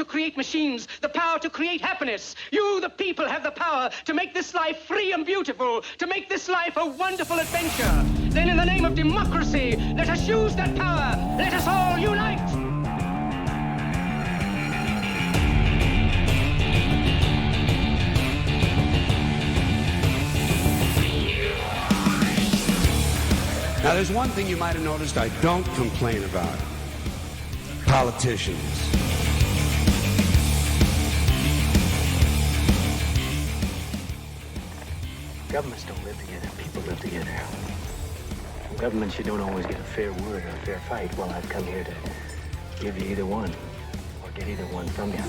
to create machines, the power to create happiness. You, the people, have the power to make this life free and beautiful, to make this life a wonderful adventure. Then in the name of democracy, let us use that power. Let us all unite. Now, there's one thing you might have noticed I don't complain about. Politicians. Governments don't live together, people live together. Governments, you don't always get a fair word or a fair fight. Well, I've come here to give you either one, or get either one from you.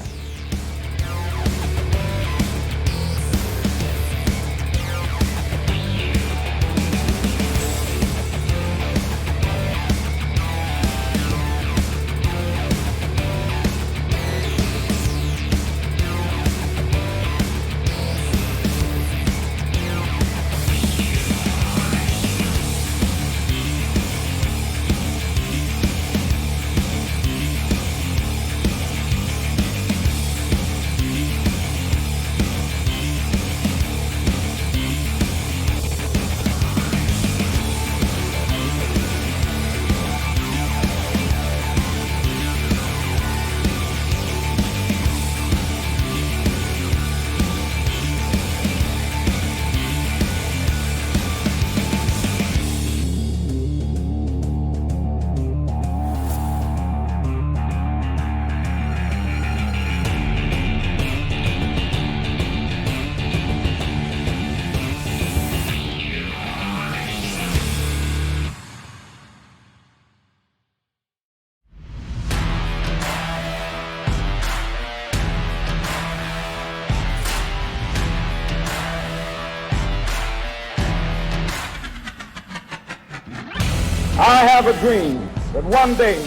I have a dream that one day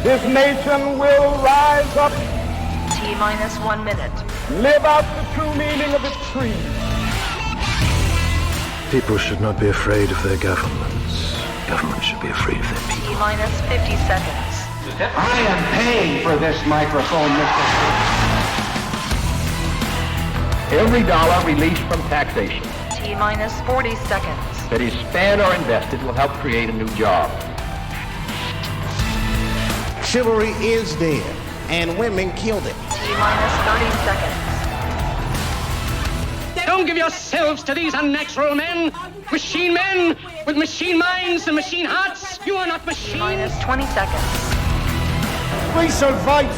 this nation will rise up, T-minus 1 minute. live out the true meaning of its creed. People should not be afraid of their governments. Governments should be afraid of their people. T-minus 50 seconds. I am paying for this microphone, Mr. Every dollar released from taxation T-minus 40 seconds. that is spent or invested will help create a new job. Chivalry is dead, and women killed it. T-minus 30 seconds. Don't give yourselves to these unnatural men with machine minds and machine hearts. You are not machines. T-minus 20 seconds. We shall fight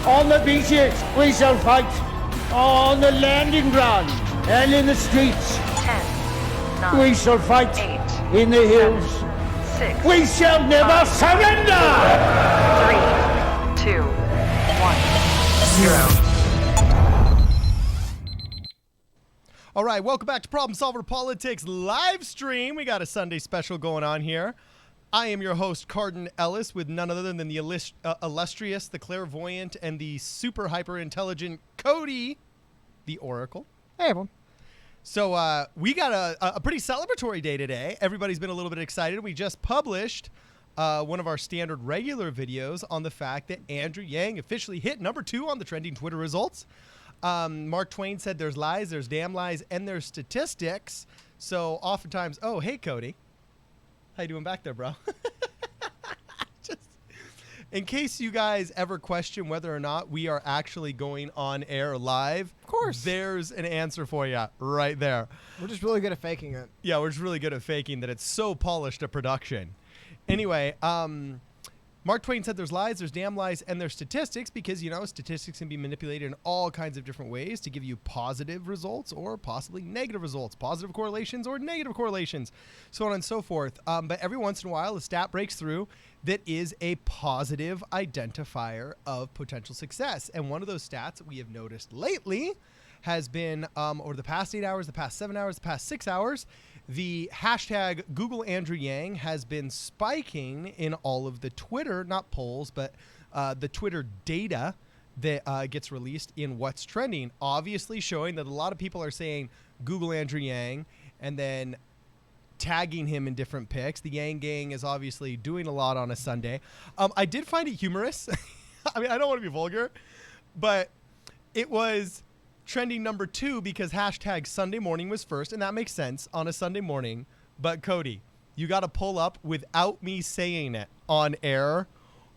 on the beaches. We shall fight on the landing ground and in the streets. 10, 9, We shall fight 8, in the hills. 6, We shall never surrender! 3, 2, 1, 0. All right, welcome back to Problem Solver Politics live stream. We got a Sunday special going on here. I am your host, Carden Ellis, with none other than the illustrious, the clairvoyant, and the super hyper intelligent Cody, the Oracle. Hey, everyone. So we got a pretty celebratory day today. Everybody's been a little bit excited. We just published one of our standard regular videos on the fact that Andrew Yang officially hit number 2 on the trending Twitter results. Mark Twain said there's lies, there's damn lies, and there's statistics. So oftentimes, oh, hey, Cody. How you doing back there, bro? Just in case you guys ever question whether or not we are actually going on air live, Of course. there's an answer for you right there. We're just really good at faking it. Yeah, we're just really good at faking that it's so polished a production. Anyway, Mark Twain said there's lies, there's damn lies, and there's statistics because, you know, statistics can be manipulated in all kinds of different ways to give you positive results or possibly negative results, positive correlations or negative correlations, so on and so forth. But every once in a while, a stat breaks through that is a positive identifier of potential success. And one of those stats that we have noticed lately has been over the past 8 hours, the past 7 hours, the past 6 hours, the hashtag Google Andrew Yang has been spiking in all of the Twitter, not polls, but the Twitter data that gets released in what's trending, obviously showing that a lot of people are saying Google Andrew Yang and then tagging him in different pics. The Yang gang is obviously doing a lot on a Sunday. I did find it humorous. I mean, I don't want to be vulgar, But it was trending number 2 because hashtag Sunday morning was first, and that makes sense on a Sunday morning. But Cody, you got to pull up without me saying it on air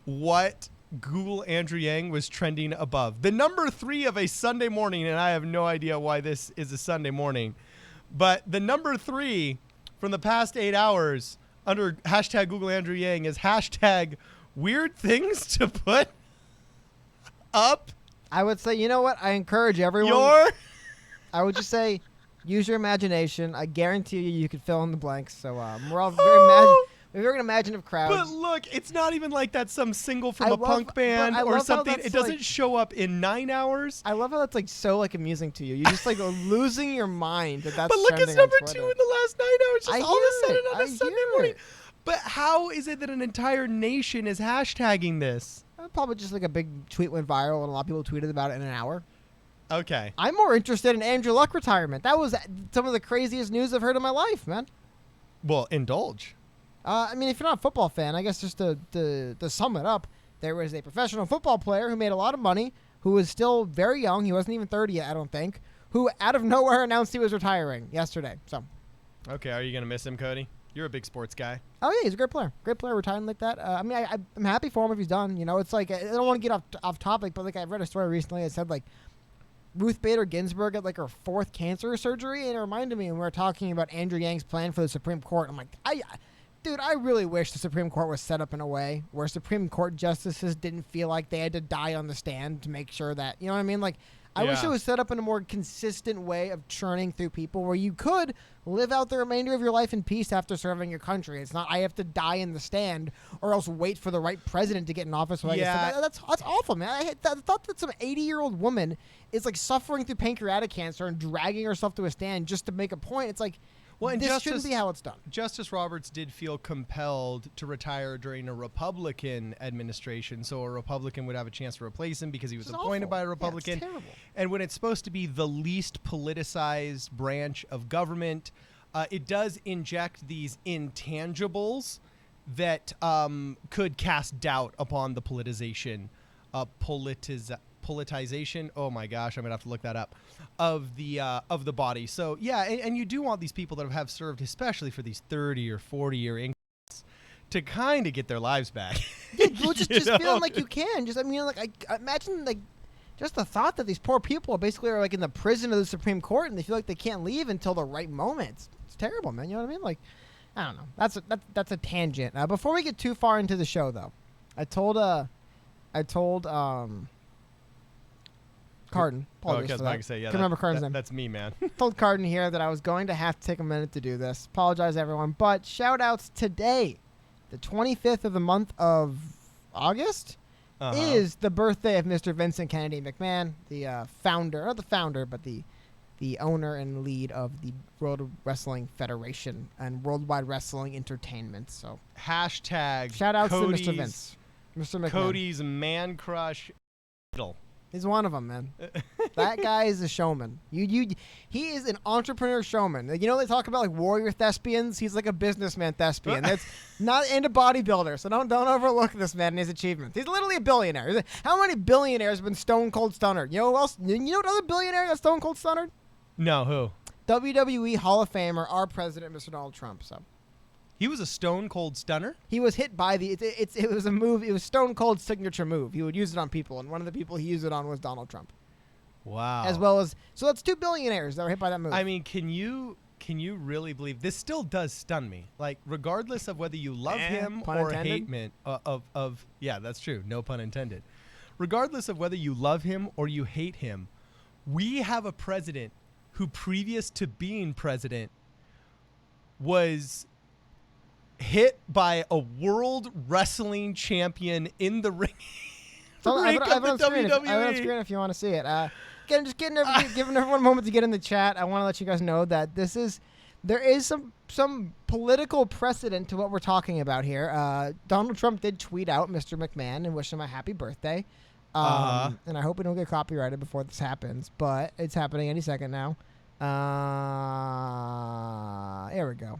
what Google Andrew Yang was trending above. The number 3 of a Sunday morning, and I have no idea why this is a Sunday morning, but the number 3 from the past 8 hours under hashtag Google Andrew Yang is hashtag weird things to put up. I would say, you know what? I encourage everyone. I would just say, use your imagination. I guarantee you could fill in the blanks. So we're all very imaginative crowds. But look, it's not even like that's some single from a punk band or something. It doesn't show up in 9 hours. I love how that's like so like amusing to you. You're just like losing your mind that that's. But look, it's trending number on 2 Twitter. in the last 9 hours. Just all of a sudden on a Sunday morning. it. But how is it that an entire nation is hashtagging this? Probably just like a big tweet went viral and a lot of people tweeted about it in an hour. Okay. I'm more interested in Andrew Luck retirement. That was some of the craziest news I've heard in my life, man. Well, indulge. I mean, if you're not a football fan, I guess just to sum it up, there was a professional football player who made a lot of money, who was still very young. He wasn't even 30 yet, I don't think, who out of nowhere announced he was retiring yesterday. So. Okay, are you going to miss him, Cody? You're a big sports guy. Oh, yeah, he's a great player. Great player retiring like that. I mean, I'm happy for him if he's done. You know, it's like, I don't want to get off topic, but like I read a story recently that said like Ruth Bader Ginsburg had like her 4th cancer surgery, and it reminded me when we were talking about Andrew Yang's plan for the Supreme Court. I'm like, dude, I really wish the Supreme Court was set up in a way where Supreme Court justices didn't feel like they had to die on the stand to make sure that, you know what I mean? Like, I wish it was set up in a more consistent way of churning through people where you could live out the remainder of your life in peace after serving your country. It's not I have to die in the stand or else wait for the right president to get in office. So that's awful, man. I thought that some 80-year-old woman is like suffering through pancreatic cancer and dragging herself to a stand just to make a point. It's like, well, and this shouldn't be how it's done. Justice Roberts did feel compelled to retire during a Republican administration, so a Republican would have a chance to replace him because he was appointed by a Republican. Yeah, it's terrible. And when it's supposed to be the least politicized branch of government, it does inject these intangibles that could cast doubt upon the politicization. Oh my gosh, I'm gonna have to look that up. Of the body. So yeah, and you do want these people that have served, especially for these 30 or 40-year incomes, to kind of get their lives back. Yeah, well, just feeling like you can. Just I mean, like I imagine like just the thought that these poor people basically are like in the prison of the Supreme Court and they feel like they can't leave until the right moment. It's terrible, man. You know what I mean? Like, I don't know. That's a tangent. Before we get too far into the show, though, I told Carden. Okay, I was about to say, remember Carden's name. That's me, man. Told Carden here that I was going to have to take a minute to do this. Apologize, everyone. But shout-outs today, the 25th of the month of August, is the birthday of Mr. Vincent Kennedy McMahon, the founder, not the founder, but the owner and lead of the World Wrestling Federation and Worldwide Wrestling Entertainment. So hashtag shout-outs to Mr. Vince. Mr. McMahon. Cody's man crush idol. He's one of them, man. That guy is a showman. He is an entrepreneur showman. You know they talk about like warrior thespians. He's like a businessman thespian. That's not into bodybuilder. So don't overlook this man and his achievements. He's literally a billionaire. How many billionaires have been stone cold stunnered? You know who else? You know what other billionaire got stone cold stunnered? No, who? WWE Hall of Famer, our president, Mr. Donald Trump. So. He was a stone cold stunner? He was hit by it was a move. It was Stone Cold's signature move. He would use it on people, and one of the people he used it on was Donald Trump. Wow. As well as, so that's 2 billionaires that were hit by that move. I mean, can you really believe this still does stun me? Like, regardless of whether you love him or hate him, yeah, that's true. No pun intended. Regardless of whether you love him or you hate him, we have a president who, previous to being president, was hit by a world wrestling champion in the ring. I have it on screen if you want to see it. Giving everyone a moment to get in the chat. I want to let you guys know that there is some political precedent to what we're talking about here. Donald Trump did tweet out Mr. McMahon and wish him a happy birthday. And I hope we don't get copyrighted before this happens, but it's happening any second now. Here we go.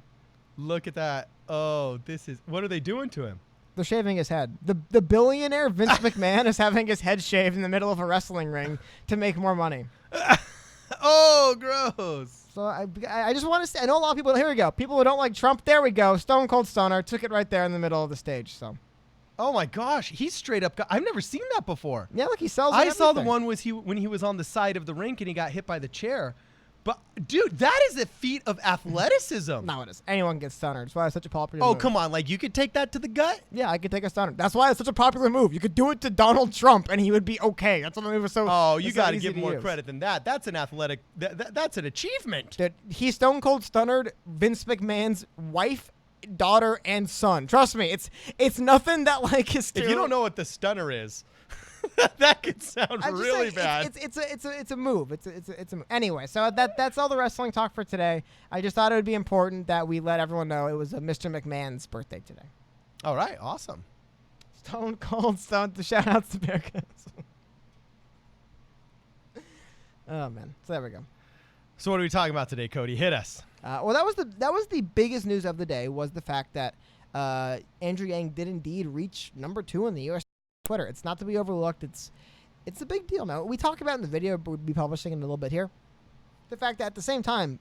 Look at that. Oh, what are they doing to him? They're shaving his head. The billionaire Vince McMahon is having his head shaved in the middle of a wrestling ring to make more money. Oh, gross. So I just want to say, I know a lot of people, here we go. People who don't like Trump, there we go. Stone Cold Stunner took it right there in the middle of the stage. So. Oh my gosh, he's straight up. I've never seen that before. Yeah, look, he sells. I saw the one when he was on the side of the rink and he got hit by the chair. But dude, that is a feat of athleticism. No, it is. Anyone gets stunner. That's why it's such a popular. Oh move. Come on, like you could take that to the gut. Yeah, I could take a stunner. That's why it's such a popular move. You could do it to Donald Trump and he would be okay. That's why the move is so. Oh, you got to easy give more credit than that. That's an athletic. That's an achievement. Dude, he Stone Cold Stunnered Vince McMahon's wife, daughter, and son. Trust me, it's nothing that like is. If you don't know what the stunner is, that could sound really bad. It's a move. It's a move. Anyway, so that's all the wrestling talk for today. I just thought it would be important that we let everyone know it was Mr. McMahon's birthday today. All right, awesome. Stone Cold Stone. The shout outs to Bearcats. Oh man, so there we go. So what are we talking about today, Cody? Hit us. Well, that was the biggest news of the day was the fact that Andrew Yang did indeed reach number 2 in the U.S. Twitter. It's not to be overlooked. It's a big deal now. We talk about in the video, but we'll be publishing in a little bit here. The fact that at the same time,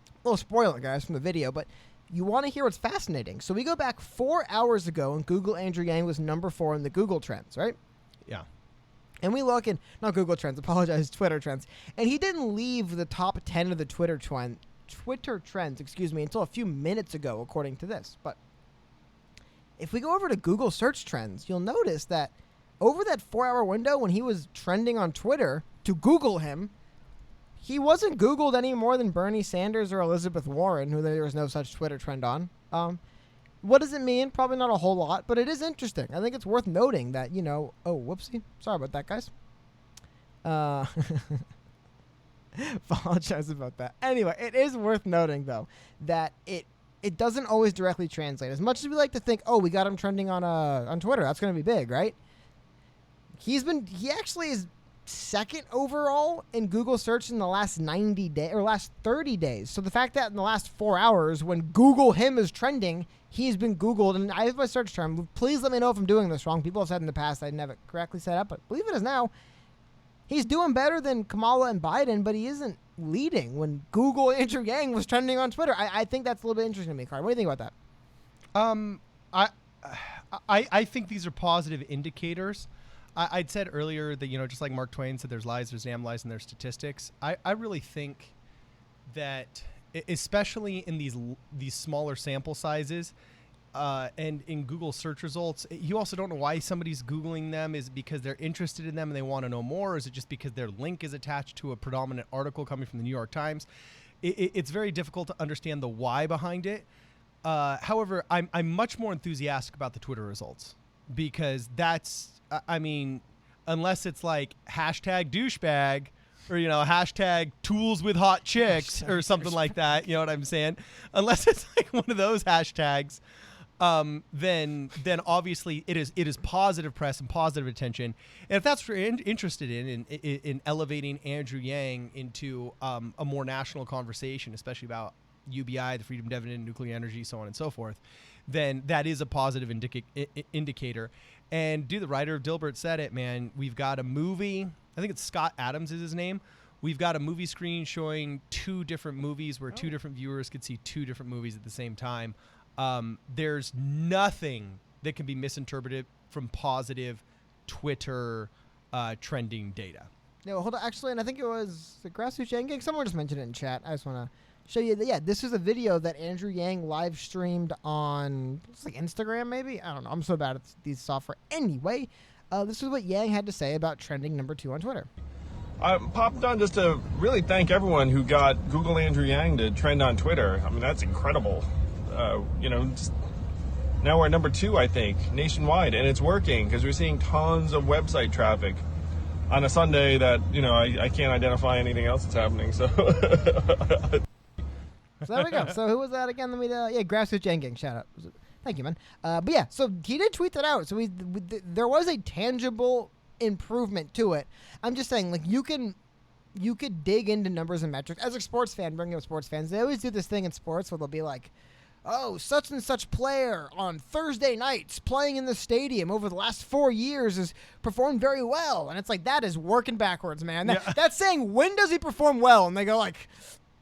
a little spoiler, guys, from the video, but you want to hear what's fascinating. So we go back 4 hours ago, and Google Andrew Yang was number 4 in the Google Trends, right? Yeah. And we look in, not Google Trends, apologize, Twitter Trends. And he didn't leave the top 10 of the Twitter Trends, until a few minutes ago, according to this. But if we go over to Google search trends, you'll notice that over that 4-hour window when he was trending on Twitter, to Google him, he wasn't Googled any more than Bernie Sanders or Elizabeth Warren, who there was no such Twitter trend on. What does it mean? Probably not a whole lot, but it is interesting. I think it's worth noting that, oh, whoopsie. Sorry about that, guys. Apologize about that. Anyway, it is worth noting, though, that it doesn't always directly translate. As much as we like to think, oh, we got him trending on Twitter, that's going to be big, right? He actually is second overall in Google search in the last 90 days or last 30 days. So the fact that in the last 4 hours, when Google him is trending, he's been Googled, and I have my search term. Please let me know if I'm doing this wrong. People have said in the past I didn't have it correctly set up, but believe it is now. He's doing better than Kamala and Biden, but he isn't leading when Google Andrew Yang was trending on Twitter. I think that's a little bit interesting to me, Carl. What do you think about that? I think these are positive indicators. I'd said earlier that, just like Mark Twain said, there's lies, there's damn lies, and there's statistics. I really think that, especially in these smaller sample sizes, and in Google search results, you also don't know why somebody's Googling them. Is it because they're interested in them and they want to know more? Or is it just because their link is attached to a predominant article coming from the New York Times? It's very difficult to understand the why behind it. However, I'm much more enthusiastic about the Twitter results because that's, unless it's like hashtag douchebag or, hashtag tools with hot chicks or something like that. You know what I'm saying? Unless it's like one of those hashtags, then obviously it is positive press and positive attention. And if that's what you're interested in elevating Andrew Yang into a more national conversation, especially about UBI, the freedom dividend, nuclear energy, so on and so forth, then that is a positive indicator. And the writer of Dilbert said it, man. We've got a movie. I think it's Scott Adams is his name. We've got a movie screen showing 2 different movies where 2 different viewers could see 2 different movies at the same time. There's nothing that can be misinterpreted from positive Twitter trending data. No, hold on. Actually, and I think it was the Grassroots Yang Gang. Someone just mentioned it in chat. I just want to show you that, yeah, this is a video that Andrew Yang live streamed on, it's like Instagram maybe? I don't know. I'm so bad at these software. Anyway, this is what Yang had to say about trending number 2 on Twitter. I popped on just to really thank everyone who got Google Andrew Yang to trend on Twitter. That's incredible. Now we're at number 2, I think, nationwide, and it's working because we're seeing tons of website traffic on a Sunday that, I can't identify anything else that's happening. So So there we go. So who was that again? Let me, Grassroots Yang Gang. Shout out. Thank you, man. But yeah, so he did tweet that out. So there was a tangible improvement to it. I'm just saying, like, you could dig into numbers and metrics. As a sports fan, bringing up sports fans, they always do this thing in sports where they'll be like, oh, such and such player on Thursday nights playing in the stadium over the last 4 years has performed very well. And it's like, that is working backwards, man. That's saying, when does he perform well? And they go like,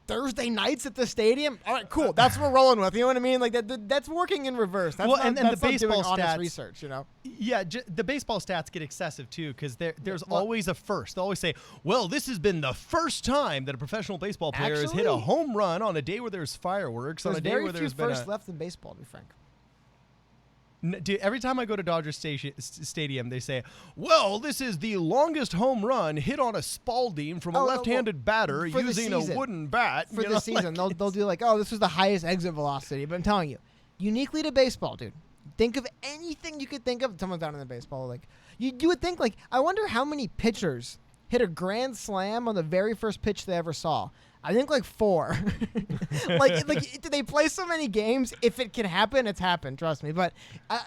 Thursday nights at the stadium? All right, cool. That's what we're rolling with. You know what I mean? Like that's working in reverse. That's and the baseball honest stats, research, you know? Yeah, the baseball stats get excessive too because there's always a first. They always say, well, this has been the first time that a professional baseball player has hit a home run on a day where there's fireworks, on a day where there's been first left in baseball, to be frank. Dude, every time I go to Dodger Stadium, they say, well, this is the longest home run hit on a Spalding from a left-handed batter using a wooden bat. For the season, they'll do like, oh, this was the highest exit velocity. But I'm telling you, uniquely to baseball, dude, think of anything you could think of. Someone's down in the baseball. Like you would think, like, I wonder how many pitchers hit a grand slam on the very first pitch they ever saw. I think like 4. like do they play so many games? If it can happen, it's happened. Trust me. But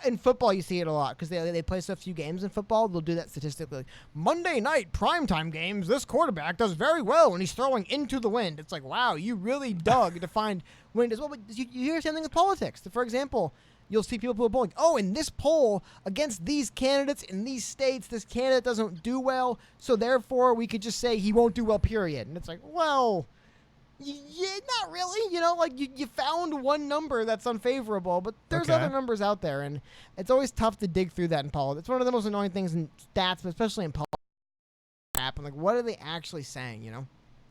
in football, you see it a lot because they play so few games in football. They'll do that statistically. Like, Monday night primetime games, this quarterback does very well when he's throwing into the wind. It's like, wow, you really dug to find wind as well. But you hear something with politics. For example, you'll see people polling, oh, in this poll against these candidates in these states, this candidate doesn't do well, so therefore we could just say he won't do well, period. And it's like, well, yeah, not really. You know, like you found one number that's unfavorable, but there's other numbers out there, and it's always tough to dig through that in politics. It's one of the most annoying things in stats, but especially in politics. I'm like, what are they actually saying, you know?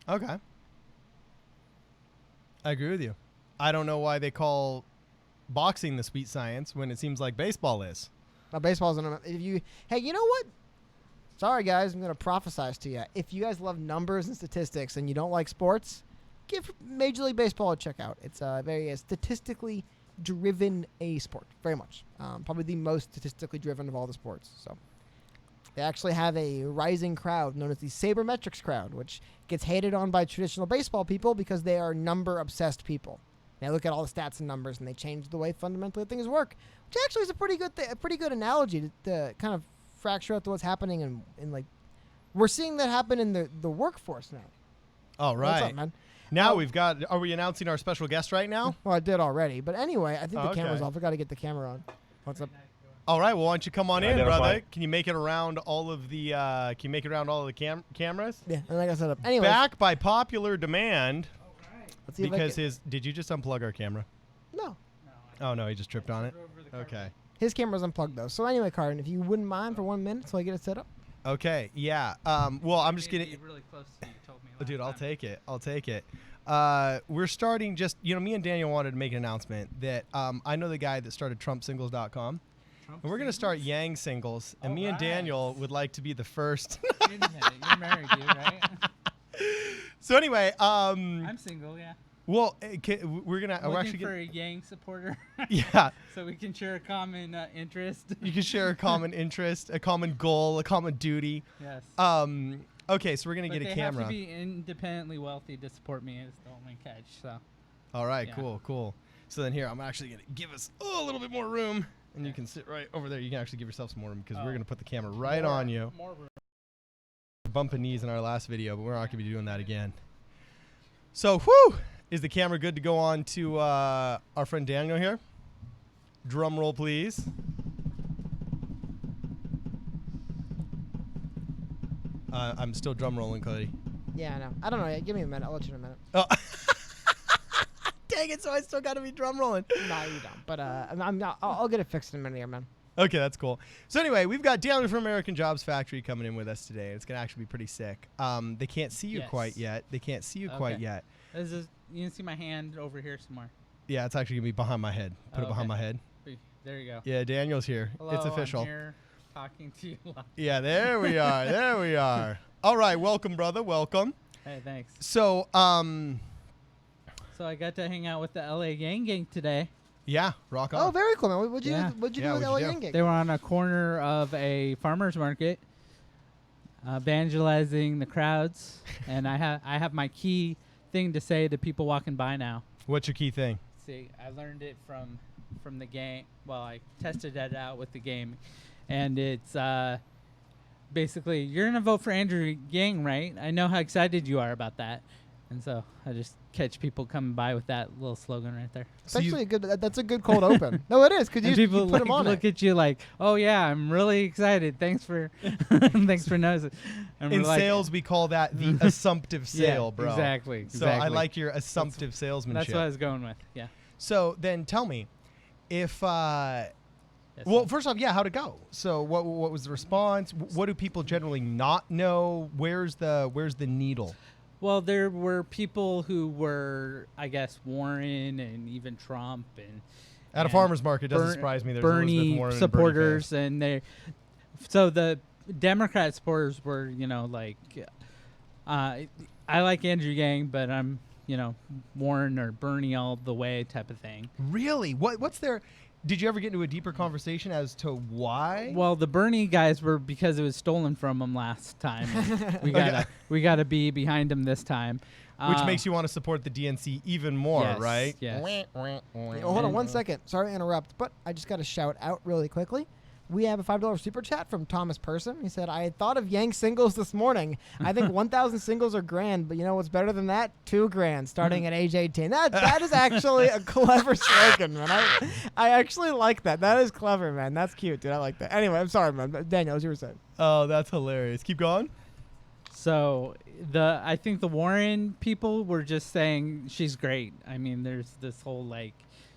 Okay. I agree with you. I don't know why they call boxing the sweet science when it seems like baseball is. Baseball's hey, you know what? Sorry, guys, I'm going to prophesize to you. If you guys love numbers and statistics and you don't like sports, give Major League Baseball a check out. It's a very statistically driven sport, very much. Probably the most statistically driven of all the sports. So they actually have a rising crowd known as the sabermetrics crowd, which gets hated on by traditional baseball people because they are number-obsessed people. They look at all the stats and numbers, and they change the way fundamentally things work, which actually is a pretty good analogy to kind of fracture out to what's happening in like we're seeing that happen in the workforce now. All right. What's up, man? Now we've got. Are we announcing our special guest right now? Well, I did already, but anyway, I think the camera's off. I got to get the camera on. What's up? All right. Well, why don't you come on in, brother? Can you make it around all of the? Cameras? Yeah, and I got set up. Anyway, back by popular demand. Let's see because did you just unplug our camera? No. Oh no, he just tripped on it. Okay. His camera's unplugged though. So anyway, Carden, if you wouldn't mind for 1 minute till I get it set up. Okay. Yeah. Well, I'm just gonna. Really close to you told me dude, I'll take it. I'll take it. We're starting just, me and Daniel wanted to make an announcement that I know the guy that started TrumpSingles.com. And we're going to start Yang Singles. And me and Daniel would like to be the first. Wait a minute. You're married, dude, right? So anyway. I'm single, yeah. Well, we're going to. We're actually for a Yang supporter. Yeah. So we can share a common interest. You can share a common interest, a common goal, a common duty. Yes. Okay, so we're going to get a camera. They have to be independently wealthy to support me is the only catch, so. All right, cool. So then here, I'm actually going to give us a little bit more room, and you can sit right over there. You can actually give yourself some more room because we're going to put the camera right on you. More room. Bumping knees in our last video, but we're not going to be doing that again. So, whew, is the camera good to go on to our friend Daniel here? Drum roll, please. I'm still drum rolling, Cody. Yeah, I know. I don't know yet. Give me a minute. I'll let you in a minute. Oh. Dang it, so I still got to be drum rolling. No, you don't. But I'll get it fixed in a minute here, man. Okay, that's cool. So anyway, we've got Daniel from American Jobs Factory coming in with us today. It's going to actually be pretty sick. They can't see you quite yet. You can see my hand over here somewhere. Yeah, it's actually going to be behind my head. Put it behind my head. There you go. Yeah, Daniel's here. Hello, it's official. I'm here talking to you. Yeah, there we are. There we are. All right, welcome, brother. Welcome. Hey, thanks. So, so I got to hang out with the LA Yang Gang today. Yeah, rock on. Oh, very cool, man. What'd you do with the LA Yang Gang? They were on a corner of a farmer's market, evangelizing the crowds, and I have my key thing to say to people walking by now. What's your key thing? See, I learned it from the game. Well, I tested it out with the game, and it's basically, you're gonna vote for Andrew Yang, right? I know how excited you are about that. And so I just catch people coming by with that little slogan right there. It's actually a good. That's a good cold open. No, it is because you people put them on look it. at you like, oh yeah, I'm really excited. Thanks for thanks for noticing. And In we're like, sales, we call that the assumptive sale, bro. Exactly. So I like your assumptive salesmanship. That's what I was going with. Yeah. So then tell me, if well, first off, how'd it go? So what was the response? What do people generally not know? Where's the needle? Well, there were people who were, I guess, Warren and even Trump and at a farmer's market. Doesn't surprise me. There's Bernie Elizabeth Warren supporters, and Bernie so the Democrat supporters were, like, I like Andrew Yang, but I'm, Warren or Bernie all the way type of thing. Really? What's their? Did you ever get into a deeper conversation as to why? Well, the Bernie guys were because it was stolen from them last time. We gotta be behind them this time. Which makes you want to support the DNC even more, yes, right? Yes. Hold on 1 second. Sorry to interrupt, but I just got to shout out really quickly. We have a $5 super chat from Thomas Person. He said, I thought of Yang singles this morning. I think 1,000 singles are grand, but you know what's better than that? $2,000 starting at age 18. That is actually a clever slogan, man. I actually like that. That is clever, man. That's cute, dude. I like that. Anyway, I'm sorry, man. Daniel, as you were saying. Oh, that's hilarious. Keep going. So I think the Warren people were just saying she's great. I mean, there's this whole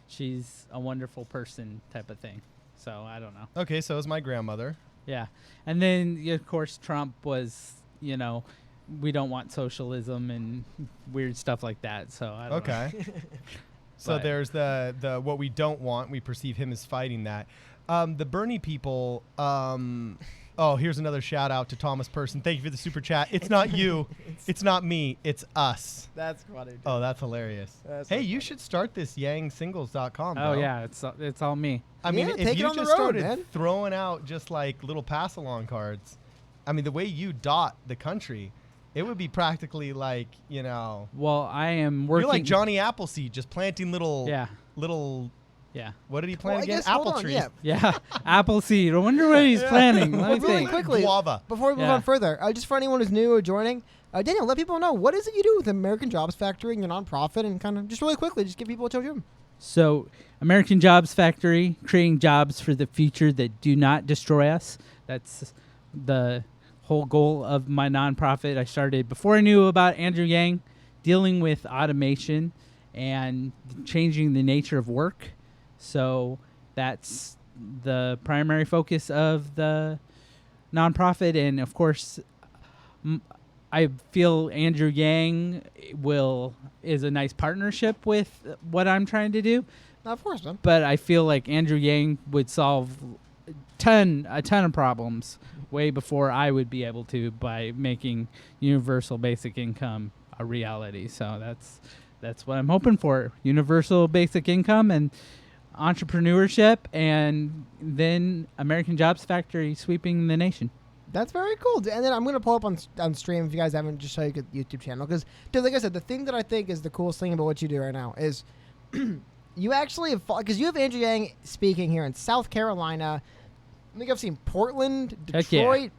she's a wonderful person type of thing. So I don't know. Okay, so is my grandmother. Yeah. And then, of course, Trump was, we don't want socialism and weird stuff like that. So I don't know. So there's the what we don't want. We perceive him as fighting that. The Bernie people. Here's another shout out to Thomas Person. Thank you for the super chat. It's not you. It's not me. It's us. That's funny. Dude. Oh, that's hilarious. Hey, you should start this yangsingles.com. Oh, yeah. It's all me. I mean, if you just started throwing out just like little pass along cards, I mean, the way you dot the country, it would be practically like, Well, I am working. You're like Johnny Appleseed, just planting little. Yeah. What did he plant again? Apple trees. Yeah. Appleseed. I wonder what he's planting. Let me really think. quickly, guava. Before we move on further, just for anyone who's new or joining, Daniel, let people know, what is it you do with American Jobs Factory and your nonprofit, and kind of just really quickly, just give people a tour. So, American Jobs Factory, creating jobs for the future that do not destroy us. That's the whole goal of my nonprofit. I started before I knew about Andrew Yang, dealing with automation and changing the nature of work. So that's the primary focus of the nonprofit. And, of course, I feel Andrew Yang is a nice partnership with what I'm trying to do. Of course, man. But I feel like Andrew Yang would solve a ton of problems way before I would be able to by making universal basic income a reality. So that's what I'm hoping for. Universal basic income and entrepreneurship, and then American Jobs Factory sweeping the nation. That's very cool. And then I'm going to pull up on stream, if you guys haven't, just show you the YouTube channel. Because, dude, like I said, the thing that I think is the coolest thing about what you do right now is you actually have, because you have Andrew Yang speaking here in South Carolina. I think I've seen Portland, Detroit. Yeah.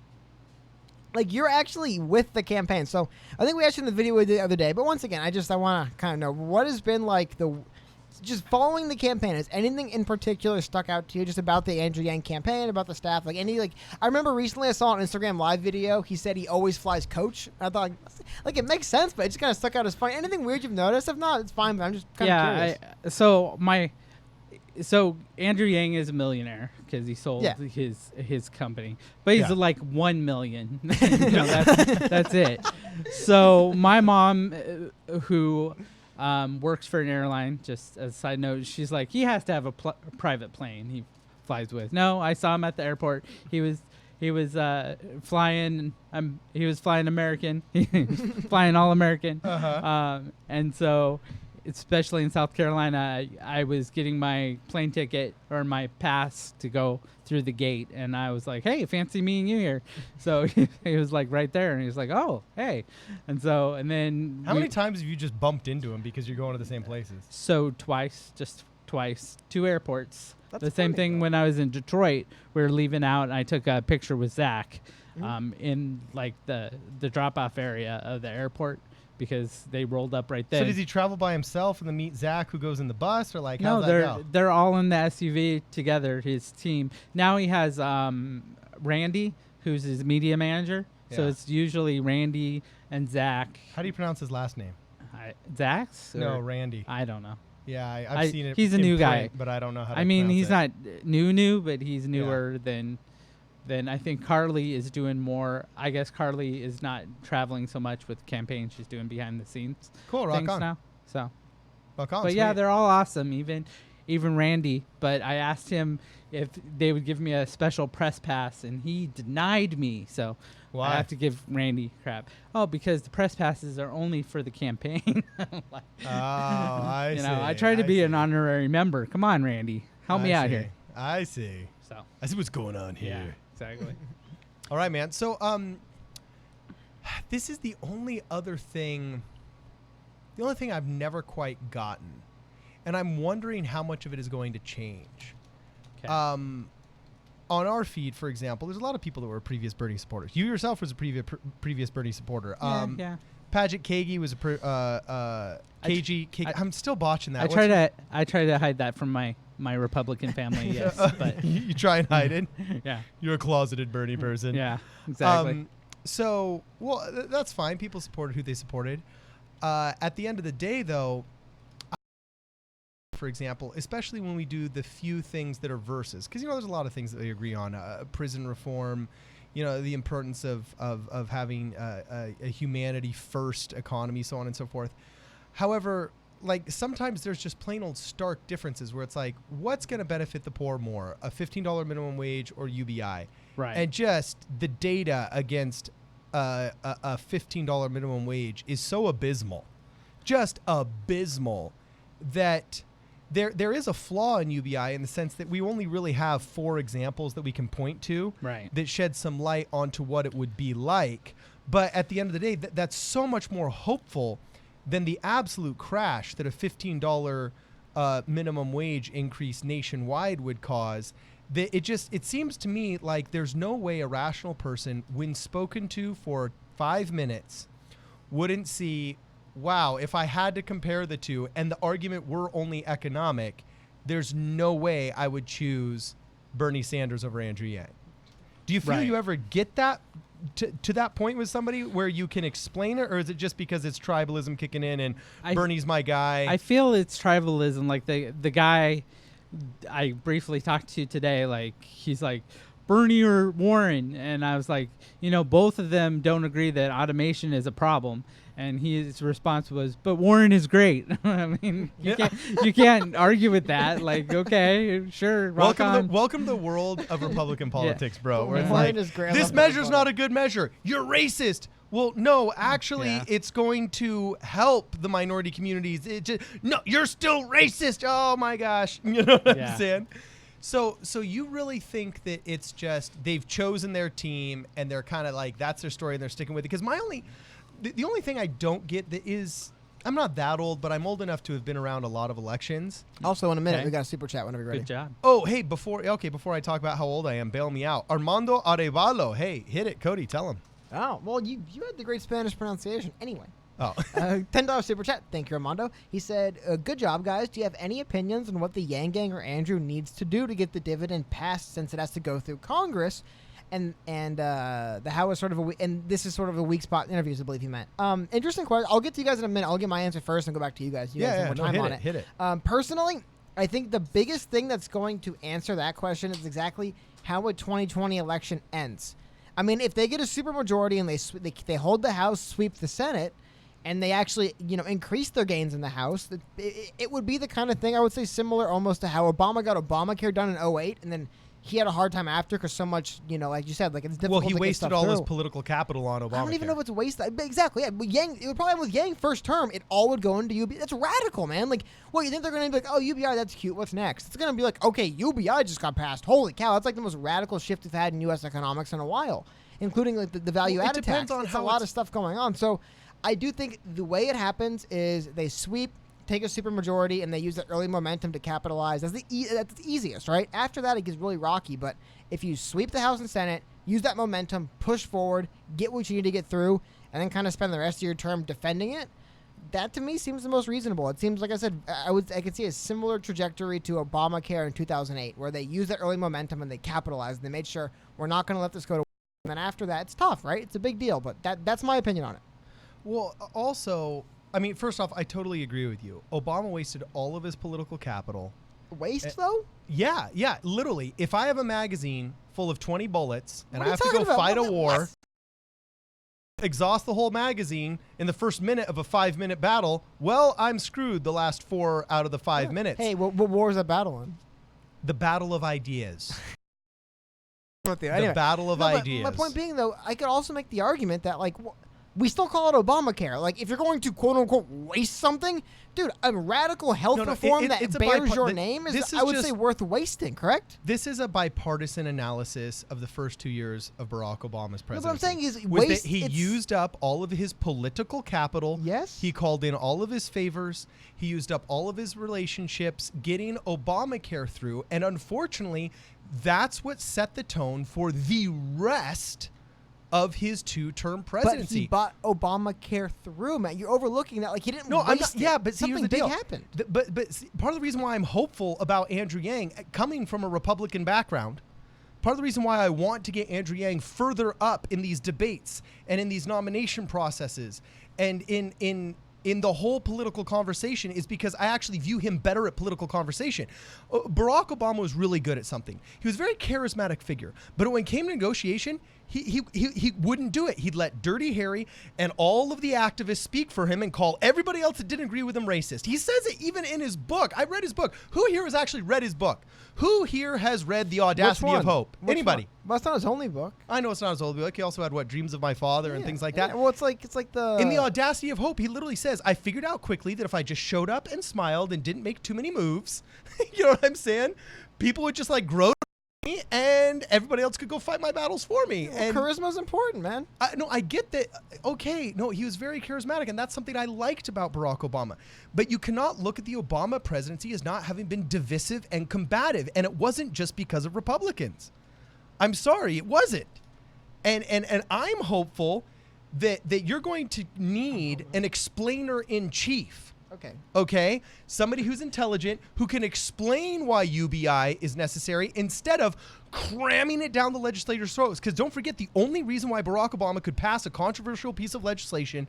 Like, you're actually with the campaign. So I think we asked you in the video the other day. But once again, I want to kind of know, what has been like just following the campaign, has anything in particular stuck out to you just about the Andrew Yang campaign, about the staff? Like I remember recently I saw an Instagram live video. He said he always flies coach. I thought like it makes sense, but it just kind of stuck out as funny. Anything weird you've noticed? If not, it's fine, but I'm just kind of curious. So Andrew Yang is a millionaire because he sold his company, but he's like 1 million. That's it. So my mom, who works for an airline, just as a side note, she's like, he has to have a private plane he flies with. No, I saw him at the airport. He was flying. He was flying American, flying all American. And so, especially in South Carolina, I was getting my plane ticket or my pass to go through the gate, and I was like, hey, fancy meeting you here. So he was like right there, and he was like, oh, hey. And then how many times have you just bumped into him because you're going to the same places? So just twice, 2 airports. That's the same thing when I was in Detroit. We were leaving out, and I took a picture with Zack in like the drop-off area of the airport because they rolled up right there. So does he travel by himself and then meet Zack, who goes in the bus, or like No, how's that go? they're all in the SUV together. His team. Now he has Randy, who's his media manager. So Yeah. it's usually Randy and Zack. How do you pronounce his last name? Zack's? No, Or- Randy. I don't know. Yeah, I've seen it. He's a in new print, guy, but I don't know how to I mean, pronounce he's it. not new, but he's newer than I think Carly is doing more. I guess Carly is not traveling so much with campaign. She's doing behind the scenes Cool, rock things on. now. So, Rock on, but yeah, sweet. they're all awesome. Even Randy. But I asked him if they would give me a special press pass, and he denied me. So Why? I have to give Randy crap. Oh, because the press passes are only for the campaign. Like, I you see. know, I try to be an honorary member. Come on, Randy, help me out here. I see. So I see what's going on here. yeah, exactly. All right, man. So, this is the only thing I've never quite gotten, and I'm wondering how much of it is going to change. Okay. On our feed, for example, there's a lot of people that were previous Bernie supporters. You yourself was a previous Bernie supporter. Yeah. Paget Kagi was KG. I'm still botching that. I try to hide that from my Republican family. Yes, but you try and hide it. yeah, You're a closeted Bernie person. yeah, exactly. That's fine. People supported who they supported. At the end of the day, though, for example, especially when we do the few things that are versus, because there's a lot of things that we agree on, prison reform, the importance of having a humanity first economy, so on and so forth. However, like sometimes there's just plain old stark differences where it's like, what's going to benefit the poor more, a $15 minimum wage or UBI? Right. And just the data against a $15 minimum wage is so abysmal, just abysmal, that there is a flaw in UBI in the sense that we only really have 4 examples that we can point to that shed some light onto what it would be like. But at the end of the day, that's so much more hopeful than the absolute crash that a $15 minimum wage increase nationwide would cause. That it seems to me like there's no way a rational person, when spoken to for 5 minutes, wouldn't see, wow, if I had to compare the two and the argument were only economic, there's no way I would choose Bernie Sanders over Andrew Yang. Do you feel you ever get that to that point with somebody where you can explain it, or is it just because it's tribalism kicking in and Bernie's my guy? I feel it's tribalism. Like the guy I briefly talked to today, like he's like, Bernie or Warren, and I was like, both of them don't agree that automation is a problem. And his response was, "But Warren is great." I mean, you can't argue with that. Like, okay, sure, rock on. Welcome to the world of Republican politics, bro. Where it's Warren like, is great. I this love measure's that. not a good measure. You're racist. Well, no, actually, it's going to help the minority communities. No, you're still racist. Oh my gosh, you know what I'm saying? So you really think that it's just they've chosen their team and they're kind of like that's their story and they're sticking with it? Because the only thing I don't get that is, I'm not that old, but I'm old enough to have been around a lot of elections. Also, in a minute, we got a super chat whenever you're ready. Good job. Oh, hey, before I talk about how old I am, bail me out. Armando Arevalo. Hey, hit it, Cody. Tell him. Oh, well, you had the great Spanish pronunciation. Anyway. Oh. $10 super chat. Thank you, Armando. He said, good job, guys. Do you have any opinions on what the Yang Gang or Andrew needs to do to get the dividend passed, since it has to go through Congress? And the how is sort of and this is sort of a weak spot in interviews, I believe he meant. Interesting question. I'll get to you guys in a minute. I'll get my answer first and go back to you guys. You guys have more time on it. Hit it. Personally, I think the biggest thing that's going to answer that question is exactly how a 2020 election ends. I mean, if they get a supermajority and they hold the House, sweep the Senate, and they actually increase their gains in the House, it would be the kind of thing I would say similar almost to how Obama got Obamacare done in 2008, and then he had a hard time after because so much, like you said, like it's difficult. Well, he to wasted get all his through. political capital on Obamacare. I don't even know if it's a waste. Exactly. Yeah. But Yang, it would probably with Yang first term, it all would go into UBI. That's radical, man. Like, well, you think they're going to be like, oh, UBI, that's cute. What's next? It's going to be like, okay, UBI just got passed. Holy cow. That's like the most radical shift we've had in U.S. economics in a while, including like the value-added tax. On it's how a lot of stuff going on. So I do think the way it happens is they sweep, take a supermajority, and they use that early momentum to capitalize. That's the easiest, right? After that, it gets really rocky. But if you sweep the House and Senate, use that momentum, push forward, get what you need to get through, and then kind of spend the rest of your term defending it, that to me seems the most reasonable. It seems, like I said, I could see a similar trajectory to Obamacare in 2008, where they used that early momentum and they capitalized. They made sure we're not going to let this go to. And then after that, it's tough, right? It's a big deal, but that's my opinion on it. Well, also, I mean, first off, I totally agree with you. Obama wasted all of his political capital. Though? Yeah, literally. If I have a magazine full of 20 bullets and I have to talking go about? fight a What? war, exhaust the whole magazine in the first minute of a 5-minute battle, well, I'm screwed the last 4 out of the 5 minutes. Hey, what war is that battle in? The battle of ideas. Anyway. The battle of ideas. My point being, though, I could also make the argument that, like, we still call it Obamacare. Like, if you're going to, quote-unquote, waste something, dude, a radical health reform that bears your name is, I would say, worth wasting, correct? This is a bipartisan analysis of the first 2 years of Barack Obama's presidency. What I'm saying is, that he used up all of his political capital. Yes. He called in all of his favors. He used up all of his relationships getting Obamacare through. And unfortunately, that's what set the tone for the rest of his 2-term presidency. But he bought Obamacare through, man. You're overlooking that. Like, he didn't waste it. Yeah, but see, something here's the big deal. happened. But see, part of the reason why I'm hopeful about Andrew Yang, coming from a Republican background, part of the reason why I want to get Andrew Yang further up in these debates and in these nomination processes and in the whole political conversation is because I actually view him better at political conversation. Barack Obama was really good at something. He was a very charismatic figure, but when it came to negotiation, he wouldn't do it. He'd let Dirty Harry and all of the activists speak for him and call everybody else that didn't agree with him racist. He says it even in his book. I read his book. Who here has actually read his book? Who here has read The Audacity of Hope? Anybody? Well, that's not his only book. I know it's not his only book. He also had Dreams of My Father and things like that. Well, it's like the in The Audacity of Hope, he literally says, I figured out quickly that if I just showed up and smiled and didn't make too many moves, you know what I'm saying? People would just like grow me and everybody else could go fight my battles for me. Well, and charisma's important, man. I get that. Okay, no, he was very charismatic, and that's something I liked about Barack Obama. But you cannot look at the Obama presidency as not having been divisive and combative, and it wasn't just because of Republicans. I'm sorry, it wasn't. And I'm hopeful that you're going to need an explainer in chief. Okay? Somebody who's intelligent, who can explain why UBI is necessary instead of cramming it down the legislator's throats. Because don't forget, the only reason why Barack Obama could pass a controversial piece of legislation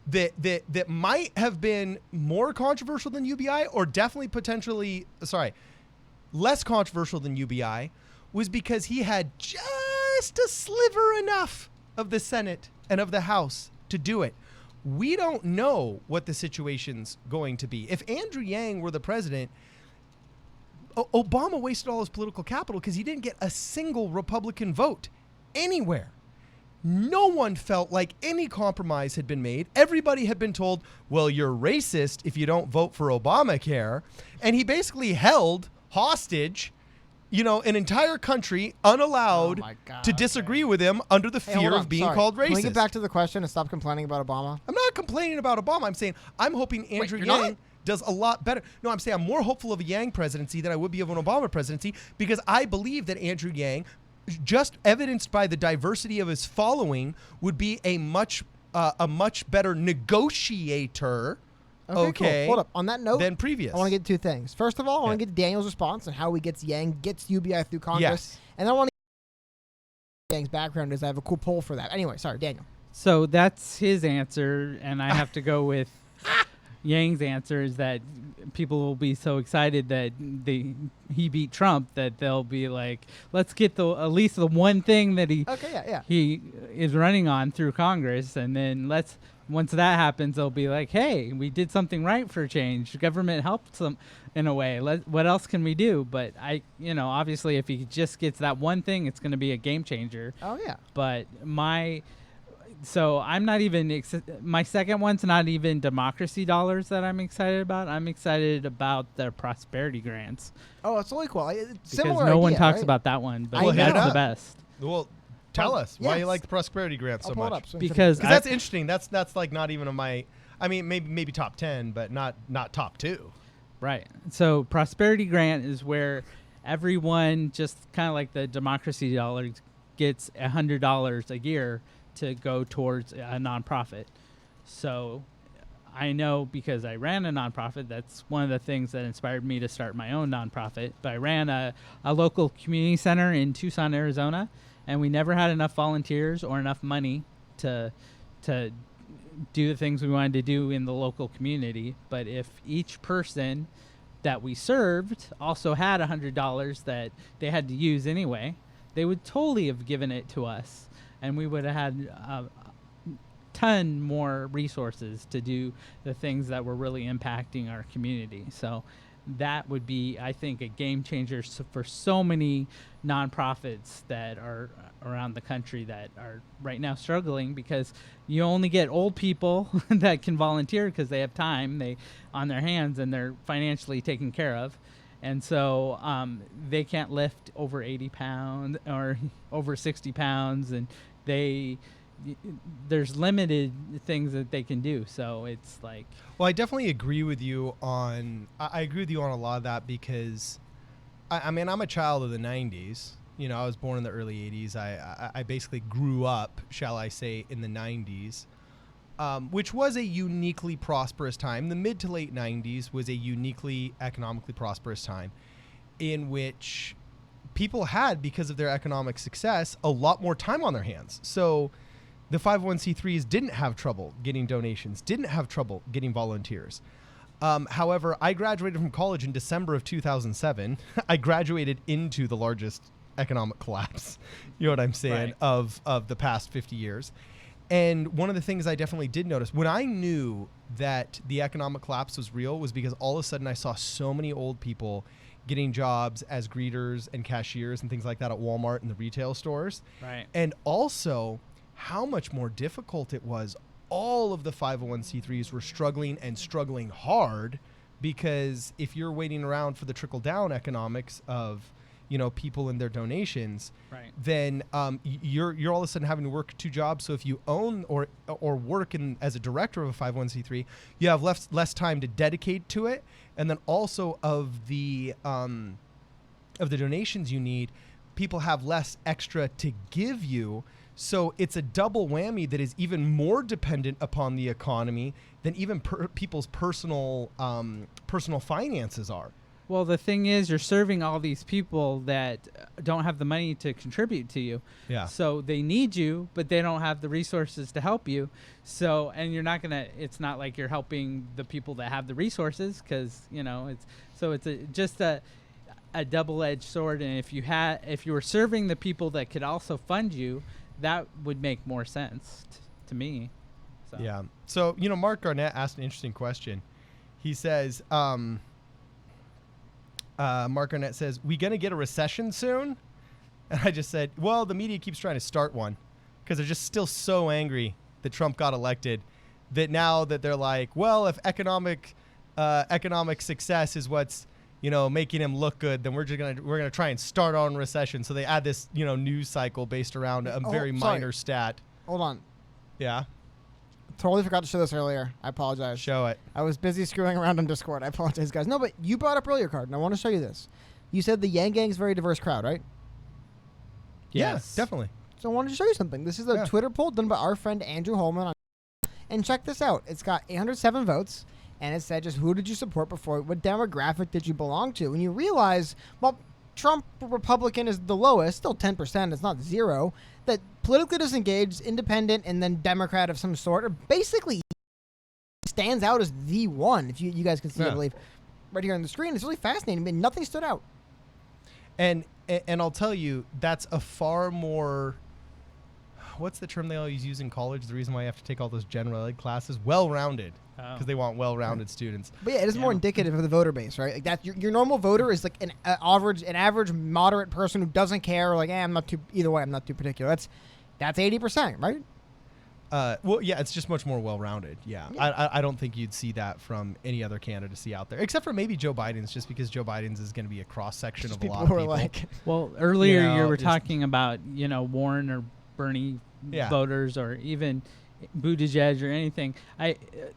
that might have been more controversial than UBI or definitely potentially, less controversial than UBI was because he had just a sliver enough of the Senate and of the House to do it. We don't know what the situation's going to be. If Andrew Yang were the president, Obama wasted all his political capital because he didn't get a single Republican vote anywhere. No one felt like any compromise had been made. Everybody had been told, well, you're racist if you don't vote for Obamacare. And he basically held hostage, an entire country unallowed to disagree with him under the fear of being called racist. Can we get back to the question and stop complaining about Obama? I'm not complaining about Obama. I'm saying I'm hoping Andrew Yang does a lot better. No, I'm saying I'm more hopeful of a Yang presidency than I would be of an Obama presidency because I believe that Andrew Yang, just evidenced by the diversity of his following, would be a much better negotiator. Okay. Cool. Hold up. On that note, than previous. I want to get 2 things. First of all, I want to get Daniel's response on how he gets UBI through Congress. Yes. And then I want to get Yang's background is I have a cool poll for that. Anyway, sorry, Daniel. So that's his answer, and I have to go with Yang's answer is that people will be so excited that he beat Trump that they'll be like, let's get at least the one thing that he is running on through Congress, and then once that happens, they'll be like, hey, we did something right for a change. Government helped them in a way. What else can we do? But obviously, if he just gets that one thing, it's going to be a game changer. Oh, yeah. But I'm not even, my second one's not even democracy dollars that I'm excited about. I'm excited about the prosperity grants. Oh, it's really cool. Because no one talks about that one, but that's the best. Well, tell us why you like the prosperity grant so much. Because that's interesting. That's like not even maybe top 10, but not top 2. Right. So prosperity grant is where everyone, just kind of like the democracy dollars, gets $100 a year to go towards a nonprofit. So I know because I ran a nonprofit, that's one of the things that inspired me to start my own nonprofit. But I ran a local community center in Tucson, Arizona, and we never had enough volunteers or enough money to do the things we wanted to do in the local community. But if each person that we served also had $100 that they had to use anyway, they would totally have given it to us, and we would have had a ton more resources to do the things that were really impacting our community. So that would be, I think, a game changer for so many nonprofits that are around the country that are right now struggling, because you only get old people that can volunteer because they have time on their hands and they're financially taken care of. And so they can't lift over 80 pounds or over 60 pounds, and there's limited things that they can do. So it's like, well, I definitely agree with you on a lot of that, because I mean, I'm a child of the 90s. You know, I was born in the early 80s. I basically grew up, shall I say, in the 90s, which was a uniquely prosperous time. The mid to late 90s was a uniquely economically prosperous time in which people had, because of their economic success, a lot more time on their hands. So the 501c3s didn't have trouble getting donations, didn't have trouble getting volunteers. However, I graduated from college in December of 2007. I graduated into the largest economic collapse, you know what I'm saying, Right. of the past 50 years. And one of the things I definitely did notice when I knew that the economic collapse was real was because all of a sudden I saw so many old people getting jobs as greeters and cashiers and things like that at Walmart and the retail stores. Right. And also how much more difficult it was. All of the 501c3s were struggling and struggling hard, because if you're waiting around for the trickle down economics of, you know, people and their donations, Right. then you're all of a sudden having to work two jobs. So if you own or work as a director of a 501c3, you have less time to dedicate to it, and then also of the donations you need, people have less extra to give you. So it's a double whammy that is even more dependent upon the economy than even people's personal finances are. Well, the thing is, you're serving all these people that don't have the money to contribute to you. Yeah. So they need you, but they don't have the resources to help you. So, and you're not gonna. It's not like you're helping the people that have the resources, because you know it's just a double-edged sword. And if you were serving the people that could also fund you, that would make more sense to me. So. Yeah. So, you know, Mark Garnett asked an interesting question. He says, Mark Garnett says, we going to get a recession soon? And I just said, well, the media keeps trying to start one, because they're just still so angry that Trump got elected, that now that they're like, well, if economic success is what's, you know, making him look good, then we're gonna try and start on recession. So they add this, you know, news cycle based around a very minor stat. Hold on. Yeah. Totally forgot to show this earlier. I apologize. Show it. I was busy screwing around on Discord. I apologize, guys. No, but you brought up earlier, Card, and I want to show you this. You said the Yang Gang's a very diverse crowd, right? Yes. Yeah, definitely. So I wanted to show you something. This is a Twitter poll done by our friend Andrew Holman. And check this out. It's got 807 votes, and it said just who did you support before, what demographic did you belong to? And you realize, well, Trump Republican is the lowest, still 10%, it's not zero, that politically disengaged, independent, and then Democrat of some sort, or basically stands out as the one, if you guys can see, I believe, right here on the screen. It's really fascinating, but nothing stood out. And I'll tell you, that's a far more, what's the term they always use in college? The reason why you have to take all those general ed classes, well-rounded, because they want well-rounded students. But yeah, it is more indicative of the voter base, right? Like that, your normal voter is like an average moderate person who doesn't care. Like, I'm not too either way. I'm not too particular. That's 80%, right? Well, yeah, it's just much more well-rounded. Yeah, I don't think you'd see that from any other candidacy out there, except for maybe Joe Biden's, just because Joe Biden's is going to be a cross-section of a lot of people. Like, well, earlier you were talking about, you know, Warren or Bernie voters, or even Buttigieg or anything.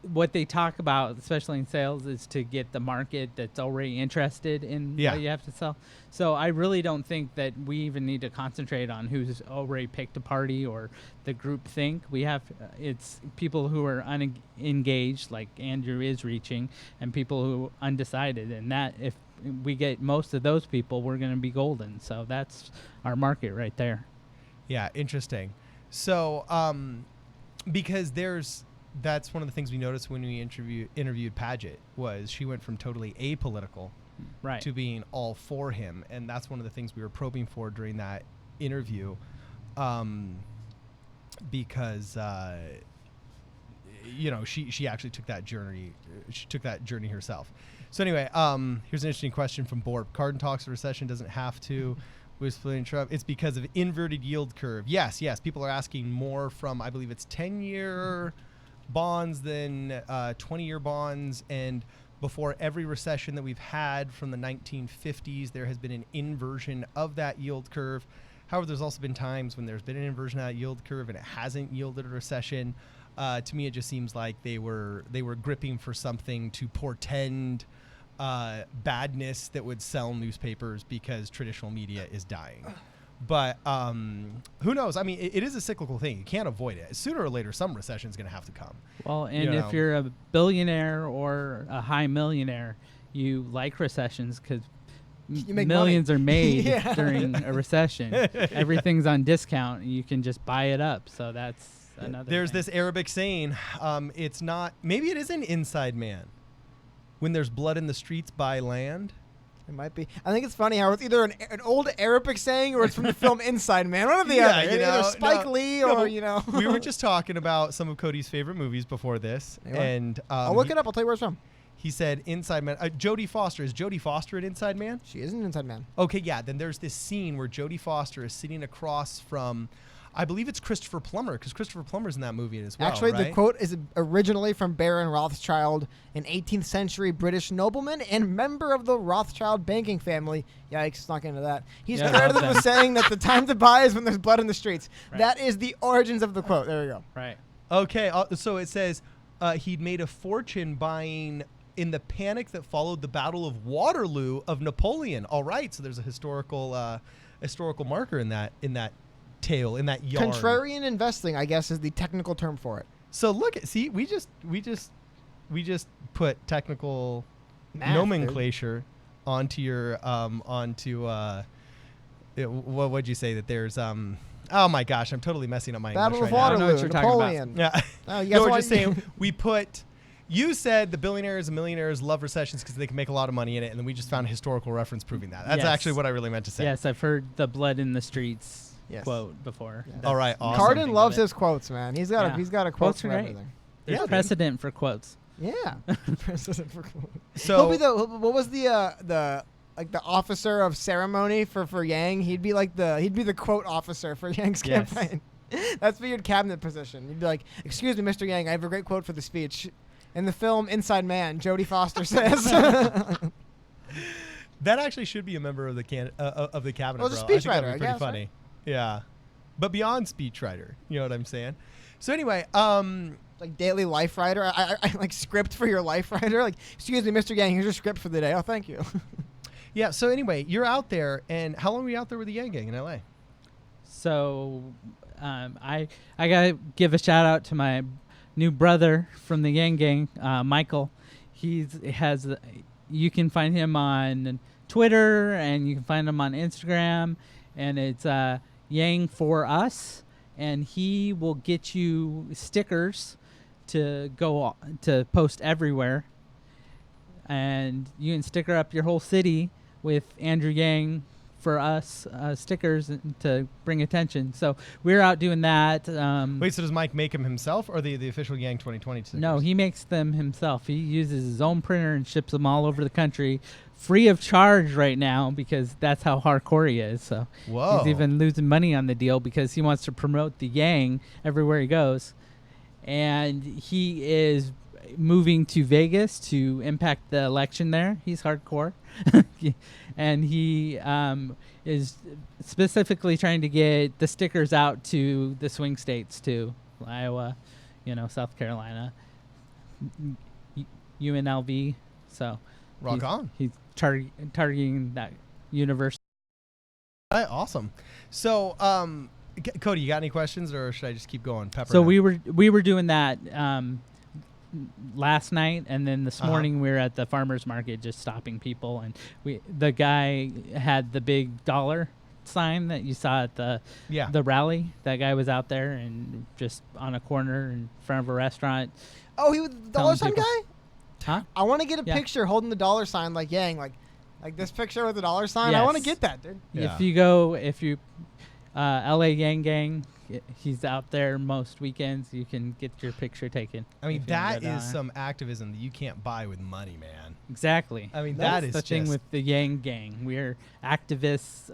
What they talk about, especially in sales, is to get the market that's already interested in what you have to sell. So I really don't think that we even need to concentrate on who's already picked a party or the group think. We have it's people who are unengaged, like Andrew is reaching, and people who undecided. And that if we get most of those people, we're going to be golden. So that's our market right there. Yeah, interesting. So, because that's one of the things we noticed when we interviewed Paget was she went from totally apolitical to being all for him, and that's one of the things we were probing for during that interview, because she actually took that journey. She took that journey herself. So anyway, here's an interesting question from Borp. Cardin talks a recession doesn't have to. It's because of inverted yield curve. Yes. People are asking more from, I believe it's 10-year bonds than 20-year bonds. And before every recession that we've had from the 1950s, there has been an inversion of that yield curve. However, there's also been times when there's been an inversion of that yield curve and it hasn't yielded a recession. To me, it just seems like they were gripping for something to portend badness that would sell newspapers because traditional media is dying. But who knows? I mean, it is a cyclical thing. You can't avoid it. Sooner or later, some recession is going to have to come. Well, and if you're a billionaire or a high millionaire, you like recessions because millions are made during a recession. Everything's on discount. You can just buy it up. So that's another There's thing. this Arabic saying, it's not, maybe it is an inside man. When there's blood in the streets, buy land. It might be. I think it's funny how it's either an old Arabic saying or it's from the film Inside Man. One of the other. Either Spike Lee or, We were just talking about some of Cody's favorite movies before this. And I'll look it up. I'll tell you where it's from. He said Inside Man. Jodie Foster. Is Jodie Foster an Inside Man? She is an Inside Man. Okay, yeah. Then there's this scene where Jodie Foster is sitting across from, I believe it's Christopher Plummer, because Christopher Plummer's in that movie as well. Actually, the quote is originally from Baron Rothschild, an 18th century British nobleman and member of the Rothschild banking family. Yikes, not into that. He's credited with saying that the time to buy is when there's blood in the streets. Right. That is the origins of the quote. There we go. Right. Okay, so it says he'd made a fortune buying in the panic that followed the Battle of Waterloo of Napoleon. All right, so there's a historical marker in that tale, in that yarn. Contrarian investing, I guess, is the technical term for it. So we just put technical nomenclature onto your what would you say that there's oh my gosh, I'm totally messing up my Battle English of right now. Waterloo, I know what you're Napoleon. Yeah. We're just saying we put. You said the billionaires and millionaires love recessions because they can make a lot of money in it, and then we just found a historical reference proving that. That's actually what I really meant to say. Yes, I've heard the blood in the streets quote before. Yes. All right, awesome. Cardin loves his quotes, man. He's got a quote for everything. There's precedent for quotes. Yeah, precedent for quotes. So what was the officer of ceremony for Yang? He'd be the quote officer for Yang's campaign. That's be your cabinet position. You'd be like, "Excuse me, Mr. Yang, I have a great quote for the speech." In the film Inside Man, Jodie Foster says. That actually should be a member of the cabinet. Well, bro. it's a I think speechwriter, that'd be I pretty guess, funny. right? Yeah, but beyond speechwriter, you know what I'm saying? So anyway, like daily life writer, I like script for your life writer. Like, excuse me, Mr. Yang, here's your script for the day. Oh, thank you. Yeah. So anyway, you're out there, and how long were you out there with the Yang Gang in LA? So, I gotta give a shout out to my new brother from the Yang Gang, Michael. You can find him on Twitter and you can find him on Instagram, and it's Yang for Us, and he will get you stickers to go to post everywhere, and you can sticker up your whole city with Andrew Yang for Us stickers to bring attention. So we're out doing that. Wait, so does Mike make them himself, or the official Yang 2020 stickers? No, he makes them himself. He uses his own printer and ships them all over the country, free of charge right now, because that's how hardcore he is. So Whoa. He's even losing money on the deal because he wants to promote the Yang everywhere he goes. And he is moving to Vegas to impact the election there. He's hardcore. And he is specifically trying to get the stickers out to the swing states too, Iowa, South Carolina, UNLV. So Rock on. He's targeting that university. All right, awesome. So, Cody, you got any questions, or should I just keep going? So we were doing that last night, and then this morning we were at the farmers market just stopping people, and the guy had the big dollar sign that you saw at the rally. That guy was out there and just on a corner in front of a restaurant. Oh, he was the dollar sign guy? Huh? I want to get a picture holding the dollar sign like Yang, like this picture with the dollar sign. I want to get that, dude. Yeah. If you LA Yang Gang, he's out there most weekends. You can get your picture taken. I mean, that is some activism that you can't buy with money, man. Exactly. I mean, that's the thing with the Yang Gang. We're activists,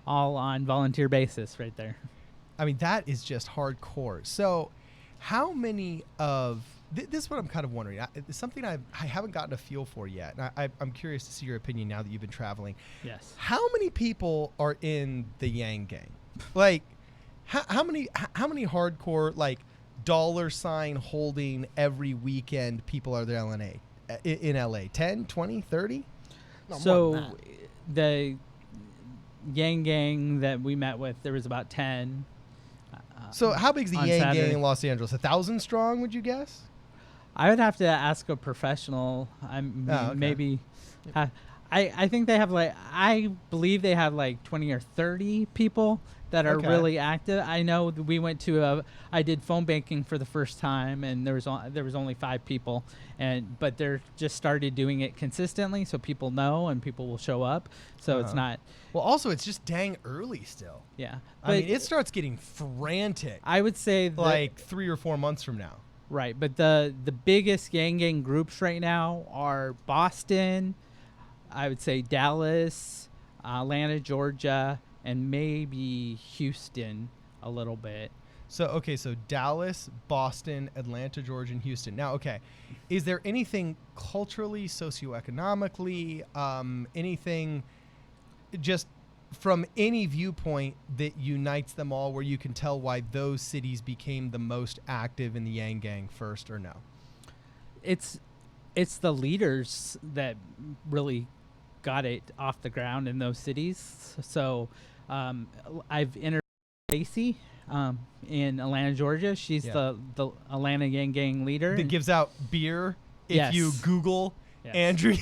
all on volunteer basis, right there. I mean, that is just hardcore. So, how many of this is what I'm kind of wondering. It's something I haven't gotten a feel for yet. And I'm curious to see your opinion now that you've been traveling. Yes. How many people are in the Yang Gang? Like, how many hardcore, like, dollar sign holding every weekend people are there in LA? 10, 20, 30? No, so the Yang Gang that we met with, there was about 10. So how big's the on Yang Saturday. Gang in Los Angeles? 1,000 strong, would you guess? I would have to ask a professional. Maybe. I think they have I believe they have 20 or 30 people that are really active. I know we went to I did phone banking for the first time, and there was only 5 people, but they're just started doing it consistently, so people know and people will show up. So it's not. Well, also it's just dang early still. Yeah, I mean, it starts getting frantic. I would say 3 or 4 months from now. Right, but the biggest Yang Gang groups right now are Boston, I would say Dallas, Atlanta, Georgia, and maybe Houston a little bit. So Dallas, Boston, Atlanta, Georgia, and Houston. Now, is there anything culturally, socioeconomically, anything just from any viewpoint that unites them all, where you can tell why those cities became the most active in the Yang Gang first, or no? It's the leaders that really got it off the ground in those cities. So I've interviewed Lacey in Atlanta, Georgia. She's the Atlanta Yang Gang leader. That gives out beer if you Google Andrew.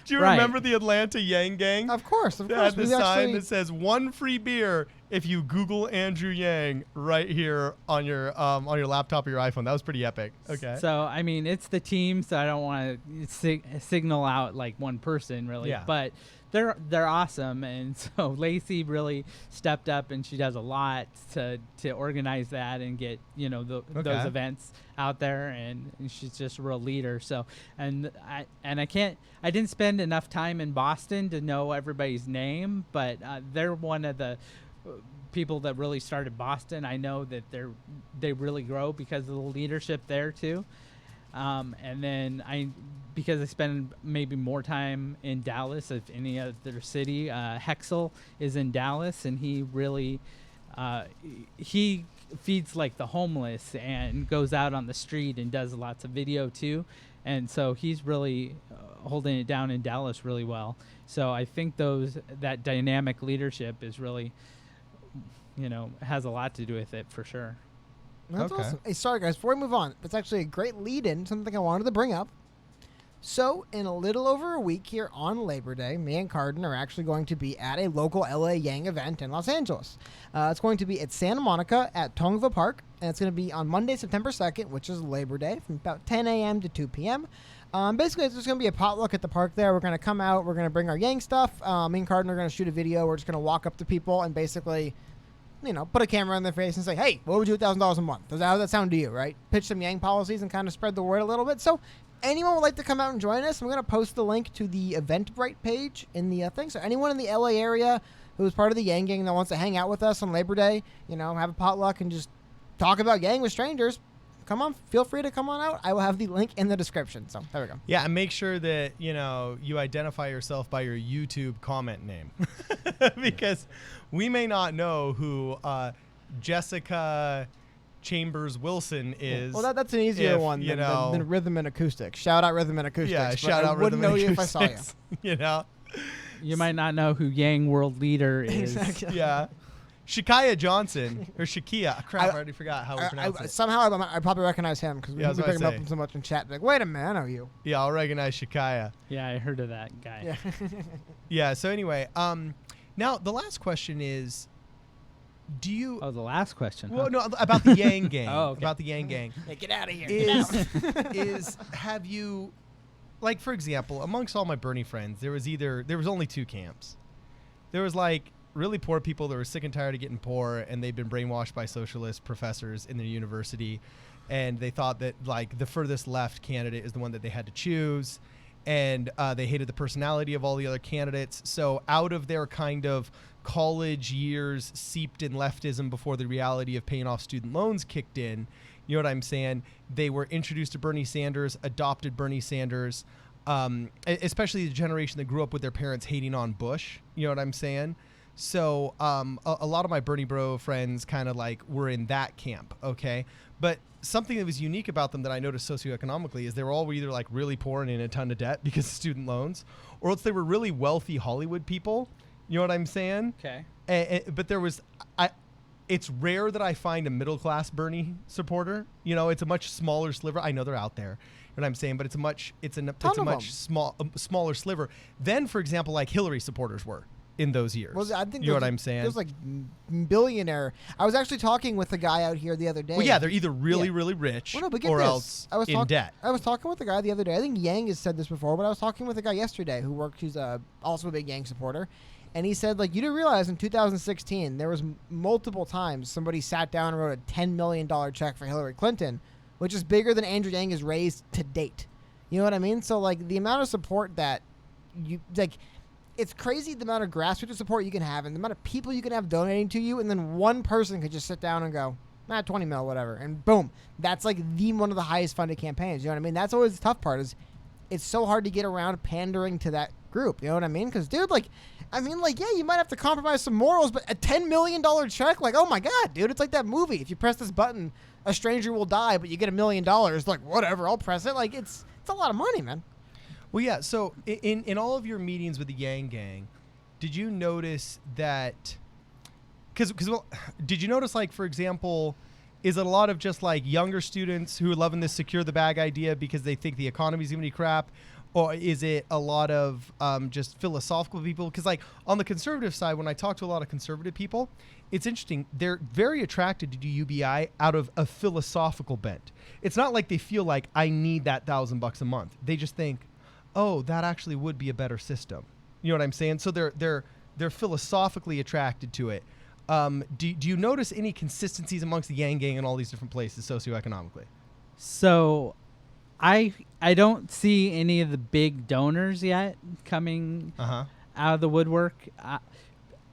Do you remember the Atlanta Yang Gang? Of course. They had the sign that says 1 free beer if you Google Andrew Yang right here on your laptop or your iPhone. That was pretty epic. Okay. So I mean, it's the team, so I don't want to signal out one person really, but they're awesome, and so Lacey really stepped up, and she does a lot to organize that and get those events out there, and she's just a real leader. So I didn't spend enough time in Boston to know everybody's name, but they're one of the people that really started Boston. I know that they really grow because of the leadership there too. And then because I spend maybe more time in Dallas of any other city, Hexel is in Dallas, and he really he feeds the homeless and goes out on the street and does lots of video too, and so he's really holding it down in Dallas really well. So I think that dynamic leadership is really has a lot to do with it for sure. That's awesome. Hey, sorry guys, before we move on, that's actually a great lead-in, something I wanted to bring up. So, in a little over a week here on Labor Day, me and Carden are actually going to be at a local LA Yang event in Los Angeles. It's going to be at Santa Monica at Tongva Park, and it's going to be on Monday, September 2nd, which is Labor Day, from about 10 a.m. to 2 p.m. Basically, it's just going to be a potluck at the park there. We're going to come out, we're going to bring our Yang stuff. Me and Carden are going to shoot a video. We're just going to walk up to people and basically put a camera in their face and say, hey, what would you do $1,000 a month? How does that sound to you, right? Pitch some Yang policies and kind of spread the word a little bit. So anyone would like to come out and join us, I'm going to post the link to the Eventbrite page in the thing. So anyone in the LA area who's part of the Yang Gang that wants to hang out with us on Labor Day, have a potluck and just talk about Yang with strangers, come on, feel free to come on out. I will have the link in the description. So there we go. Yeah, and make sure that, you identify yourself by your YouTube comment name. Because we may not know who Jessica Chambers Wilson is. Well, that's an easier one than rhythm and acoustics. Shout out rhythm and acoustics. Yeah, shout out I wouldn't rhythm know and you if I saw you. acoustics. You know. You might not know who Yang world leader is. Exactly. Yeah. Shakia Johnson or Shakia. Crap, I already forgot how we pronounce it. Somehow I probably recognize him because we bring him up so much in chat. Like, wait a minute, I know you. Yeah, I'll recognize Shakia. Yeah, I heard of that guy. Yeah. Yeah. So anyway, now the last question is, do you? Oh, the last question. Well, huh? no, about the Yang gang. Oh, okay. About the Yang gang. Hey, get out of here. Have you, like, for example, amongst all my Bernie friends, there was only two camps. There was like really poor people that were sick and tired of getting poor, and they'd been brainwashed by socialist professors in their university, and they thought that like the furthest left candidate is the one that they had to choose, and they hated the personality of all the other candidates. So out of their kind of college years seeped in leftism before the reality of paying off student loans kicked in, you know what I'm saying? They were introduced to Bernie Sanders, adopted Bernie Sanders, especially the generation that grew up with their parents hating on Bush. You know what I'm saying? So a lot of my Bernie bro friends kind of like were in that camp, okay? But something that was unique about them that I noticed socioeconomically is they were all either like really poor and in a ton of debt because of student loans, or else they were really wealthy Hollywood people. You know what I'm saying? Okay. But there was, it's rare that I find a middle-class Bernie supporter. You know, it's a much smaller sliver. I know they're out there. You know what I'm saying? But it's a much smaller sliver than, for example, like Hillary supporters were in those years. Well, I think you know what I'm saying? There's like billionaire. I was actually talking with a guy out here the other day. Well, yeah, they're either really rich or else in debt. I was talking with a guy the other day. I think Yang has said this before, but I was talking with a guy yesterday who's also a big Yang supporter. And he said, like, you do realize in 2016, there was multiple times somebody sat down and wrote a $10 million check for Hillary Clinton, which is bigger than Andrew Yang has raised to date. You know what I mean? So, like, the amount of support that you, like, it's crazy the amount of grassroots support you can have and the amount of people you can have donating to you, and then one person could just sit down and go, 20 mil, whatever, and boom. That's, like, one of the highest funded campaigns. You know what I mean? That's always the tough part is it's so hard to get around pandering to that group. You know what I mean? Because, dude, yeah, you might have to compromise some morals, but a $10 million check, like, oh my God, dude, it's like that movie. If you press this button, a stranger will die, but you get $1 million. Like, whatever, I'll press it. Like, it's a lot of money, man. Well, yeah. So in all of your meetings with the Yang gang, did you notice that? Because did you notice, like, for example, is it a lot of just like younger students who are loving this secure the bag idea because they think the economy's gonna be crap? Or is it a lot of just philosophical people? Because, like, on the conservative side, when I talk to a lot of conservative people, it's interesting. They're very attracted to do UBI out of a philosophical bent. It's not like they feel like I need that $1,000 a month. They just think, oh, that actually would be a better system. You know what I'm saying? So they're philosophically attracted to it. Do you notice any consistencies amongst the Yang gang and all these different places socioeconomically? So I don't see any of the big donors yet coming out of the woodwork,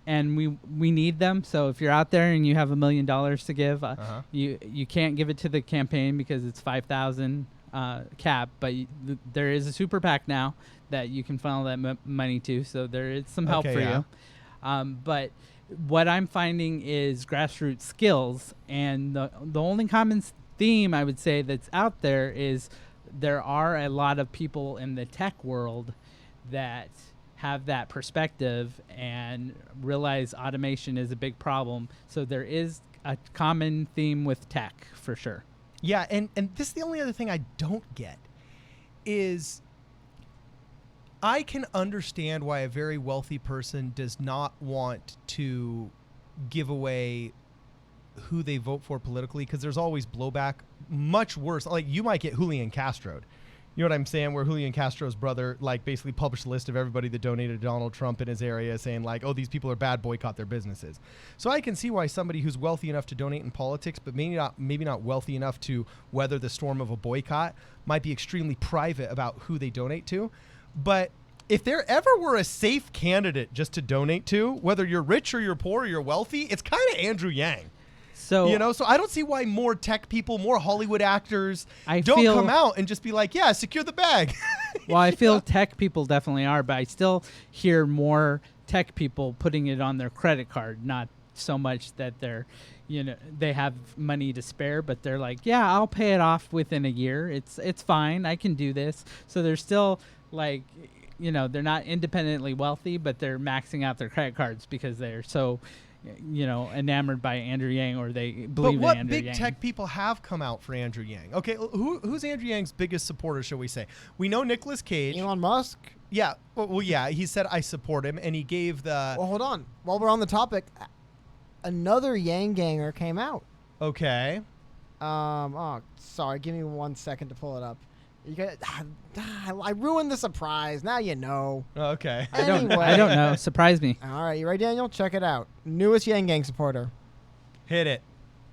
and we need them. So if you're out there and you have $1 million to give, you can't give it to the campaign because it's 5,000 cap. But there is a super PAC now that you can funnel that money to. So there is some help for you. But what I'm finding is grassroots skills, and the only common theme I would say that's out there is there are a lot of people in the tech world that have that perspective and realize automation is a big problem. So there is a common theme with tech for sure. Yeah, and this is the only other thing I don't get is I can understand why a very wealthy person does not want to give away who they vote for politically, because there's always blowback. Much worse, like you might get Julian Castro. You know what I'm saying? Where Julian Castro's brother, like, basically published a list of everybody that donated to Donald Trump in his area, saying like, oh, these people are bad, boycott their businesses. So I can see why somebody who's wealthy enough to donate in politics, but maybe not wealthy enough to weather the storm of a boycott, might be extremely private about who they donate to. But if there ever were a safe candidate just to donate to, whether you're rich or you're poor or you're wealthy, it's kind of Andrew Yang. So, you know, so I don't see why more tech people, more Hollywood actors don't come out and just be like, yeah, secure the bag. Well, I feel tech people definitely are, but I still hear more tech people putting it on their credit card, not so much that they're, they have money to spare, but they're like, yeah, I'll pay it off within a year. It's fine. I can do this. So they're still like, they're not independently wealthy, but they're maxing out their credit cards because they're so, enamored by Andrew Yang, or they believe in Andrew Yang. But what big tech people have come out for Andrew Yang? Okay, who's Andrew Yang's biggest supporter, shall we say? We know Nicolas Cage. Elon Musk. Yeah, well, yeah, he said I support him, and he gave the... Well, hold on. While we're on the topic, another Yang ganger came out. Okay. Sorry, give me 1 second to pull it up. You got, I ruined the surprise. Now you know. Okay. Anyway. I don't know. Surprise me. All right, you ready, Daniel? Check it out. Newest Yang Gang supporter. Hit it.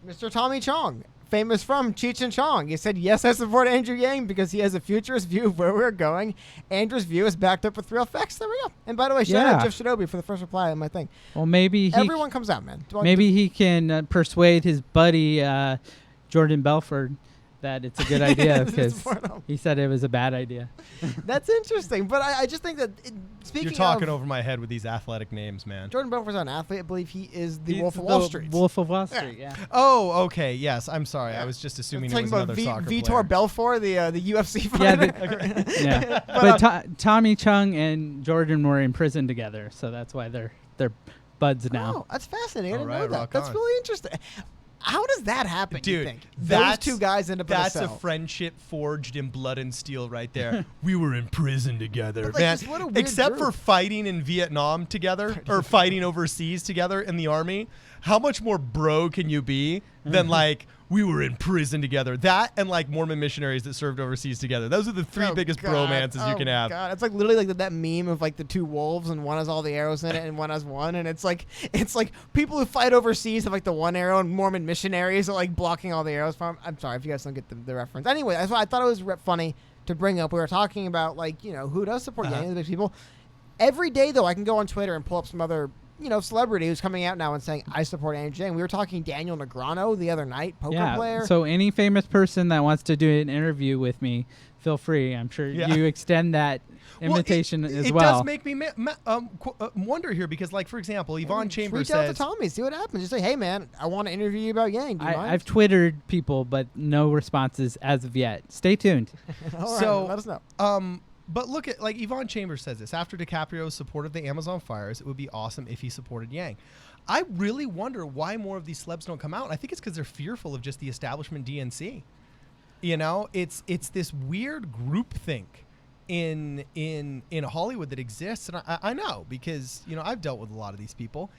Mr. Tommy Chong, famous from Cheech and Chong. He said, yes, I support Andrew Yang because he has a futurist view of where we're going. Andrew's view is backed up with real facts. There we go. And by the way, shout out Jeff Shinobi for the first reply on my thing. Well, maybe everyone comes out, man. Maybe he can persuade his buddy Jordan Belfort that it's a good idea because he said it was a bad idea. That's interesting, but I just think that speaking You're talking over my head with these athletic names, man. Jordan Belfort's an athlete. I believe he is the Wolf of Wall Street. Wolf of Wall Street, yeah. Oh, okay. Yes, I'm sorry. I was just assuming it was another soccer player. Vitor Belfort, the UFC fighter. Yeah, but Tommy Chung and Jordan were in prison together, so that's why they're buds now. Oh, that's fascinating. I didn't know that. That's really interesting. How does that happen, dude? You think? Those two guys end up in a cell. That's a friendship forged in blood and steel right there. We were in prison together, man. Except for fighting in Vietnam together or fighting overseas together in the army. How much more bro can you be than like we were in prison together? That and like Mormon missionaries that served overseas together. Those are the three biggest bromances you can have. God, it's like literally like that meme of like the two wolves and one has all the arrows in it and one has one, and it's like people who fight overseas have like the one arrow, and Mormon missionaries are like blocking all the arrows from. I'm sorry if you guys don't get the reference. Anyway, that's why I thought it was funny to bring up. We were talking about like who does support Yang, the people. Every day though, I can go on Twitter and pull up some other celebrity who's coming out now and saying, I support Andrew Yang. We were talking Daniel Negreanu the other night, poker player. So any famous person that wants to do an interview with me, feel free. I'm sure you extend that invitation as well. It does make me wonder here because, like, for example, Yvonne Chambers says... Reach out to Tommy, see what happens. Just say, hey, man, I want to interview you about Yang. Do you mind? I've Twittered people, but no responses as of yet. Stay tuned. All right, let us know. But look at, like, Yvonne Chambers says this. After DiCaprio supported the Amazon fires, it would be awesome if he supported Yang. I really wonder why more of these celebs don't come out. And I think it's because they're fearful of just the establishment DNC. It's this weird groupthink in Hollywood that exists. And I know because, I've dealt with a lot of these people.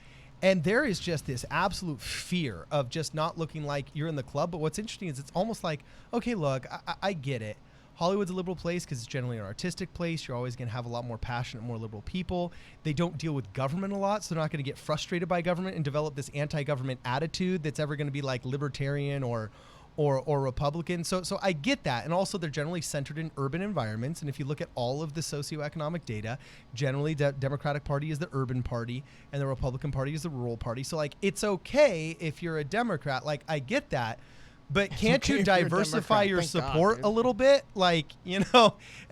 And there is just this absolute fear of just not looking like you're in the club. But what's interesting is it's almost like, okay, look, I get it. Hollywood's a liberal place because it's generally an artistic place. You're always going to have a lot more passionate, more liberal people. They don't deal with government a lot, so they're not going to get frustrated by government and develop this anti-government attitude that's ever going to be like libertarian or Republican. So I get that. And also they're generally centered in urban environments. And if you look at all of the socioeconomic data, generally the Democratic Party is the urban party and the Republican Party is the rural party. So like it's okay if you're a Democrat. Like I get that. But can't you diversify your support a little bit? Like, and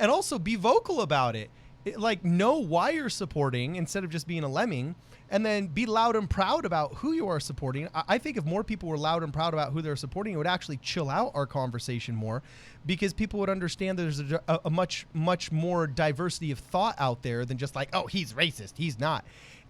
also be vocal about it. Like, know why you're supporting instead of just being a lemming, and then be loud and proud about who you are supporting. I think if more people were loud and proud about who they're supporting, it would actually chill out our conversation more because people would understand there's a much, much more diversity of thought out there than just like, oh, he's racist. He's not.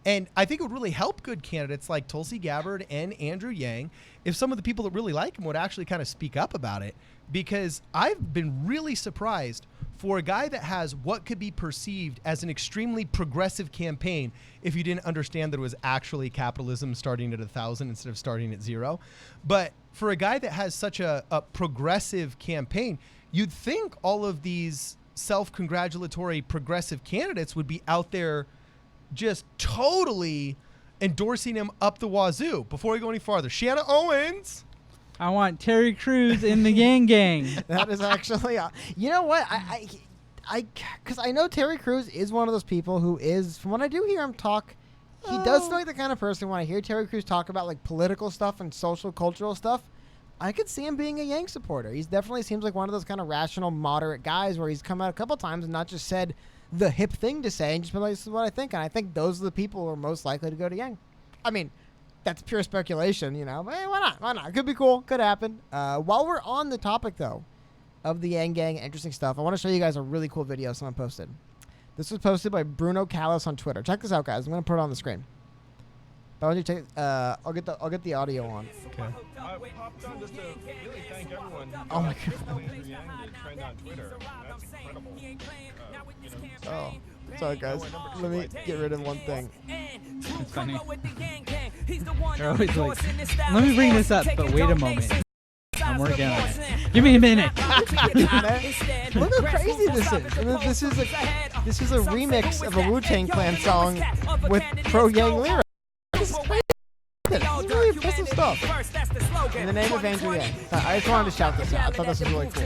And I think it would really help good candidates like Tulsi Gabbard and Andrew Yang if some of the people that really like him would actually kind of speak up about it, because I've been really surprised for a guy that has what could be perceived as an extremely progressive campaign if you didn't understand that it was actually capitalism starting at 1,000 instead of starting at 0. But for a guy that has such a progressive campaign, you'd think all of these self-congratulatory progressive candidates would be out there just totally endorsing him up the wazoo. Before we go any farther, Shanna Owens. I want Terry Crews in the Yang Gang. That is actually, you know what? Because I know Terry Crews is one of those people who is, from what I do hear him talk, he does feel like the kind of person when I hear Terry Crews talk about like political stuff and social cultural stuff, I could see him being a Yang supporter. He definitely seems like one of those kind of rational, moderate guys where he's come out a couple times and not just said the hip thing to say and just been like, this is what I think. And I think those are the people who are most likely to go to Yang. I mean, that's pure speculation, you know. But hey, why not? Why not? Could be cool. Could happen. While we're on the topic, though, of the Yang Gang, interesting stuff, I want to show you guys a really cool video someone posted. This was posted by Bruno Callis on Twitter. Check this out, guys. I'm going to put it on the screen. But I want you to check, I'll get the audio on. Okay. I popped on just to really thank everyone. Oh my God. Trend on Twitter. That's incredible. Oh, sorry, guys. Let me get rid of one thing. It's funny. They're always like, let me bring this up, but wait a moment. I'm working on it. Give me a minute. Look how crazy this is. I mean, this is a remix of a Wu-Tang Clan song with pro-Yang lyrics. This is crazy. This is really impressive stuff. In the name of Andrew Yang. I just wanted to shout this out. I thought this was really cool.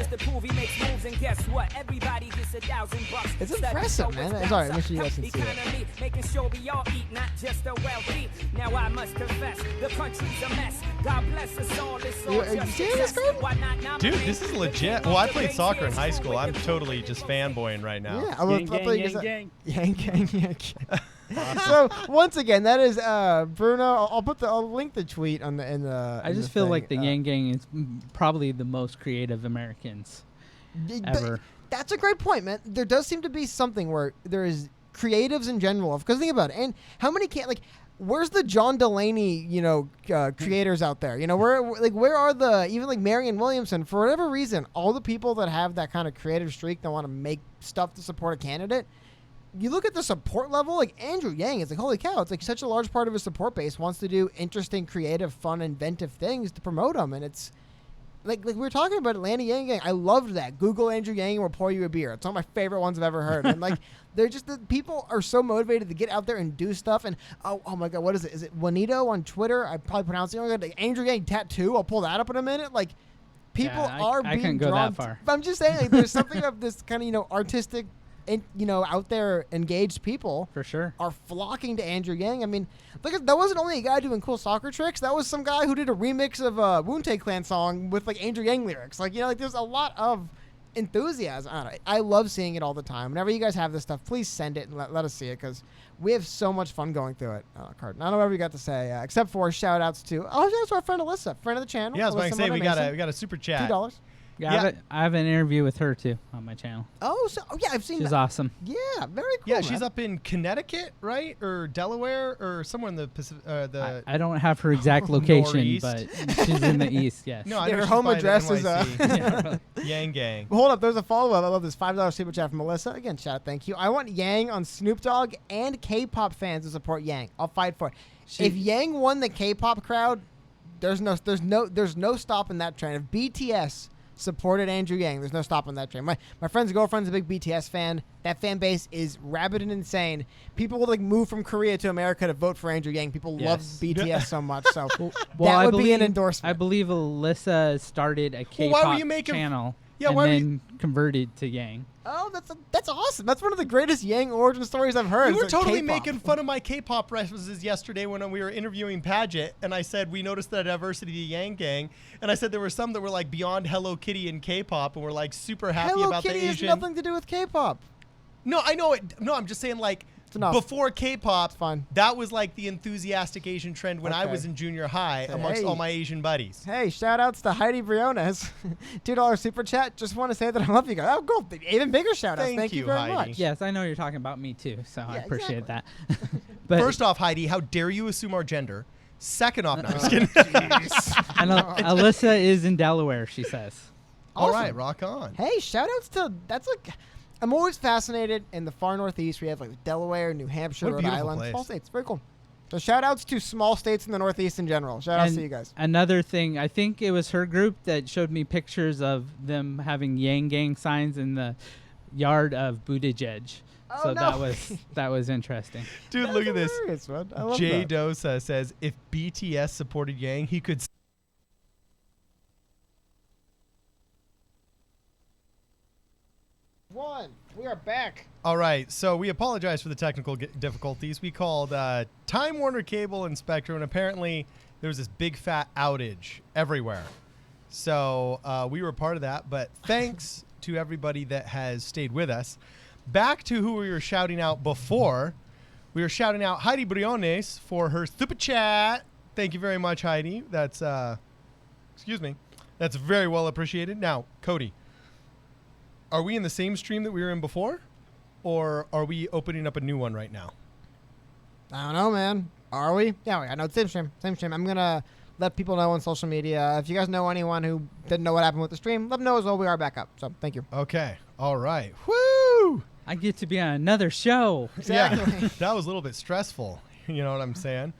It's impressive, man. Sorry, make sure you guys can see it. You seeing this, Gordon? Dude, this is legit. Well, I played soccer in high school. I'm totally just fanboying right now. Yeah, Yang Gang. Yang Gang. So once again, that is Bruno. I'll link the tweet on the in the. I just feel like the Yang Gang is probably the most creative Americans ever. That's a great point, man. There does seem to be something where there is creatives in general. Because think about it, and how many where's the John Delaney, creators out there? You know, where are the even like Marianne Williamson? For whatever reason, all the people that have that kind of creative streak that want to make stuff to support a candidate. You look at the support level, like Andrew Yang, it's like, holy cow, it's like such a large part of his support base wants to do interesting, creative, fun, inventive things to promote them. And it's like we were talking about Atlanta Yang Gang. I loved that. Google Andrew Yang and we'll pour you a beer. It's one of my favorite ones I've ever heard. And like, they're just, the people are so motivated to get out there and do stuff. And oh my God, what is it? Is it Juanito on Twitter? I probably pronounced it wrong. Like Andrew Yang tattoo. I'll pull that up in a minute. Like, people are being I can't go drawn that far. But I'm just saying, like, there's something of this kind of, artistic, and out there engaged people for sure are flocking to Andrew Yang. I mean, look, that wasn't only a guy doing cool soccer tricks. That was some guy who did a remix of a Wu-Tang Clan song with like Andrew Yang lyrics. Like, there's a lot of enthusiasm. I love seeing it all the time. Whenever you guys have this stuff, please send it and let us see it because we have so much fun going through it. Carden, I don't know whatever you got to say, except for shout outs to our friend Alyssa, friend of the channel. Yeah, I was going to say we got a super chat. $2. Yeah, I have an interview with her too on my channel. Yeah, I've seen. She's awesome. Yeah, very cool. Yeah, she's up in Connecticut, right, or Delaware, or somewhere in the Pacific. I don't have her exact location, but she's in the east. Yes. No, her home address is Yang Gang. Hold up, there's a follow up. I love this $5 super chat from Melissa. Again, shout out, thank you. I want Yang on Snoop Dogg and K-pop fans to support Yang. I'll fight for it. If Yang won the K-pop crowd, there's no stopping that train. If BTS supported Andrew Yang, there's no stopping that train. My friend's girlfriend's a big BTS fan. That fan base is rabid and insane. People will move from Korea to America to vote for Andrew Yang. People love BTS so much. So that would be an endorsement. I believe Alyssa started a K-pop channel and then converted to Yang. Oh, that's awesome. That's one of the greatest Yang origin stories I've heard. You were totally making fun of my K-pop references yesterday when we were interviewing Paget, and I said we noticed the diversity of the Yang Gang, and I said there were some that were like beyond Hello Kitty and K-pop, and we're like super happy about the Asian. Hello Kitty has nothing to do with K-pop. No, I know it. No, I'm just saying like before K-pop, that was like the enthusiastic Asian trend when I was in junior high amongst all my Asian buddies. Hey, shout outs to Heidi Briones. $2 super chat. Just want to say that I love you guys. Oh, cool. Even bigger shout outs. Thank you very Heidi. much. Yes, I know you're talking about me too, so I appreciate that. But first off, Heidi, how dare you assume our gender? Second off, no, I'm just kidding. And Alyssa is in Delaware, she says. Awesome. All right, rock on. Hey, shout outs to, that's like, I'm always fascinated in the far northeast. We have like Delaware, New Hampshire, Rhode Island, small states. Very cool. So shout outs to small states in the northeast in general. Shout outs to you guys. Another thing, I think it was her group that showed me pictures of them having Yang Gang signs in the yard of Buttigieg. Oh, so no. that was interesting. Dude, look at this. Jay that. Dosa says if BTS supported Yang, he could. We are back. All right, so we apologize for the technical difficulties. We called Time Warner Cable and Spectrum, and apparently there was this big fat outage everywhere. So we were part of that, but thanks to everybody that has stayed with us. Back to who we were shouting out before. We were shouting out Heidi Briones for her super chat. Thank you very much, Heidi. That's excuse me. That's very well appreciated. Now, Cody, are we in the same stream that we were in before, or are we opening up a new one right now? I don't know, man. Are we? Yeah, I know it's same stream. Same stream. I'm gonna let people know on social media. If you guys know anyone who didn't know what happened with the stream, let them know as well. We are back up. So thank you. Okay. All right. Woo! I get to be on another show. Exactly. Yeah, that was a little bit stressful. You know what I'm saying?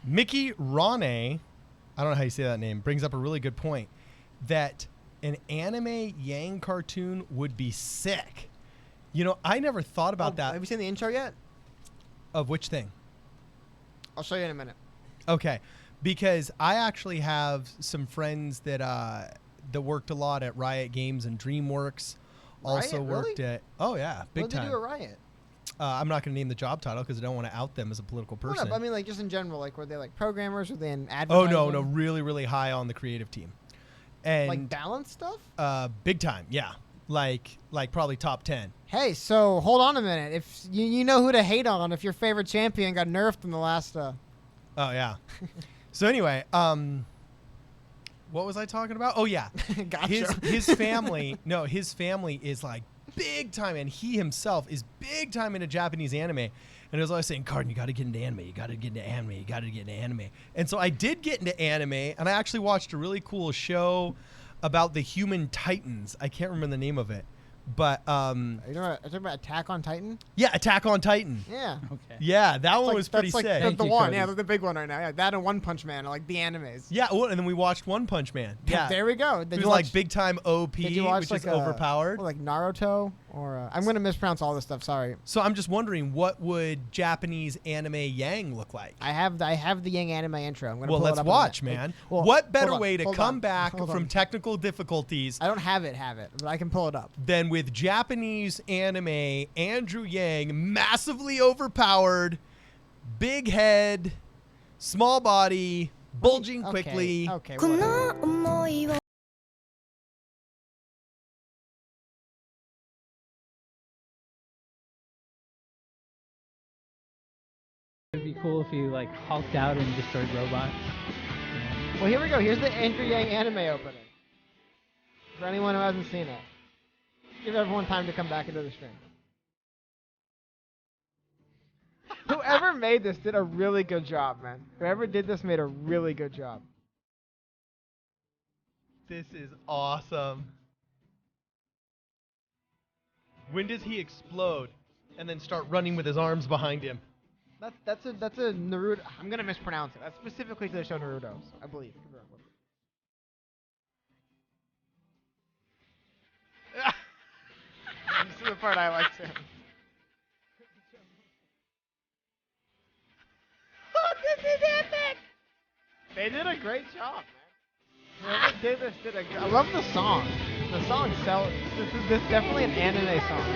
Mickey Ronay, I don't know how you say that name, brings up a really good point that an anime Yang cartoon would be sick. You know, I never thought about that. Have you seen the intro yet? Of which thing? I'll show you in a minute. Okay, because I actually have some friends that that worked a lot at Riot Games and DreamWorks. Also Riot, worked really? at big What did time. they do at Riot? I'm not going to name the job title because I don't want to out them as a political person. I mean, like just in general, like were they like programmers? Were they in Oh advertising? no, really, really high on the creative team, and Like balance stuff? big time, yeah, like probably top 10. Hey, so hold on a minute. If you know who to hate on if your favorite champion got nerfed in the last. Oh yeah. So anyway, what was I talking about? Oh yeah, Gotcha. his family. No, his family is like big time, and he himself is big time into Japanese anime. And he was always saying, "Carden, you got to get into anime. You got to get into anime. You got to get into anime." And so I did get into anime, and I actually watched a really cool show about the Human Titans. I can't remember the name of it, but Are you talking about Attack on Titan? yeah, Attack on Titan. Yeah. Okay. Yeah, that one Like, was pretty that's like sick. the Thank you, one. Cody. Yeah, the big one right now. Yeah, that and One Punch Man are like the animes. Yeah, well, and then we watched One Punch Man. Yeah, There we go. it was like big time OP, Did you watch which like is overpowered. Or like Naruto? Or I'm gonna mispronounce all this stuff. Sorry. So I'm just wondering, what would Japanese anime Yang look like? I have the Yang anime intro. I'm gonna Well, pull it let's up in a watch, minute. man. Well, What better hold on, way to hold come on, back hold from on. technical difficulties I don't have it, but I can pull it up. than with Japanese anime Andrew Yang, massively overpowered, big head, small body, bulging quickly. Okay. Whatever. It'd be cool if you like hulked out and destroyed robots. Well, here we go. Here's the Andrew Yang anime opening. For anyone who hasn't seen it, give everyone time to come back into the stream. Whoever made this did a really good job, man. Whoever did this made a really good job. This is awesome. When does he explode and then start running with his arms behind him? That's a Naruto. I'm gonna mispronounce it. That's specifically to the show Naruto, I believe. This is the part I like too. Oh, this is epic! They did a great job, man. Whoever did this did I love the song. The song sells. This is definitely an anime song.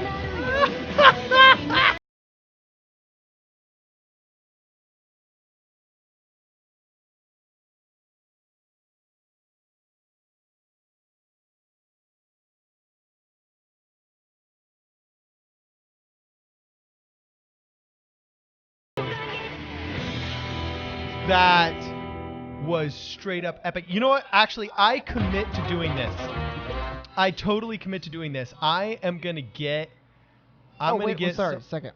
That was straight up epic. You know what? Actually, I commit to doing this. I totally commit to doing this. I am gonna get. Sorry, second.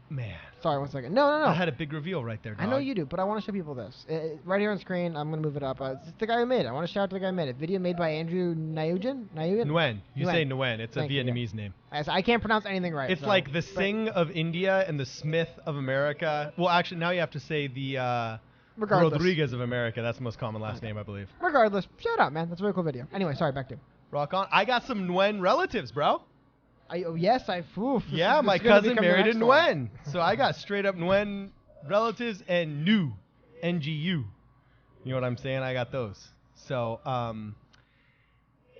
Man. Sorry, 1 second. No. I had a big reveal right there, dog. I know you do, but I want to show people this. Right here on screen, I'm going to move it up. It's the guy who made it. I want to shout out to the guy who made it. Video made by Andrew Nguyen? Nguyen. You say Nguyen. It's Thank a you, yeah. Vietnamese name. I can't pronounce anything right. It's like the Singh of India and the Smith of America. Well, actually, now you have to say the Regardless. Rodriguez of America. That's the most common last name, I believe. Regardless, shout out, man. That's a very cool video. Anyway, sorry, back to you. Rock on. I got some Nguyen relatives, bro. Yes, Yeah, my cousin married a Nguyen. So I got straight up Nguyen relatives and NGU. You know what I'm saying? I got those. So,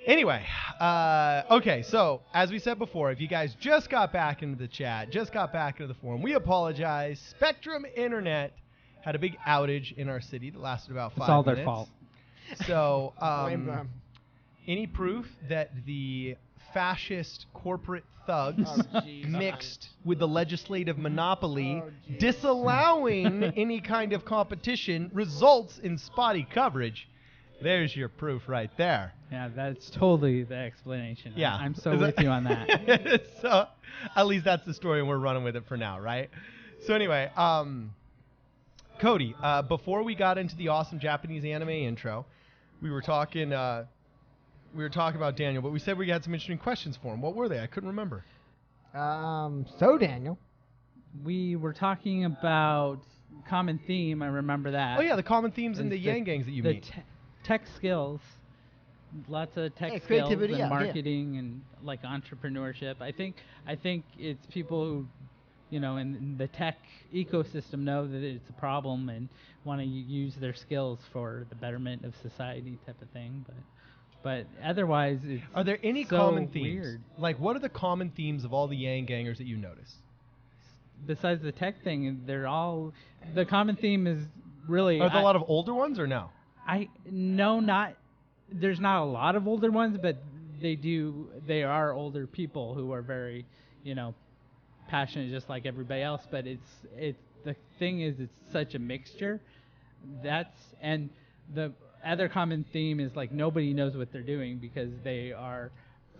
anyway, okay, so as we said before, if you guys just got back into the chat, just got back into the forum, we apologize. Spectrum Internet had a big outage in our city that lasted about 5 minutes. It's all their fault. So, Blame them. any proof that the fascist corporate thugs Oh, geez. mixed with the legislative monopoly disallowing any kind of competition results in spotty coverage. There's your proof right there. Yeah, that's totally the explanation. Yeah. I'm so with you on that. So at least that's the story, and we're running with it for now, right? So anyway, Cody, before we got into the awesome Japanese anime intro, we were talking about Daniel, but we said we had some interesting questions for him. What were they? I couldn't remember. So Daniel, We were talking about common theme. I remember that. Oh yeah, the common themes in Is the Yang Gangs that you the meet. Tech skills, lots of tech skills creativity, and yeah, marketing and like entrepreneurship. I think it's people who, in the tech ecosystem know that it's a problem and want to use their skills for the betterment of society type of thing. But otherwise, it's Are there any so common themes? weird. Like, what are the common themes of all the Yang Gangers that you notice? Besides the tech thing, they're all the common theme is really. Are there a lot of older ones or no? There's not a lot of older ones, but they are older people who are very, passionate just like everybody else, but the thing is it's such a mixture. And the other common theme is like nobody knows what they're doing because they are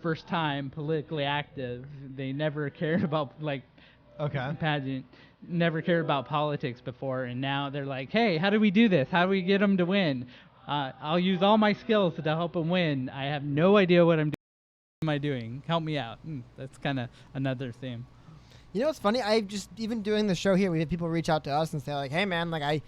first time politically active. They never cared about pageant, never cared about politics before, and now they're like, hey, how do we do this? How do we get them to win? I'll use all my skills to help them win. I have no idea what I'm doing. What am I doing? Help me out. That's kind of another theme. you know what's funny? I've just even doing the show here, we had people reach out to us and say like, hey man, like I've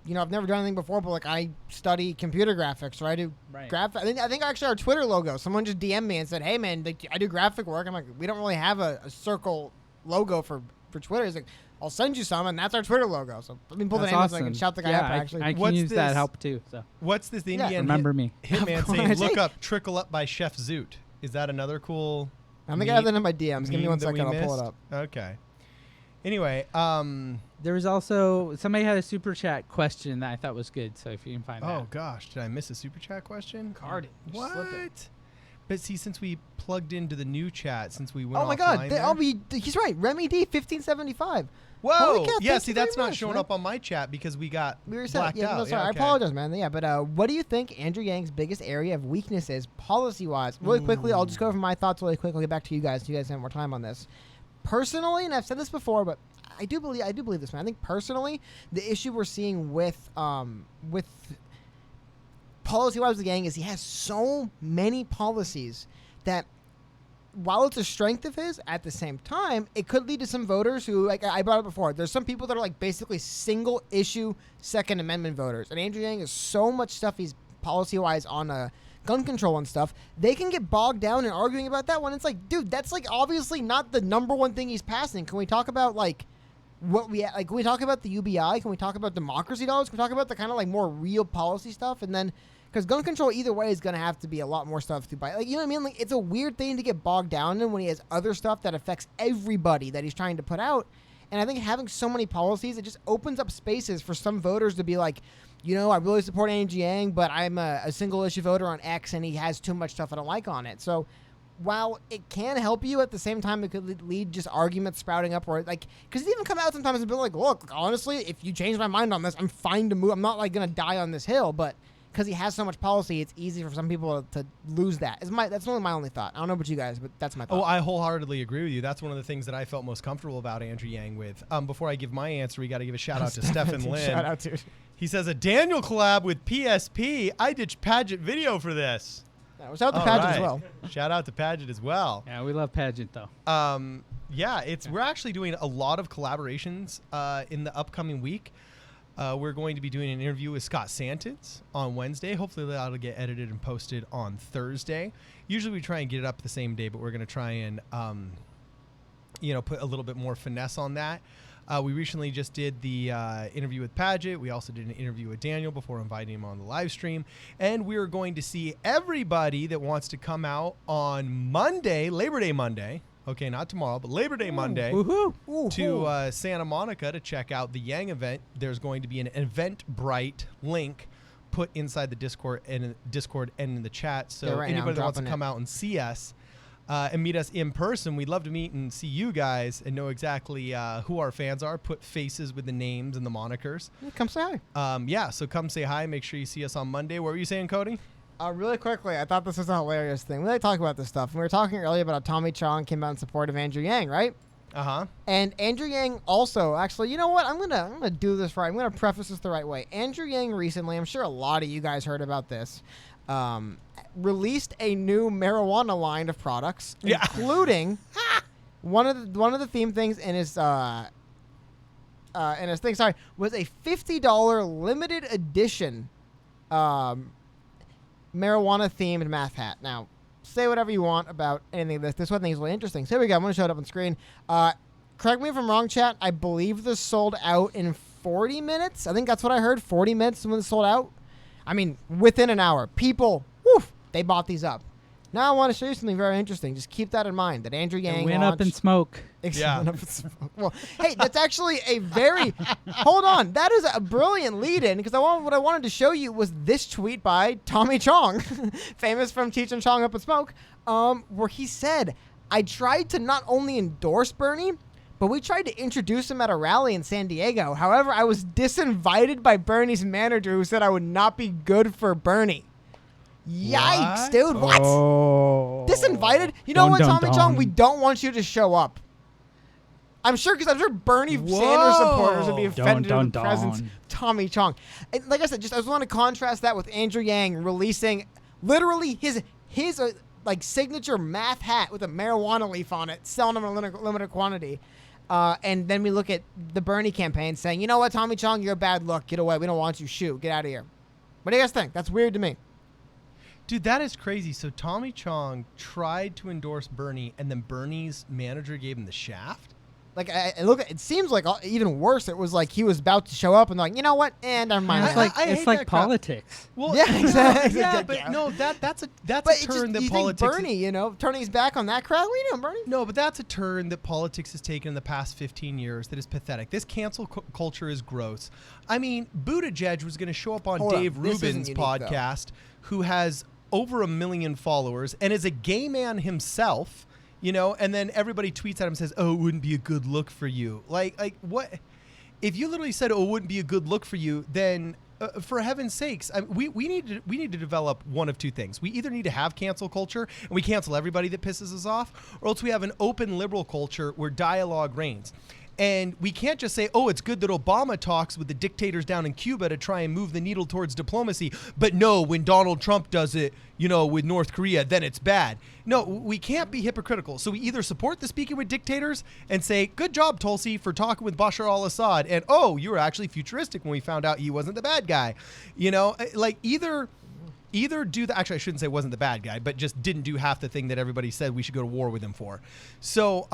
never done anything before, but like I study computer graphics, or I do graphic. I think actually our Twitter logo. Someone just DM'd me and said, hey man, I do graphic work. I'm like, we don't really have a circle logo for Twitter. He's like, I'll send you some, and that's our Twitter logo. So let me pull the name up so I can shout the guy up. Actually, I can use that help too. So what's this Indian remember me hitman saying? Look up "Trickle Up" by Chef Zoot. Is that another cool? I think I have that in my DMs. Give me 1 second. I'll pull it up. Okay. Anyway, there was also somebody had a super chat question that I thought was good. So if you can find that. Oh gosh, did I miss a super chat question? Card. What? But see, since we plugged into the new chat, since we went oh my God, he's right. Remy D 1575. Whoa! Cow, yeah, see, that's not much, showing man. up on my chat because we got were blacked out. No, sorry, I apologize, man. Yeah, but what do you think Andrew Yang's biggest area of weakness is policy-wise? Really quickly, I'll just go over my thoughts really quick. I'll get back to you guys. You guys have more time on this. Personally, and I've said this before, but I do believe this, man. I think personally, the issue we're seeing with policy-wise with the Yang is he has so many policies that while it's a strength of his, at the same time, it could lead to some voters who, like I brought up before, there's some people that are like basically single-issue Second Amendment voters. And Andrew Yang has so much stuff he's policy-wise on gun control and stuff, they can get bogged down in arguing about that one. It's like, dude, that's like obviously not the number one thing he's passing. Can we talk about like what we like? Can we talk about the UBI? Can we talk about democracy dollars? Can we talk about the kind of like more real policy stuff? And then, because gun control either way is going to have to be a lot more stuff to buy. Like, you know what I mean? Like, it's a weird thing to get bogged down in when he has other stuff that affects everybody that he's trying to put out. And I think having so many policies, it just opens up spaces for some voters to be like, I really support Andrew Yang, but I'm a single issue voter on X and he has too much stuff I don't like on it. So while it can help you, at the same time, it could lead just arguments sprouting up where, like, because it even come out sometimes and be like, look, honestly, if you change my mind on this, I'm fine to move. I'm not, like, going to die on this hill, but because he has so much policy, it's easy for some people to lose that. That's only my only thought. I don't know about you guys, but that's my thought. Oh, I wholeheartedly agree with you. That's one of the things that I felt most comfortable about Andrew Yang with. Before I give my answer, we got to give a shout-out to Stefan Lin. Shout out to He says, a Daniel collab with PSP. I ditched Pageant video for this. Shout out to Pageant as well. Shout out to Pageant as well. Yeah, we love Pageant, though. We're actually doing a lot of collaborations in the upcoming week. We're going to be doing an interview with Scott Santins on Wednesday. Hopefully that'll get edited and posted on Thursday. Usually we try and get it up the same day, but we're going to try and, put a little bit more finesse on that. We recently just did the interview with Paget. We also did an interview with Daniel before inviting him on the live stream. And we are going to see everybody that wants to come out on Monday, Labor Day Monday. Okay, not tomorrow, but Labor Day Monday to Santa Monica to check out the Yang event. There's going to be an Eventbrite link put inside the Discord and in the chat. So anybody that wants to come out and see us, and meet us in person. We'd love to meet and see you guys and know exactly who our fans are, put faces with the names and the monikers. Come say hi. Yeah, so come say hi. Make sure you see us on Monday. What were you saying, Cody? Really quickly, I thought this was a hilarious thing. We like talk about this stuff. We were talking earlier about how Tommy Chong came out in support of Andrew Yang, right? Uh-huh. And Andrew Yang also, actually, you know what? I'm gonna do this right. I'm gonna preface this the right way. Andrew Yang recently, I'm sure a lot of you guys heard about this, released a new marijuana line of products, including one of the theme things in his was a $50 limited edition marijuana themed math hat. Now, say whatever you want about anything of this. This one thing is really interesting. So here we go. I'm going to show it up on screen. Correct me if I'm wrong, chat. I believe this sold out in 40 minutes. I think that's what I heard. 40 minutes when it sold out. I mean, within an hour. People, they bought these up. Now I want to show you something very interesting. Just keep that in mind. That Andrew Yang went up in smoke. Yeah. Well, hey, that's actually a very... Hold on. That is a brilliant lead-in, because what I wanted to show you was this tweet by Tommy Chong, famous from Cheech and Chong Up in Smoke, where he said, I tried to not only endorse Bernie, but we tried to introduce him at a rally in San Diego. However, I was disinvited by Bernie's manager, who said I would not be good for Bernie. Yikes, dude. What? Oh. Disinvited? You know what, Tommy Chong? We don't want you to show up. I'm sure Bernie Sanders supporters would be offended at the presence of Tommy Chong. And like I said, I just want to contrast that with Andrew Yang releasing literally his signature math hat with a marijuana leaf on it, selling them in a limited quantity. And then we look at the Bernie campaign saying, you know what, Tommy Chong, you're a bad look. Get away. We don't want you. Shoot. Get out of here. What do you guys think? That's weird to me. Dude, that is crazy. So Tommy Chong tried to endorse Bernie, and then Bernie's manager gave him the shaft? Like, it seems like even worse. It was like he was about to show up and like, you know what? And never mind. It's like politics. Well, yeah, exactly. Yeah, but no, that's a turn that politics. Bernie, turning his back on that crowd. What are you doing, Bernie? No, but that's a turn that politics has taken in the past 15 years that is pathetic. This cancel culture is gross. I mean, Buttigieg was going to show up on Dave Rubin's podcast, who has over 1 million followers and is a gay man himself. And then everybody tweets at him and says, oh, it wouldn't be a good look for you. Like what? If you literally said, oh, it wouldn't be a good look for you, then for heaven's sakes, we need to develop one of two things. We either need to have cancel culture and we cancel everybody that pisses us off, or else we have an open liberal culture where dialogue reigns. And we can't just say, oh, it's good that Obama talks with the dictators down in Cuba to try and move the needle towards diplomacy. But no, when Donald Trump does it, with North Korea, then it's bad. No, we can't be hypocritical. So we either support the speaking with dictators and say, good job, Tulsi, for talking with Bashar al-Assad. And, oh, you were actually futuristic when we found out he wasn't the bad guy. Either do that. Actually, I shouldn't say wasn't the bad guy, but just didn't do half the thing that everybody said we should go to war with him for. So,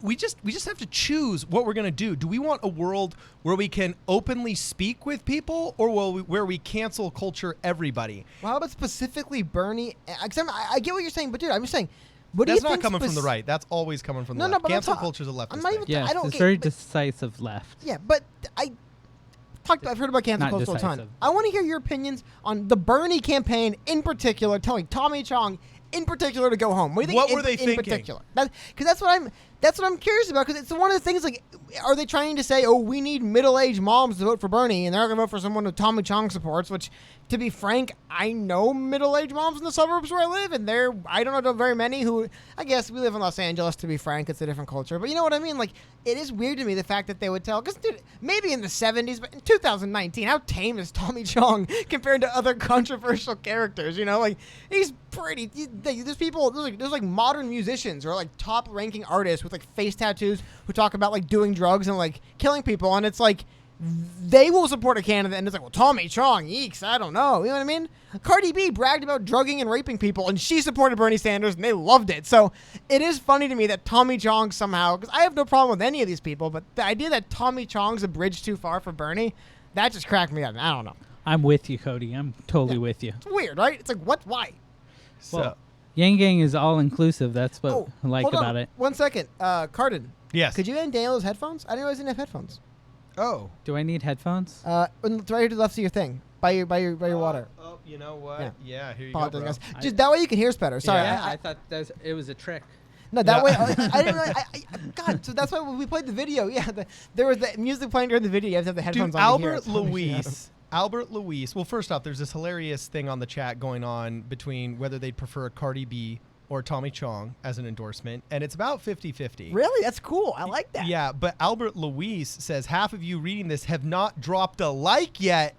we just have to choose what we're going to do. Do we want a world where we can openly speak with people, or where we cancel culture everybody? Well, how about specifically Bernie? I get what you're saying, but dude, I'm just saying. That's not coming from the right. That's always coming from the left. Cancel culture is a leftist thing. Yes, it's very decisive left. Yeah, but I've heard about cancel culture a ton. I want to hear your opinions on the Bernie campaign in particular, telling Tommy Chong in particular to go home. What do you think? What were they thinking? In particular, because that's what I'm curious about. Because it's one of the things. Like, are they trying to say, oh, we need middle-aged moms to vote for Bernie, and they're going to vote for someone who Tommy Chong supports? Which, to be frank, I know middle-aged moms in the suburbs where I live, and I don't know very many who. I guess we live in Los Angeles. To be frank, it's a different culture. But you know what I mean? Like, it is weird to me the fact that they would tell. Because, dude, maybe in the 70s, but in 2019, how tame is Tommy Chong compared to other controversial characters? Like, he's pretty. There's people. There's like modern musicians or like top-ranking artists with like face tattoos who talk about like doing drugs and like killing people, and it's like they will support a candidate, and it's like, well, Tommy Chong, yeeks, I don't know. You know what I mean? Cardi B bragged about drugging and raping people, and she supported Bernie Sanders, and they loved it. So it is funny to me that Tommy Chong somehow, because I have no problem with any of these people, but the idea that Tommy Chong's a bridge too far for Bernie, that just cracked me up. I don't know. I'm with you, Cody. I'm totally with you. It's weird, right? It's like, what? Why? Well, Yang Gang is all-inclusive. That's what I like about it. 1 second. Carden. Yes. Could you end Daniel's headphones? I didn't realize he didn't have headphones. Oh. Do I need headphones? Right here to the left of your thing. by your water. Oh, you know what? Yeah, here you Apologize, go, guys. bro. Just that way you can hear us better. Sorry. Yeah, I thought it was a trick. No, that way I didn't really. God, so that's why when we played the video. Yeah, there was the music playing during the video. You have to have the headphones Dude, on. to hear Albert it. Luis. Albert Luis. Well, first off, there's this hilarious thing on the chat going on between whether they'd prefer Cardi B or Tommy Chong as an endorsement, and it's about 50-50. Really? That's cool. I like that. Yeah, but Albert Luis says half of you reading this have not dropped a like yet.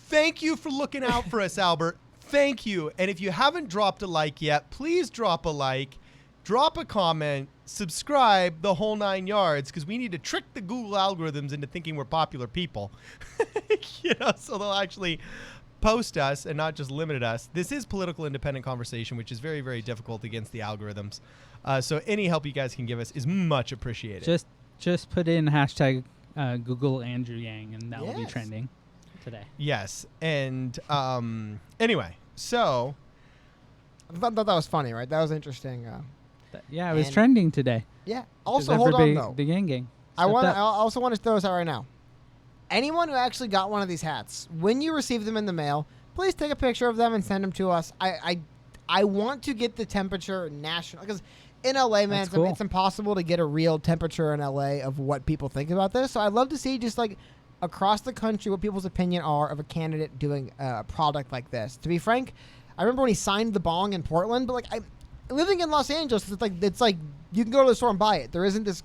Thank you for looking out for us, Albert. Thank you. And if you haven't dropped a like yet, please drop a like, drop a comment, subscribe, the whole 9 yards, because we need to trick the Google algorithms into thinking we're popular people. So they'll actually post us and not just limit us. This is political independent conversation, which is very, very difficult against the algorithms. So any help you guys can give us is much appreciated. Just put in hashtag Google Andrew Yang, and that will be trending today. Yes. And anyway, so I thought that was funny, right? That was interesting. Yeah, it was trending today. Yeah. Also, hold on though. The Yang Gang. I also want to throw this out right now. Anyone who actually got one of these hats, when you receive them in the mail, please take a picture of them and send them to us. I want to get the temperature national, because in LA, man, it's impossible to get a real temperature in LA of what people think about this. So I'd love to see just like across the country what people's opinion are of a candidate doing a product like this. To be frank, I remember when he signed the bong in Portland, but like living in Los Angeles, it's like you can go to the store and buy it. There isn't this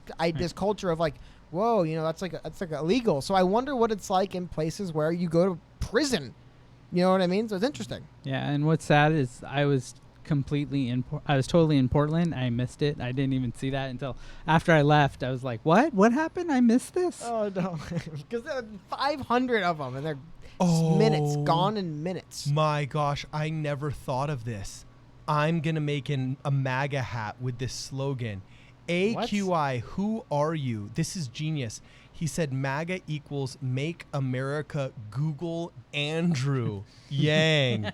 culture of like, whoa, that's like illegal. So I wonder what it's like in places where you go to prison. You know what I mean? So it's interesting. Yeah, and what's sad is I was totally in Portland. I missed it. I didn't even see that until after I left. I was like, what? What happened? I missed this? Oh, no. Because there are 500 of them, and they're minutes, gone in minutes. My gosh, I never thought of this. I'm going to make a MAGA hat with this slogan. AQI, who are you? This is genius. He said MAGA equals Make America Google Andrew Yang.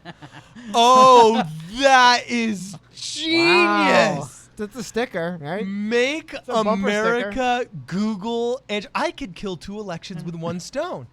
Oh, that is genius. Wow. That's a sticker, right? Make America Google Andrew. I could kill 2 elections with 1 stone.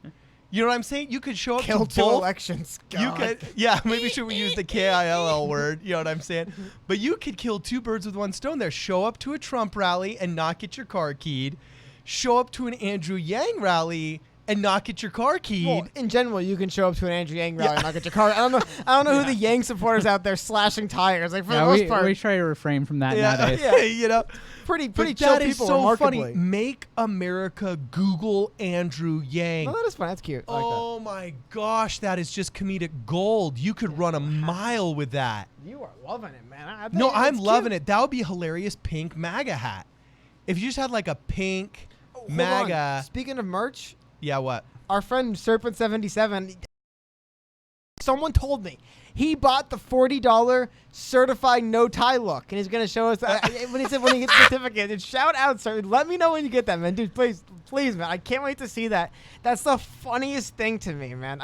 You know what I'm saying? You could show up to both. 2 elections. God. You could, yeah. Maybe should we use the KILL word? You know what I'm saying? But you could kill 2 birds with 1 stone there. Show up to a Trump rally and not get your car keyed. Show up to an Andrew Yang rally and not get your car keyed. Well, in general, you can show up to an Andrew Yang rally and not get your car. I don't know who the Yang supporters out there slashing tires. Like for the most part, we try to refrain from that nowadays. Yeah, pretty but chill that is people. so Remarkably. funny. Make America Google Andrew Yang. No, that is fun. That's cute. I like Oh my gosh, that is just comedic gold. You could run a mile with that. You are loving it, man. No, I'm loving it. That would be a hilarious pink MAGA hat. If you just had like a pink MAGA. On. Speaking of merch. Yeah, what? Our friend Serpent77, someone told me he bought the $40 certified no tie look, and he's gonna show us when he gets the certificate. And shout out, sir! Let me know when you get that, man, dude. Please, man. I can't wait to see that. That's the funniest thing to me, man.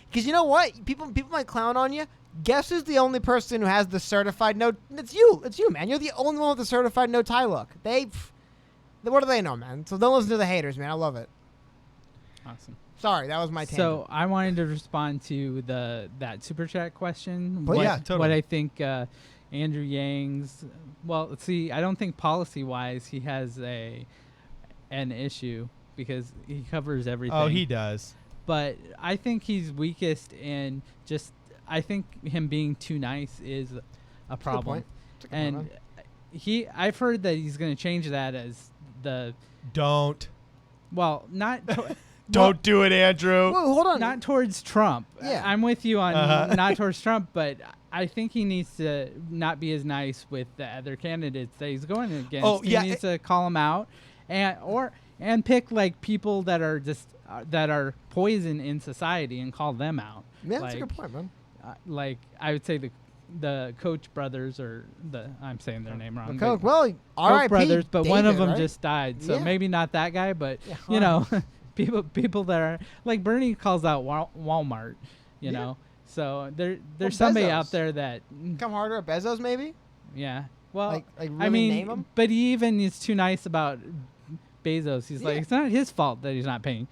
Because you know what? People might clown on you. Guess who's the only person who has the certified no? It's you. It's you, man. You're the only one with the certified no tie look. What do they know, man? So don't listen to the haters, man. I love it. Awesome. Sorry, that was my tangent. So I wanted to respond to that super chat question. Please. Yeah, totally. What I think Andrew Yang's. Well, let's see. I don't think policy-wise he has an issue because he covers everything. Oh, he does. But I think he's weakest in just. I think him being too nice is a problem. And I've heard that he's going to change that as the. Don't. Well, not. Don't do it, Andrew. Whoa, hold on. Not towards Trump. Yeah. I'm with you on not towards Trump, but I think he needs to not be as nice with the other candidates that he's going against. Oh, yeah. He needs to call them out and pick like people that are just that are poison in society and call them out. Yeah, that's a good point, man. Like I would say the Koch brothers or I'm saying their name wrong. Koch, well, Koch brothers, but David, one of them right? just died, so Yeah. maybe not that guy, but you know. People that are like Bernie calls out Walmart, you know. So there's somebody Bezos. out there that Come harder at Bezos, maybe. Yeah. Well, like really I mean, name him? but he even is too nice about Bezos. He's like, it's not his fault that he's not paying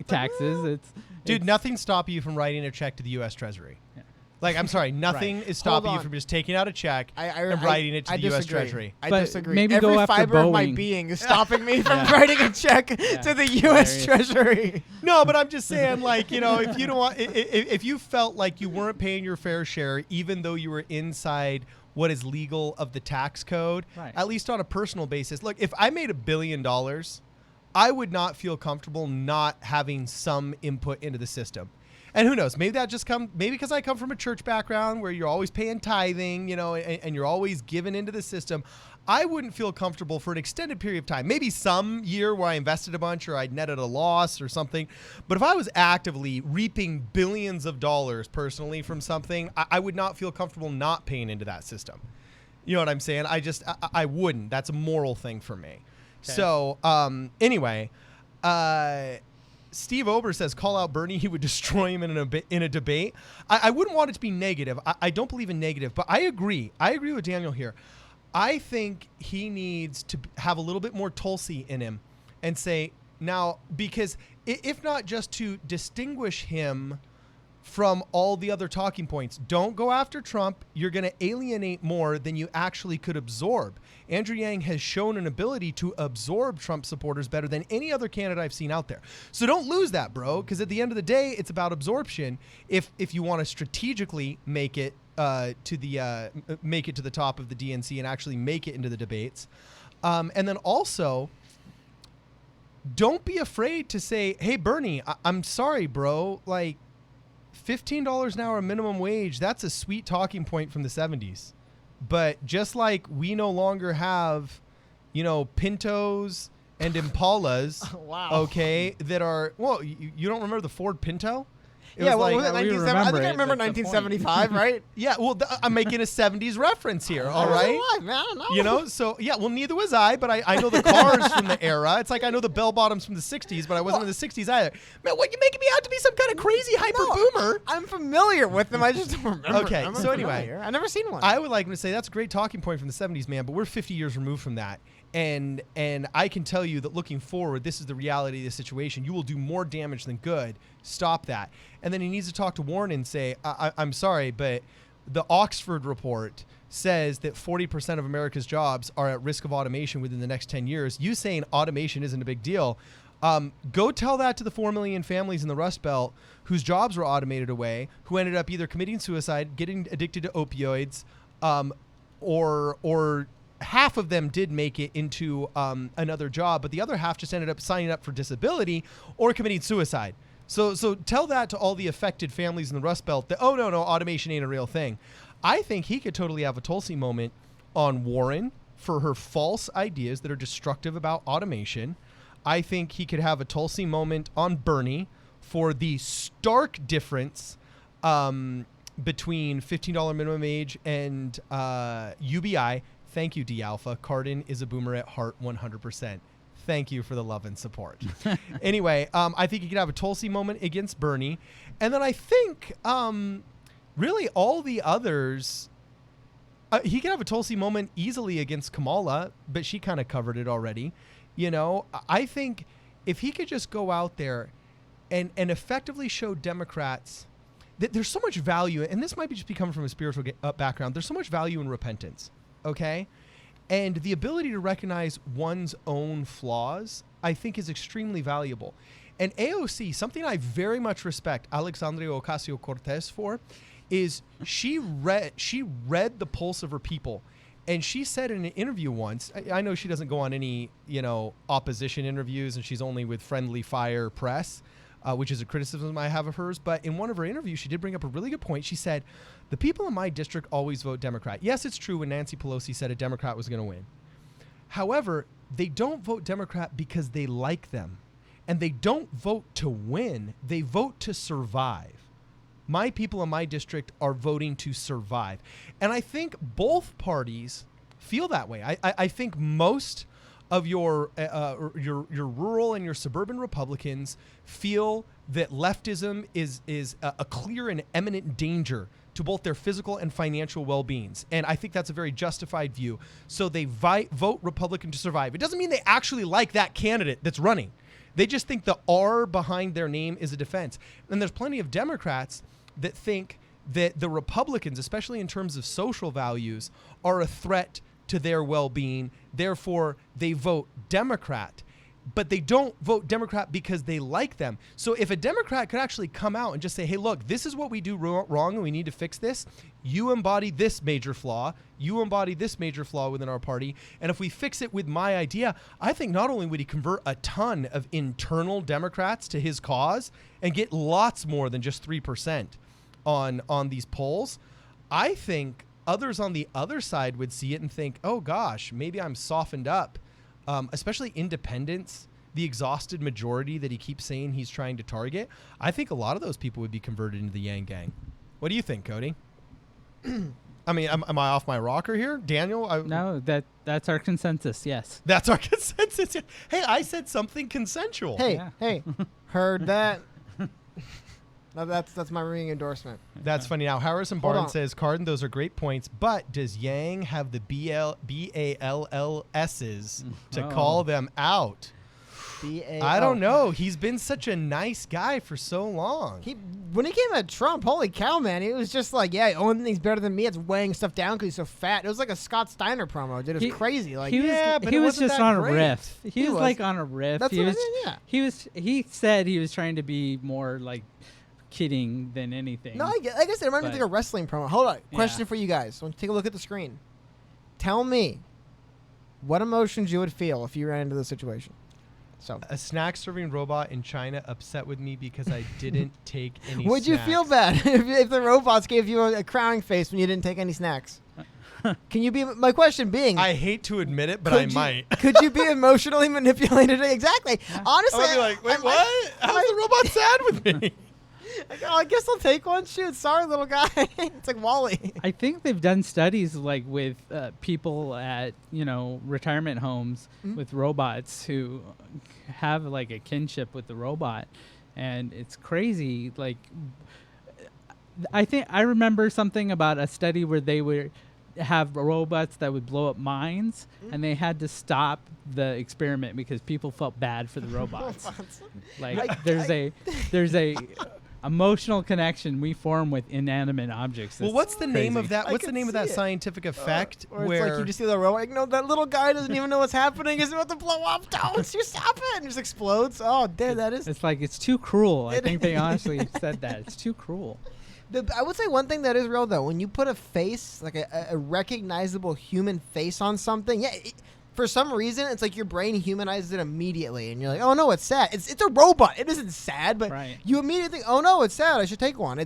taxes. Dude, nothing's stopping you from writing a check to the U.S. Treasury. Yeah. Like, I'm sorry, nothing is stopping you on. from just taking out a check and writing it to the U.S. Treasury. I But disagree. maybe Every go after fiber of my Boeing. being is stopping me from writing a check to the U.S. Hilarious. Treasury. No, but I'm just saying, like, you know, if you don't want, if you felt like you weren't paying your fair share, even though you were inside what is legal of the tax code, Right. at least on a personal basis. Look, if I made $1 billion, I would not feel comfortable not having some input into the system. And who knows? Maybe that just maybe because I come from a church background where you're always paying tithing, you know, and you're always giving into the system. I wouldn't feel comfortable for an extended period of time. Maybe some year where I invested a bunch or I netted a loss or something. But if I was actively reaping billions of dollars personally from something, I would not feel comfortable not paying into that system. You know what I'm saying? I wouldn't. That's a moral thing for me. Okay. So anyway, Steve Ober says, call out Bernie. He would destroy him in a debate. I wouldn't want it to be negative. I don't believe in negative, but I agree. I agree with Daniel here. I think he needs to have a little bit more Tulsi in him and say, now, because if not just to distinguish him from all the other talking points, don't go after Trump. You're going to alienate more than you actually could absorb. Andrew Yang has shown an ability to absorb Trump supporters better than any other candidate I've seen out there. So don't lose that, bro, because at the end of the day, it's about absorption. If you want to strategically make it to the top of the DNC and actually make it into the debates, and then also, don't be afraid to say, hey, Bernie, I'm sorry, bro, like, $15 an hour minimum wage, that's a sweet talking point from the 70s. But just like we no longer have, you know, Pintos and Impalas, Wow. okay, that are, well, you don't remember the Ford Pinto? It Yeah, was what like, was it? we 1970? I think I remember remember it, that's the point. 1975, right? yeah, well, I'm making a 70s reference here, all I wasn't right? alive, man. I don't know. You know, so yeah, well, neither was I, but I know the cars from the era. It's like I know the bell bottoms from the 60s, but I wasn't in the 60s either. Man, what, you making me out to be some kind of crazy hyper boomer? I'm familiar with them. I just don't remember. Okay, I'm so unfamiliar. anyway, I've never seen one. I would like to say that's a great talking point from the 70s, man, but we're 50 years removed from that. And I can tell you that looking forward, this is the reality of the situation. You will do more damage than good. Stop that. And then he needs to talk to Warren and say, I'm sorry, but the Oxford report says that 40% of America's jobs are at risk of automation within the next 10 years. You saying automation isn't a big deal. Go tell that to the 4 million families in the Rust Belt whose jobs were automated away, who ended up either committing suicide, getting addicted to opioids, or half of them did make it into another job, but the other half just ended up signing up for disability or committing suicide. So tell that to all the affected families in the Rust Belt that, oh, no, automation ain't a real thing. I think he could totally have a Tulsi moment on Warren for her false ideas that are destructive about automation. I think he could have a Tulsi moment on Bernie for the stark difference between $15 minimum wage and UBI. Thank you, D Alpha. Cardin is a boomer at heart, 100%. Thank you for the love and support. Anyway, I think he could have a Tulsi moment against Bernie. And then I think really all the others, he could have a Tulsi moment easily against Kamala, but she kind of covered it already. You know, I think if he could just go out there and effectively show Democrats that there's so much value, and this might be just coming from a spiritual background, there's so much value in repentance, okay? And the ability to recognize one's own flaws, I think, is extremely valuable. And AOC, something I very much respect Alexandria Ocasio-Cortez for, is she read the pulse of her people. And she said in an interview once, I know she doesn't go on any, opposition interviews, and she's only with Friendly Fire Press, which is a criticism I have of hers. But in one of her interviews, she did bring up a really good point. She said, the people in my district always vote Democrat. Yes, it's true when Nancy Pelosi said a Democrat was going to win. However, they don't vote Democrat because they like them. And they don't vote to win. They vote to survive. My people in my district are voting to survive. And I think both parties feel that way. I think most of your rural and your suburban Republicans feel that leftism is a clear and imminent danger to both their physical and financial well-beings. And I think that's a very justified view. So they vote Republican to survive. It doesn't mean they actually like that candidate that's running. They just think the R behind their name is a defense. And there's plenty of Democrats that think that the Republicans, especially in terms of social values, are a threat to their well-being. Therefore, they vote Democrat. But they don't vote Democrat because they like them. So if a Democrat could actually come out and just say, hey, look, this is what we do wrong and we need to fix this. You embody this major flaw. You embody this major flaw within our party. And if we fix it with my idea, I think not only would he convert a ton of internal Democrats to his cause and get lots more than just 3% on these polls, I think others on the other side would see it and think, oh, gosh, maybe I'm softened up. Especially independents, the exhausted majority that he keeps saying he's trying to target. I think a lot of those people would be converted into the Yang Gang. What do you think, Cody? I mean, am I off my rocker here? Daniel? No, that's our consensus, yes. That's our consensus. Hey, I said something consensual. Hey, heard that. No, that's my ringing endorsement. That's funny. Now, Harrison Barnes says, Cardin, those are great points, but does Yang have the BALLS's to call them out? I don't know. He's been such a nice guy for so long. When he came at Trump, holy cow, man, he was just like, yeah, only thing's better than me. It's weighing stuff down because he's so fat. It was like a Scott Steiner promo, dude. It was crazy. Like, he was just on a riff. He was like on a riff. That's what I mean, yeah. He said he was trying to be more like kidding than anything. No, I guess it reminded me of a wrestling promo. Hold on. Question for you guys. So take a look at the screen. Tell me what emotions you would feel if you ran into this situation. So a snack serving robot in China upset with me because I didn't take any Would snacks. you feel bad if the robots gave you a crowning face when you didn't take any snacks? Can you be, my question being, I hate to admit it, but I might. Could you be emotionally manipulated? Exactly. Honestly, I'd be like, wait, what? How's the robot sad with me? I guess I'll take one. Shoot, sorry, little guy. It's like Wall-E. I think they've done studies like with people at retirement homes with robots who have like a kinship with the robot, and it's crazy. Like, I remember something about a study where they would have robots that would blow up mines, and they had to stop the experiment because people felt bad for the robots. Like, there's a emotional connection we form with inanimate objects. Well, what's the crazy. name of that? What's the name of that scientific effect Or where it's like you just see the robot, like, no, that little guy doesn't even know what's happening. He's about to blow up. Don't you stop it. And it just explodes. Oh, damn, that is. It's like, it's too cruel. I think they honestly said that. It's too cruel. I would say one thing that is real, though. When you put a face, like a recognizable human face on something, for some reason, it's like your brain humanizes it immediately. And you're like, oh, no, it's sad. It's a robot. It isn't sad, but you immediately think, oh, no, it's sad. I should take one.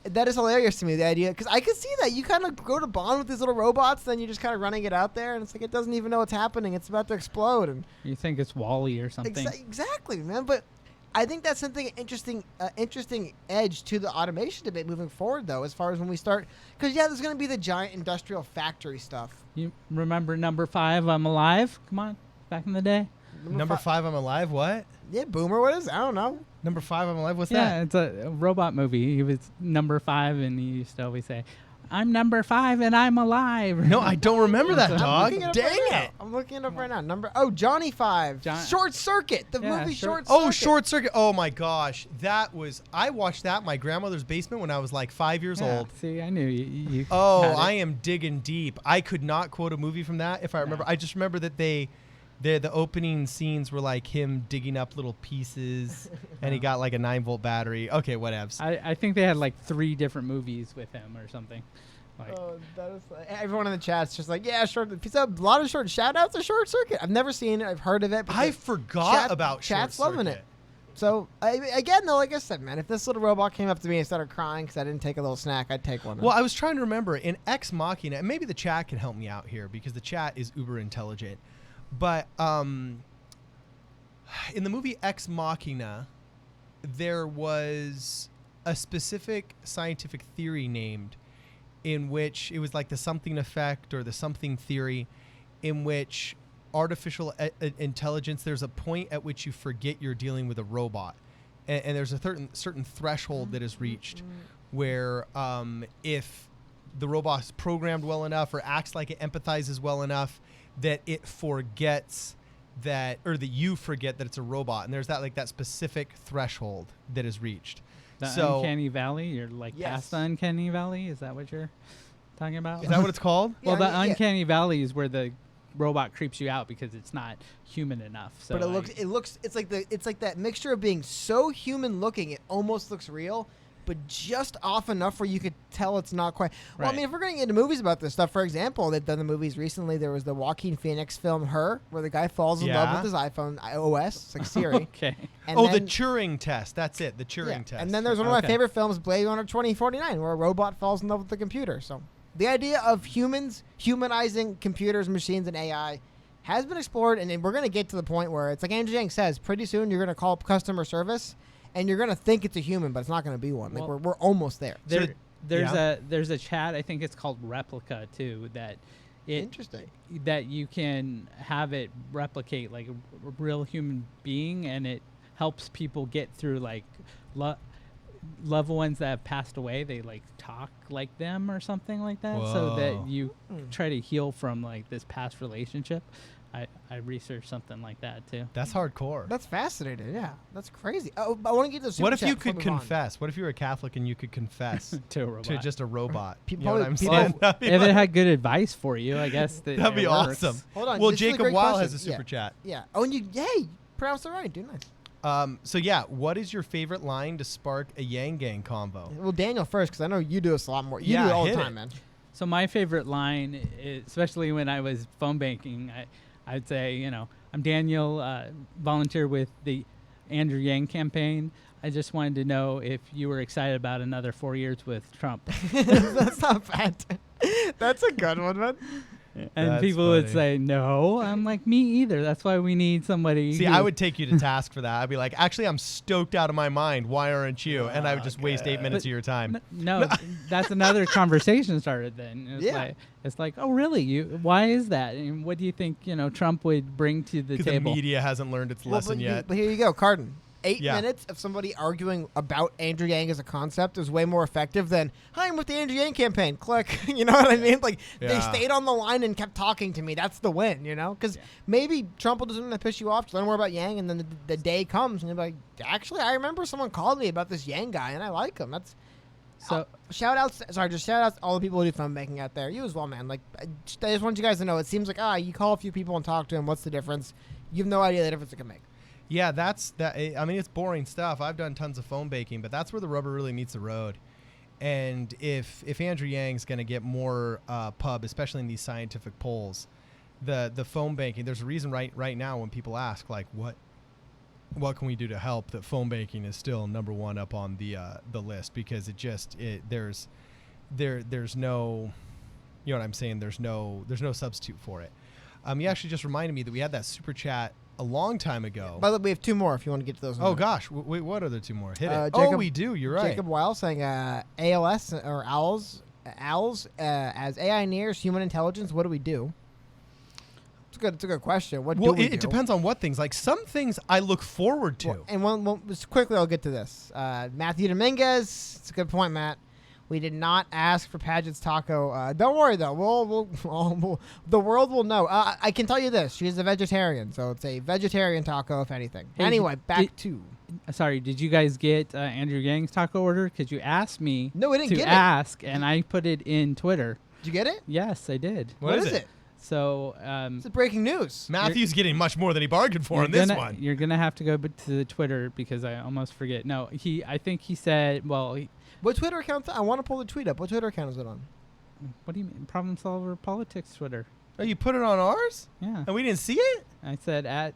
That is hilarious to me, the idea. Because I could see that. You kind of go to bond with these little robots, then you're just kind of running it out there. And it's like it doesn't even know what's happening. It's about to explode. And you think it's Wall-E or something. Exactly, man. But I think that's something interesting edge to the automation debate moving forward, though, as far as when we start. Because, there's going to be the giant industrial factory stuff. You remember number 5, I'm Alive? Come on, back in the day. Number 5, I'm Alive, what? Yeah, Boomer, what is it? I don't know. Number 5, I'm Alive, what's that? Yeah, it's a robot movie. He was number 5, and he used to always say, I'm number 5 and I'm alive. No, I don't remember that, dog. Dang it. I'm looking it up right now. Johnny 5. Short Circuit. The movie Short Circuit. Oh, Short Circuit. Oh, my gosh. I watched that in my grandmother's basement when I was like 5 years old. See, I knew you Oh, I am digging deep. I could not quote a movie from that if I remember. I just remember that the opening scenes were like him digging up little pieces and he got like a 9-volt battery. Okay, whatevs. I think they had like 3 different movies with him or something. That is everyone in the chat's just like, yeah, short. A lot of short shout-outs to Short Circuit. I've never seen it. I've heard of it. But I forgot about chat's Short loving Circuit. it. So, again, though, like I said, man, if this little robot came up to me and started crying because I didn't take a little snack, I'd take one. Well, I was trying to remember in Ex Machina, and maybe the chat can help me out here because the chat is uber intelligent. But in the movie Ex Machina, there was a specific scientific theory named in which it was like the something effect or the something theory in which artificial intelligence, there's a point at which you forget you're dealing with a robot. And there's a certain threshold that is reached where if the robot's programmed well enough or acts like it empathizes well enough that it forgets that you forget that it's a robot, and there's that specific threshold that is reached. The uncanny valley. You're like Yes. past the uncanny valley. Is that what you're talking about? Is that what it's called? Well, Yeah, the uncanny valley is where the robot creeps you out because it's not human enough. So But it's like that mixture of being so human looking it almost looks real, but just off enough where you could tell it's not quite. Well, I Right. mean, if we're going to get into movies about this stuff, for example, they've done the movies recently. There was the Joaquin Phoenix film Her, where the guy falls in love with his iPhone OS, it's like Siri. Okay. And the then- Turing test. That's it. The Turing yeah. test. And then there's one of my Okay. favorite films, Blade Runner 2049, where a robot falls in love with the computer. So the idea of humans humanizing computers, machines, and AI has been explored, and then we're going to get to the point where it's like Andrew Yang says, pretty soon you're going to call up customer service, and you're going to think it's a human, but it's not going to be one. Like Well, we're almost there. There's a chat. I think it's called Replica too. Interesting. That you can have it replicate like a real human being, and it helps people get through like loved ones that have passed away. They like talk like them or something like that, so Whoa. that you try to heal from like this past relationship. I researched something like that too. That's hardcore. That's fascinating. Yeah, that's crazy. Oh, I want to get this. What if you could confess? What if you were a Catholic and you could confess To a robot. to just a robot? People- You know what I'm people- saying? That'd be If it like- had good advice for you, I guess that'd be it works. awesome. Hold on. Well, this is a Jacob great Weil question. has a super chat. Yeah. Oh, and you pronounced it right. Do nice. So yeah, what is your favorite line to spark a Yang Gang convo? Well, Daniel first, because I know you do this a lot more. You Yeah, do it all the hit time, it. man. So my favorite line, especially when I was phone banking, I'd say, I'm Daniel, volunteer with the Andrew Yang campaign. I just wanted to know if you were excited about another 4 years with Trump. That's not bad. That's a good one, man. And That's people would funny. say, no. I'm like, me either. That's why we need somebody. See, who- I would take you to task for that. I'd be like, actually, I'm stoked out of my mind. Why aren't you? And I would just waste 8 minutes But of your time. No, that's another conversation started then. It's like, oh, really? Why is that? And what do you think, Trump would bring to the Because the table? media hasn't learned its lesson yet. But here you go, Carden. 8 Yeah. minutes of somebody arguing about Andrew Yang as a concept is way more effective than, hi, I'm with the Andrew Yang campaign. Click. You know what I mean? Like, they Yeah. stayed on the line and kept talking to me. That's the win, Because maybe Trump will do something to piss you off, just learn more about Yang, and then the day comes, and you're like, actually, I remember someone called me about this Yang guy, and I like him. That's So shout outs to all the people who do phone banking out there. You as well, man. Like, I just want you guys to know, it seems like, you call a few people and talk to them. What's the difference? You have no idea the difference it can make. Yeah, that's that. I mean, it's boring stuff. I've done tons of phone baking, but that's where the rubber really meets the road. And if Andrew Yang's going to get more pub, especially in these scientific polls, the phone banking, there's a reason right now when people ask like what can we do to help, that phone banking is still number one up on the list, because there's no, you know what I'm saying, there's no substitute for it. You actually just reminded me that we had that super chat a long time ago. By the way, we have 2 more if you want to get to those. in a Oh minute. gosh, wait, what are the 2 more? Hit it. Jacob- We do. You're right. Jacob Weil saying ALS or owls as AI nears human intelligence. What do we do? It's a good question. What Well, do we it do? depends on what things. Like some things I look forward to. Well, and just quickly, I'll get to this. Matthew Dominguez. It's a good point, Matt. We did not ask for Paget's taco. Don't worry though. The world will know. I can tell you this: she's a vegetarian, so it's a vegetarian taco, if anything. Hey, Anyway, back to. Sorry, did you guys get Andrew Yang's taco order? Because you asked me No, we didn't to get it. ask, and I put it in Twitter. Did you get it? Yes, I did. What is it? So It's breaking news. Matthew's getting much more than he bargained for in this one. You're gonna have to go to the Twitter because I almost forget. No, I think he said. Well, What Twitter account? I want to pull the tweet up. What Twitter account is it on? what do you mean? Problem Solver Politics Twitter. Oh, you put it on ours? Yeah. And we didn't see it? I said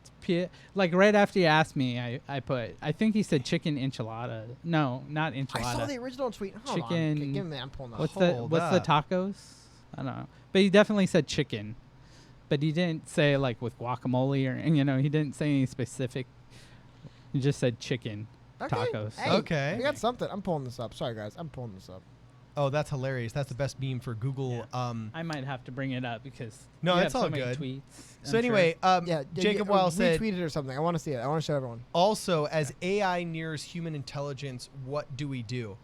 like right after you asked me, I put. I think he said chicken enchilada. No, not enchilada. I saw the original tweet. Hold on. Chicken. Okay, give me. I'm pulling that. What's up. the tacos? I don't know. But he definitely said chicken. But he didn't say like with guacamole or he didn't say any specific. He just said chicken tacos. Hey, Okay. We got something. I'm pulling this up. Sorry, guys. I'm pulling this up. Oh, that's hilarious. That's the best meme for Google. I might have to bring it up because No, you it's have so all many good. tweets. So I'm anyway, Jacob Weil said, retweet it or something. I want to see it. I want to show everyone. also, as AI nears human intelligence, what do we do?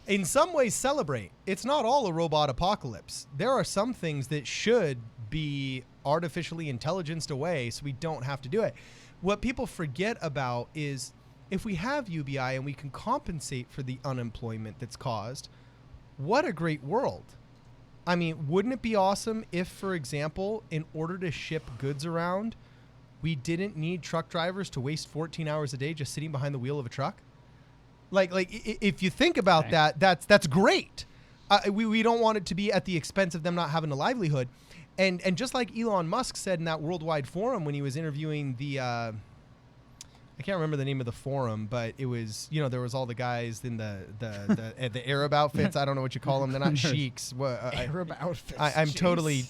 In some ways, celebrate. It's not all a robot apocalypse. There are some things that should be artificially intelligenced away so we don't have to do it. What people forget about is if we have UBI and we can compensate for the unemployment that's caused, what a great world. I mean, wouldn't it be awesome if, for example, in order to ship goods around, we didn't need truck drivers to waste 14 hours a day just sitting behind the wheel of a truck? Like if you think about that, that's great. We don't want it to be at the expense of them not having a livelihood. And just like Elon Musk said in that worldwide forum when he was interviewing the I can't remember the name of the forum, but it was, there was all the guys in the Arab outfits. I don't know what you call them. They're not sheiks. Arab outfits. I'm totally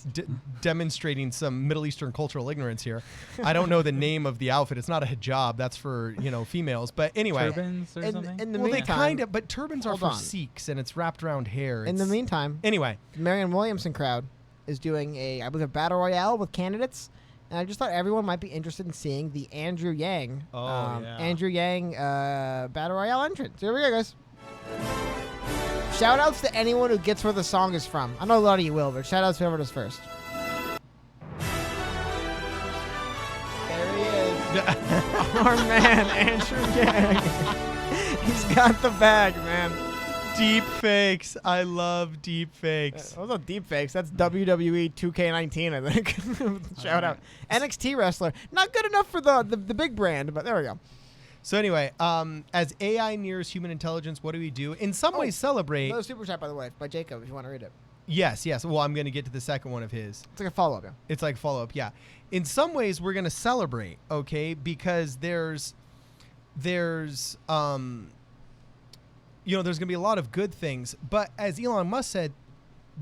demonstrating some Middle Eastern cultural ignorance here. I don't know the name of the outfit. It's not a hijab. That's for, females. But anyway. Turbans or something? In the Well, they meantime, kind of, but turbans are for Sikhs, and it's wrapped around hair. in the meantime, Anyway. the Marianne Williamson crowd is doing I believe, a battle royale with candidates. And I just thought everyone might be interested in seeing the Andrew Yang, Andrew Yang battle royale entrance. Here we go, guys. Shout outs to anyone who gets where the song is from. I know a lot of you will, but shout outs to whoever does first. There he is. Our man, Andrew Yang. He's got the bag, man. Deep fakes. I love deep fakes. Those are deep fakes. That's WWE 2K19, I think. Shout out. NXT wrestler. Not good enough for the big brand, but there we go. So anyway, as AI nears human intelligence, what do we do? In some ways, celebrate. Another super chat, by the way, by Jacob, if you want to read it. Yes. Well, I'm going to get to the second one of his. It's like a follow-up, yeah. It's like follow-up, yeah. In some ways, we're going to celebrate, okay? Because there's there's going to be a lot of good things. But as Elon Musk said,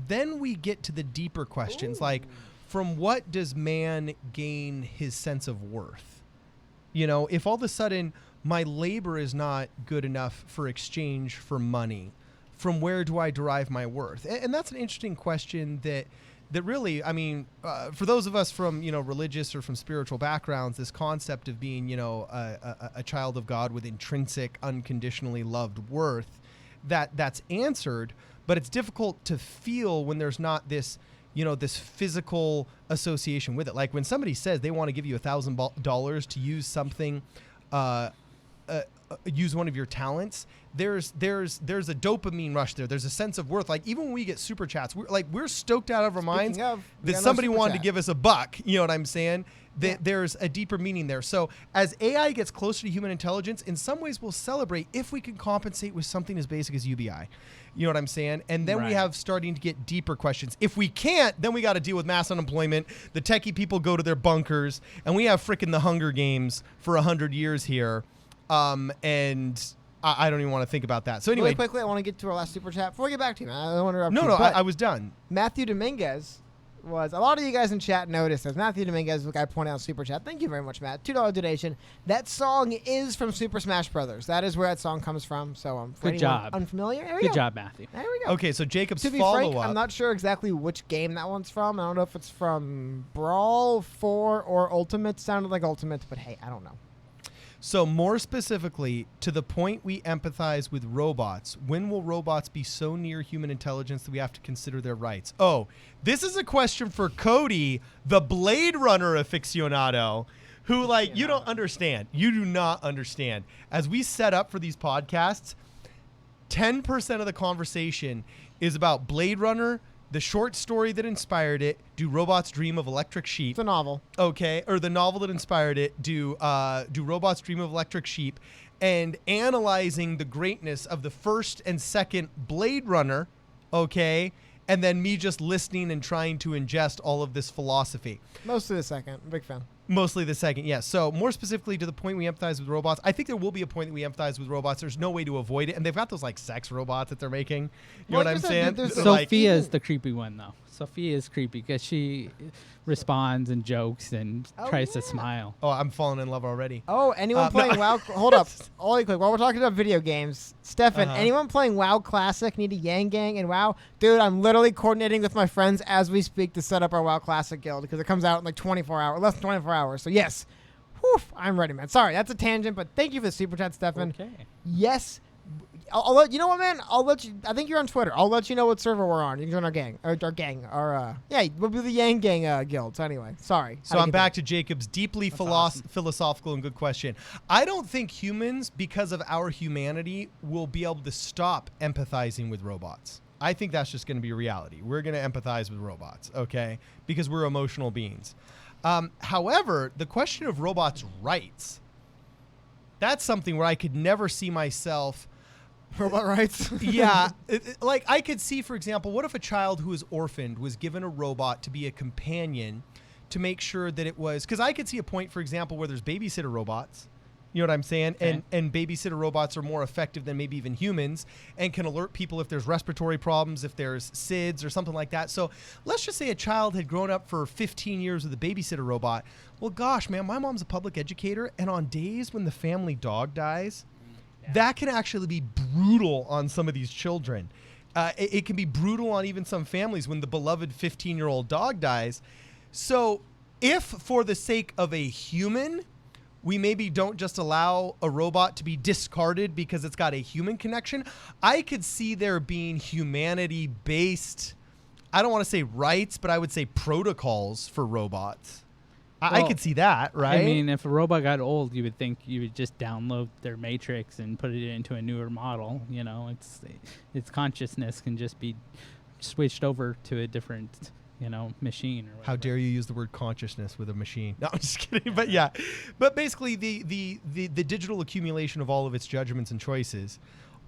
then we get to the deeper questions, like from what does man gain his sense of worth? If all of a sudden my labor is not good enough for exchange for money, from where do I derive my worth? And that's an interesting question that really, for those of us from, religious or from spiritual backgrounds, this concept of being, a child of God with intrinsic, unconditionally loved worth, that's answered, but it's difficult to feel when there's not this, this physical association with it. Like when somebody says they want to give you $1,000 to use something, use one of your talents, there's a dopamine rush there. There's a sense of worth. Like even when we get super chats, we're stoked out of our minds that somebody wanted to give us $1. You know what I'm saying? There's a deeper meaning there. So as AI gets closer to human intelligence, in some ways we'll celebrate if we can compensate with something as basic as UBI. You know what I'm saying? And then we have starting to get deeper questions. If we can't, then we got to deal with mass unemployment. The techie people go to their bunkers, and we have frickin' the Hunger Games for 100 years here. And I don't even want to think about that. So anyway, really quickly, I want to get to our last super chat before we get back to you, man. I don't want to interrupt you. No, I was done. Matthew Dominguez was, a lot of you guys in chat noticed, as Matthew Dominguez, the guy pointed out super chat. Thank you very much, Matt. $2 donation. That song is from Super Smash Brothers. That is where that song comes from. So for good job. Unfamiliar? There we Good go. job, Matthew. There we go. Okay, so Jacob's to be follow-up. frank, I'm not sure exactly which game that one's from. I don't know if it's from Brawl 4 or Ultimate. Sounded like Ultimate, but hey, I don't know. So more specifically, to the point we empathize with robots, when will robots be so near human intelligence that we have to consider their rights? Oh, this is a question for Cody, the Blade Runner aficionado, who, you don't understand. You do not understand. As we set up for these podcasts, 10% of the conversation is about Blade Runner, the short story that inspired it, Do Robots Dream of Electric Sheep? It's a novel. Okay, or the novel that inspired it, Do Robots Dream of Electric Sheep? And analyzing the greatness of the first and second Blade Runner, okay? And then me just listening and trying to ingest all of this philosophy. Mostly the second. Big fan. Mostly the second, yes. So more specifically to the point we empathize with robots, I think there will be a point that we empathize with robots. There's no way to avoid it. And they've got those sex robots that they're making. You know what I'm saying? Sophia is the creepy one, though. Sophia is creepy because she responds and jokes and tries to smile. Oh, I'm falling in love already. Oh, anyone playing WoW? Hold up. Only quick. While we're talking about video games, Stefan, anyone playing WoW Classic need a Yang Gang in WoW? Dude, I'm literally coordinating with my friends as we speak to set up our WoW Classic guild because it comes out in 24 hours, less than 24 hours. So yes, I'm ready, man. Sorry, that's a tangent, but thank you for the super chat, Stefan. Okay. Yes, I'll let you know what, man. I'll let you. I think you're on Twitter. I'll let you know what server we're on. You can join our gang. Yeah, we'll be the Yang Gang guild. So anyway, sorry. So I'm back to Jacob's deeply philosophical and good question. I don't think humans, because of our humanity, will be able to stop empathizing with robots. I think that's just going to be a reality. We're going to empathize with robots, okay? Because we're emotional beings. However, the question of robots' rights, that's something where I could never see myself. Robot rights? Yeah. Like, I could see, for example, what if a child who is orphaned was given a robot to be a companion to make sure that it was. Because I could see a point, for example, where there's babysitter robots. You know what I'm saying? Okay. And babysitter robots are more effective than maybe even humans and can alert people if there's respiratory problems, if there's SIDS or something like that. So let's just say a child had grown up for 15 years with a babysitter robot. Well, gosh, man, my mom's a public educator. And on days when the family dog dies, that can actually be brutal on some of these children. It can be brutal on even some families when the beloved 15-year-old dog dies. So if for the sake of a human, we maybe don't just allow a robot to be discarded because it's got a human connection, I could see there being humanity-based, I don't want to say rights, but I would say protocols for robots. I could see that, right? I mean, if a robot got old, you would think you would just download their matrix and put it into a newer model. You know, its consciousness can just be switched over to a different, machine. Or whatever. How dare you use the word consciousness with a machine? No, I'm just kidding. But yeah, but basically the digital accumulation of all of its judgments and choices,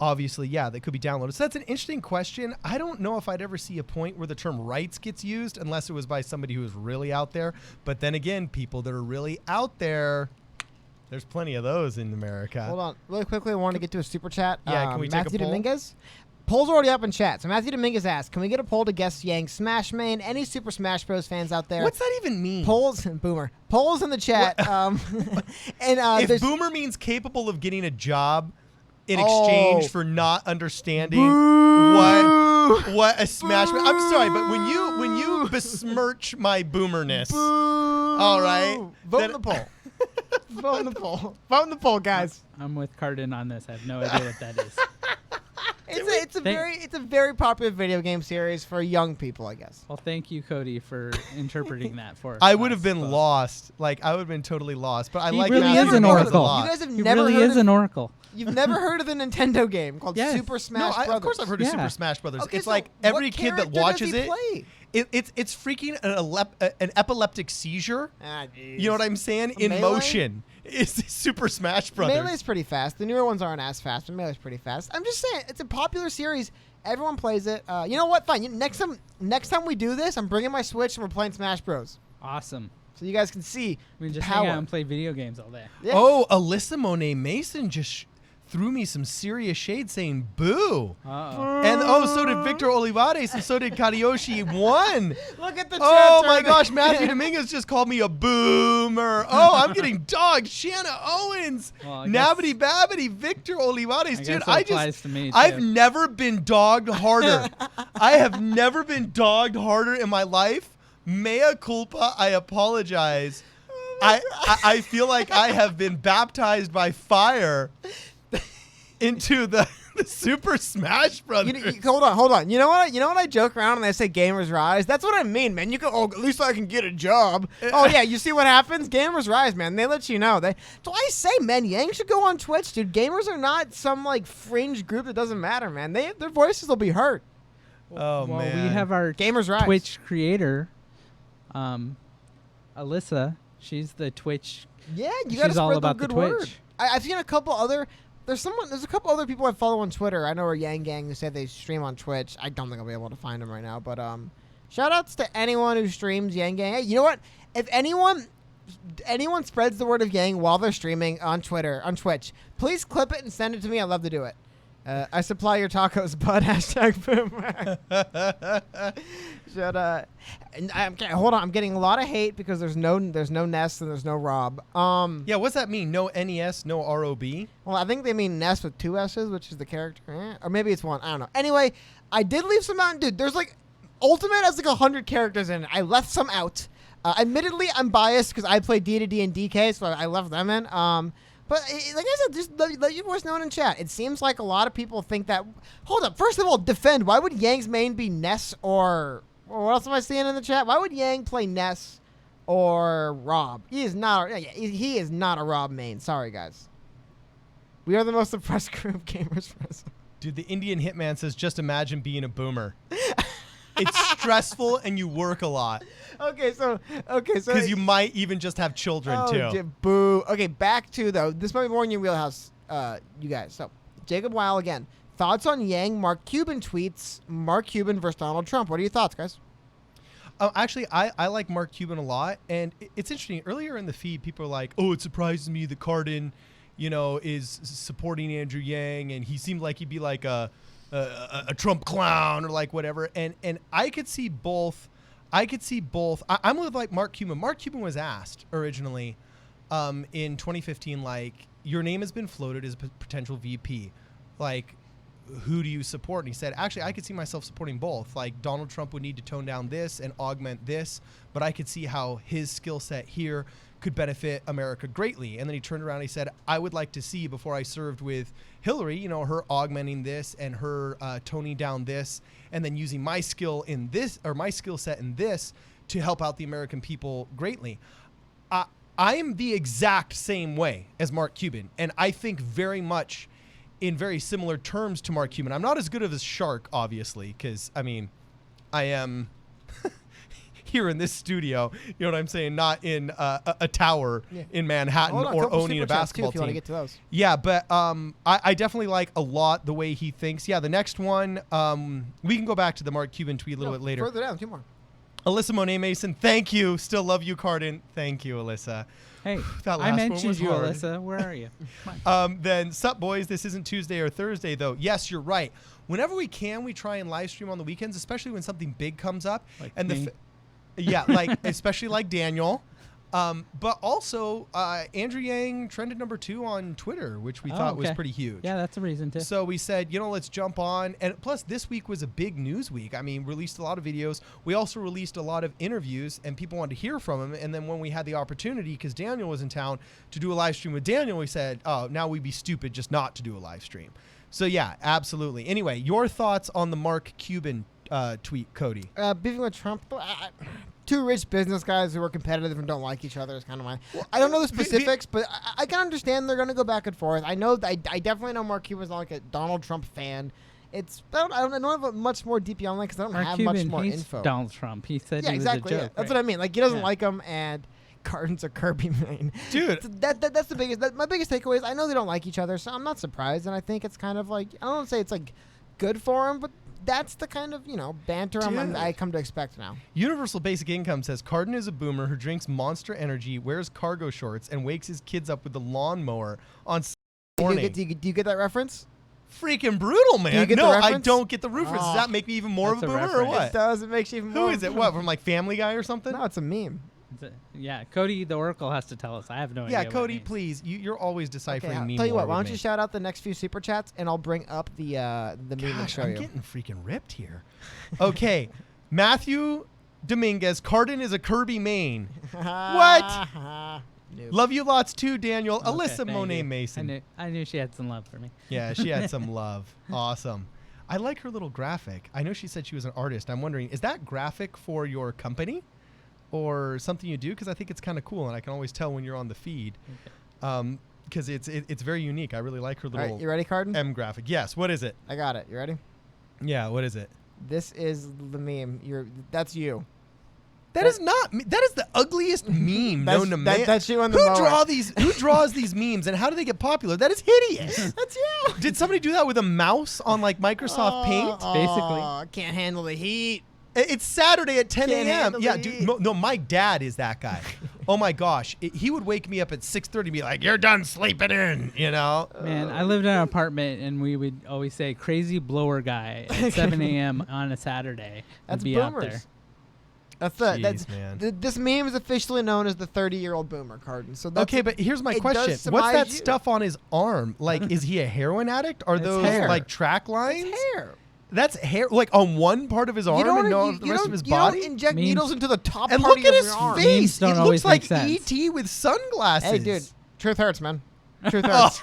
obviously, yeah, that could be downloaded. So that's an interesting question. I don't know if I'd ever see a point where the term rights gets used unless it was by somebody who is really out there. But then again, people that are really out there, there's plenty of those in America. Hold on. Really quickly, I want to get to a super chat. Yeah, can we take a Matthew poll? Dominguez? Poll's already up in chat. So Matthew Dominguez asked, can we get a poll to guess Yang Smash main? Any Super Smash Bros. Fans out there? What's that even mean? Polls, Boomer. Polls in the chat. If Boomer means capable of getting a job in exchange for not understanding what a Smash. I'm sorry, but when you besmirch my boomerness, all right, vote in the poll. Vote in the poll. Vote in the poll, guys. I'm with Cardin on this. I have no idea what that is. It's a very popular video game series for young people, I guess. Well, thank you, Cody, for interpreting that for us. I would have been lost. Like, I would have been totally lost. But I He like really Matthew is an Dominguez a oracle. lot. You guys have He never really heard is of, an oracle. You've never heard of the Nintendo game called Yes. Super Smash No, Brothers? of course I've heard of Yeah. Super Smash Brothers. Okay, It's so like what every kid that character does watches he it, play? it's freaking an epileptic seizure. You know what I'm saying? In Melee? motion. It's Super Smash Brothers. Melee's pretty fast. The newer ones aren't as fast, but Melee's pretty fast. I'm just saying, it's a popular series. Everyone plays it. You know what? Fine. Next time we do this, I'm bringing my Switch and we're playing Smash Bros. Awesome. So you guys can see We just power. hang out and play video games all day. Yeah. Oh, Alyssa Monet Mason just threw me some serious shade saying boo. Uh-oh. And so did Victor Olivares and so did Kariyoshi 1. Look at the chat. Oh my tournament. gosh, Matthew Dominguez just called me a boomer. Oh, I'm getting dogged. Shanna Owens, Well, I guess- Nabbity Babbity, Victor Olivares. I Dude, guess it I applies just to me, I've too. never been dogged harder. I have never been dogged harder in my life. Mea culpa, I apologize. I feel like I have been baptized by fire into the Super Smash Brothers. Hold on. You know what I joke around and I say gamers rise? That's what I mean, man. You go, at least I can get a job. Oh yeah, you see what happens? Gamers rise, man. They let you know. So I say, man, Yang should go on Twitch, dude. Gamers are not some like fringe group that doesn't matter, man. Their voices will be heard. Oh Well, man. we have our Gamers rise. Twitch creator, Alyssa. She's the Twitch. Yeah, you got to She's all spread about the the good word. Twitch. I've seen a couple other. There's a couple other people I follow on Twitter. I know are Yang Gang who say they stream on Twitch. I don't think I'll be able to find them right now, but shout outs to anyone who streams Yang Gang. Hey, you know what? If anyone spreads the word of Yang while they're streaming on Twitch, please clip it and send it to me. I'd love to do it. I supply your tacos, bud. #boomer. Hold on. I'm getting a lot of hate because there's no Ness and there's no Rob. Yeah, what's that mean? No NES, no ROB? Well, I think they mean Ness with 2 S's, which is the character. Or maybe it's 1. I don't know. Anyway, I did leave some out. Dude, there's like Ultimate has like 100 characters in it. I left some out. Admittedly, I'm biased because I play D2D and DK, so I left them in. But like I said, just let your voice know in chat. It seems like a lot of people think that. Hold up. First of all, defend. Why would Yang's main be Ness or what else am I seeing in the chat? Why would Yang play Ness or Rob? He is not a Rob main. Sorry, guys. We are the most oppressed group gamers. Dude, the Indian Hitman says, just imagine being a boomer. It's stressful and you work a lot. Okay, so because you might even just have children too. Boo. Okay, back to though. This might be more in your wheelhouse, you guys. So Jacob Weil again. Thoughts on Yang Mark Cuban tweets? Mark Cuban versus Donald Trump. What are your thoughts, guys? Actually, I like Mark Cuban a lot, and it's interesting. Earlier in the feed, people are like, "Oh, it surprises me that Cardin, is supporting Andrew Yang, and he seemed like he'd be like a Trump clown or like whatever." And I could see both. I'm with like Mark Cuban. Mark Cuban was asked originally in 2015, like, your name has been floated as a potential VP. Like, who do you support? And he said, actually, I could see myself supporting both. Like, Donald Trump would need to tone down this and augment this, but I could see how his skill set here could benefit America greatly. And then he turned around and he said, I would like to see, before I served with Hillary, her augmenting this and her toning down this, and then using my skill in this, or my skill set in this, to help out the American people greatly. I am the exact same way as Mark Cuban, and I think very much in very similar terms to Mark Cuban. I'm not as good of a shark, obviously, because, I am here in this studio, you know what I'm saying, not in a tower in Manhattan or owning a basketball team. If you want to get to those. Yeah, but I definitely like a lot the way he thinks. Yeah, the next one, we can go back to the Mark Cuban tweet a little bit later. Further down, two more. Alyssa Monet Mason, thank you. Still love you, Cardin. Thank you, Alyssa. Hey, that last I one mentioned was you, hard. Alyssa. Where are you? Then, sup, boys? This isn't Tuesday or Thursday, though. Yes, you're right. Whenever we can, we try and live stream on the weekends, especially when something big comes up. Like and me. Like especially like Daniel. But also, Andrew Yang trended number 2 on Twitter, which we thought was pretty huge. Yeah, that's a reason to. So we said, let's jump on. And plus, this week was a big news week. I mean, released a lot of videos. We also released a lot of interviews, and people wanted to hear from him. And then when we had the opportunity, because Daniel was in town, to do a live stream with Daniel, we said, oh, now we'd be stupid just not to do a live stream. So, yeah, absolutely. Anyway, your thoughts on the Mark Cuban tweet, Cody? Beefing with Trump, two rich business guys who are competitive and don't like each other is kind of my. I don't know the specifics, but I can understand they're going to go back and forth. I know I definitely know Mark Cuban's not like a Donald Trump fan. I don't have much more deep beyond that because I don't Mark have Cuban much more hates info. Donald Trump. He said he was exactly. a joke. That's what I mean. Like, he doesn't like him, and Cardin's a Kirby main. Dude. That's the biggest. My biggest takeaway is I know they don't like each other, so I'm not surprised, and I think it's kind of like, I don't want to say it's like good for him, but that's the kind of, banter I come to expect now. Universal Basic Income says, Cardin is a boomer who drinks Monster Energy, wears cargo shorts, and wakes his kids up with the lawnmower on morning. Do you get that reference? Freaking brutal, man. Do you get no, the reference? I don't get the reference. Does that make me even more of a boomer or what? It does. It makes you even more. Who is it? What, from like Family Guy or something? No, it's a meme. Yeah, Cody the Oracle has to tell us. I have no idea. Yeah, Cody, please. You're always deciphering meme. Tell you what, lore why with don't you me. shout out the next few super chats, and I'll bring up the meme and show I'm you. getting freaking ripped here. Okay, Matthew Dominguez, Cardin is a Kirby main. What? Nope. Love you lots too, Daniel. Okay, Alyssa thank Monet you. Mason. I knew she had some love for me. Yeah, she had some love. Awesome. I like her little graphic. I know she said she was an artist. I'm wondering, is that graphic for your company or something you do? Because I think it's kind of cool, and I can always tell when you're on the feed. Because it's very unique. I really like her little. All right, you ready, Cardin? M graphic. Yes. What is it? I got it. You ready? Yeah. What is it? This is the meme. That's you. That is not. That is the ugliest meme known to man. That's you on the mower. Who draws these memes, and how do they get popular? That is hideous. That's you. Did somebody do that with a mouse on like Microsoft Paint? Basically. Can't handle the heat. It's Saturday at 10 Can't a.m. handle Yeah, the dude. heat. No, my dad is that guy. Oh my gosh, he would wake me up at 6:30 and be like, "You're done sleeping in," Man, I lived in an apartment, and we would always say "crazy blower guy" at 7 a.m. on a Saturday. That's be boomers. out there. This meme is officially known as the 30-year-old boomer, Cardin. So that's okay, but here's my it question: does what's that surmise you. stuff on his arm? Like, is he a heroin addict? Are It's those hair. like track lines? It's hair. That's hair, like on one part of his arm and not the rest of his body. You don't inject Memes. needles into the top And part look of at his your arm. face. Memes don't It always looks like make sense. E.T. with sunglasses. Hey, dude, truth hurts, man. Truth hurts.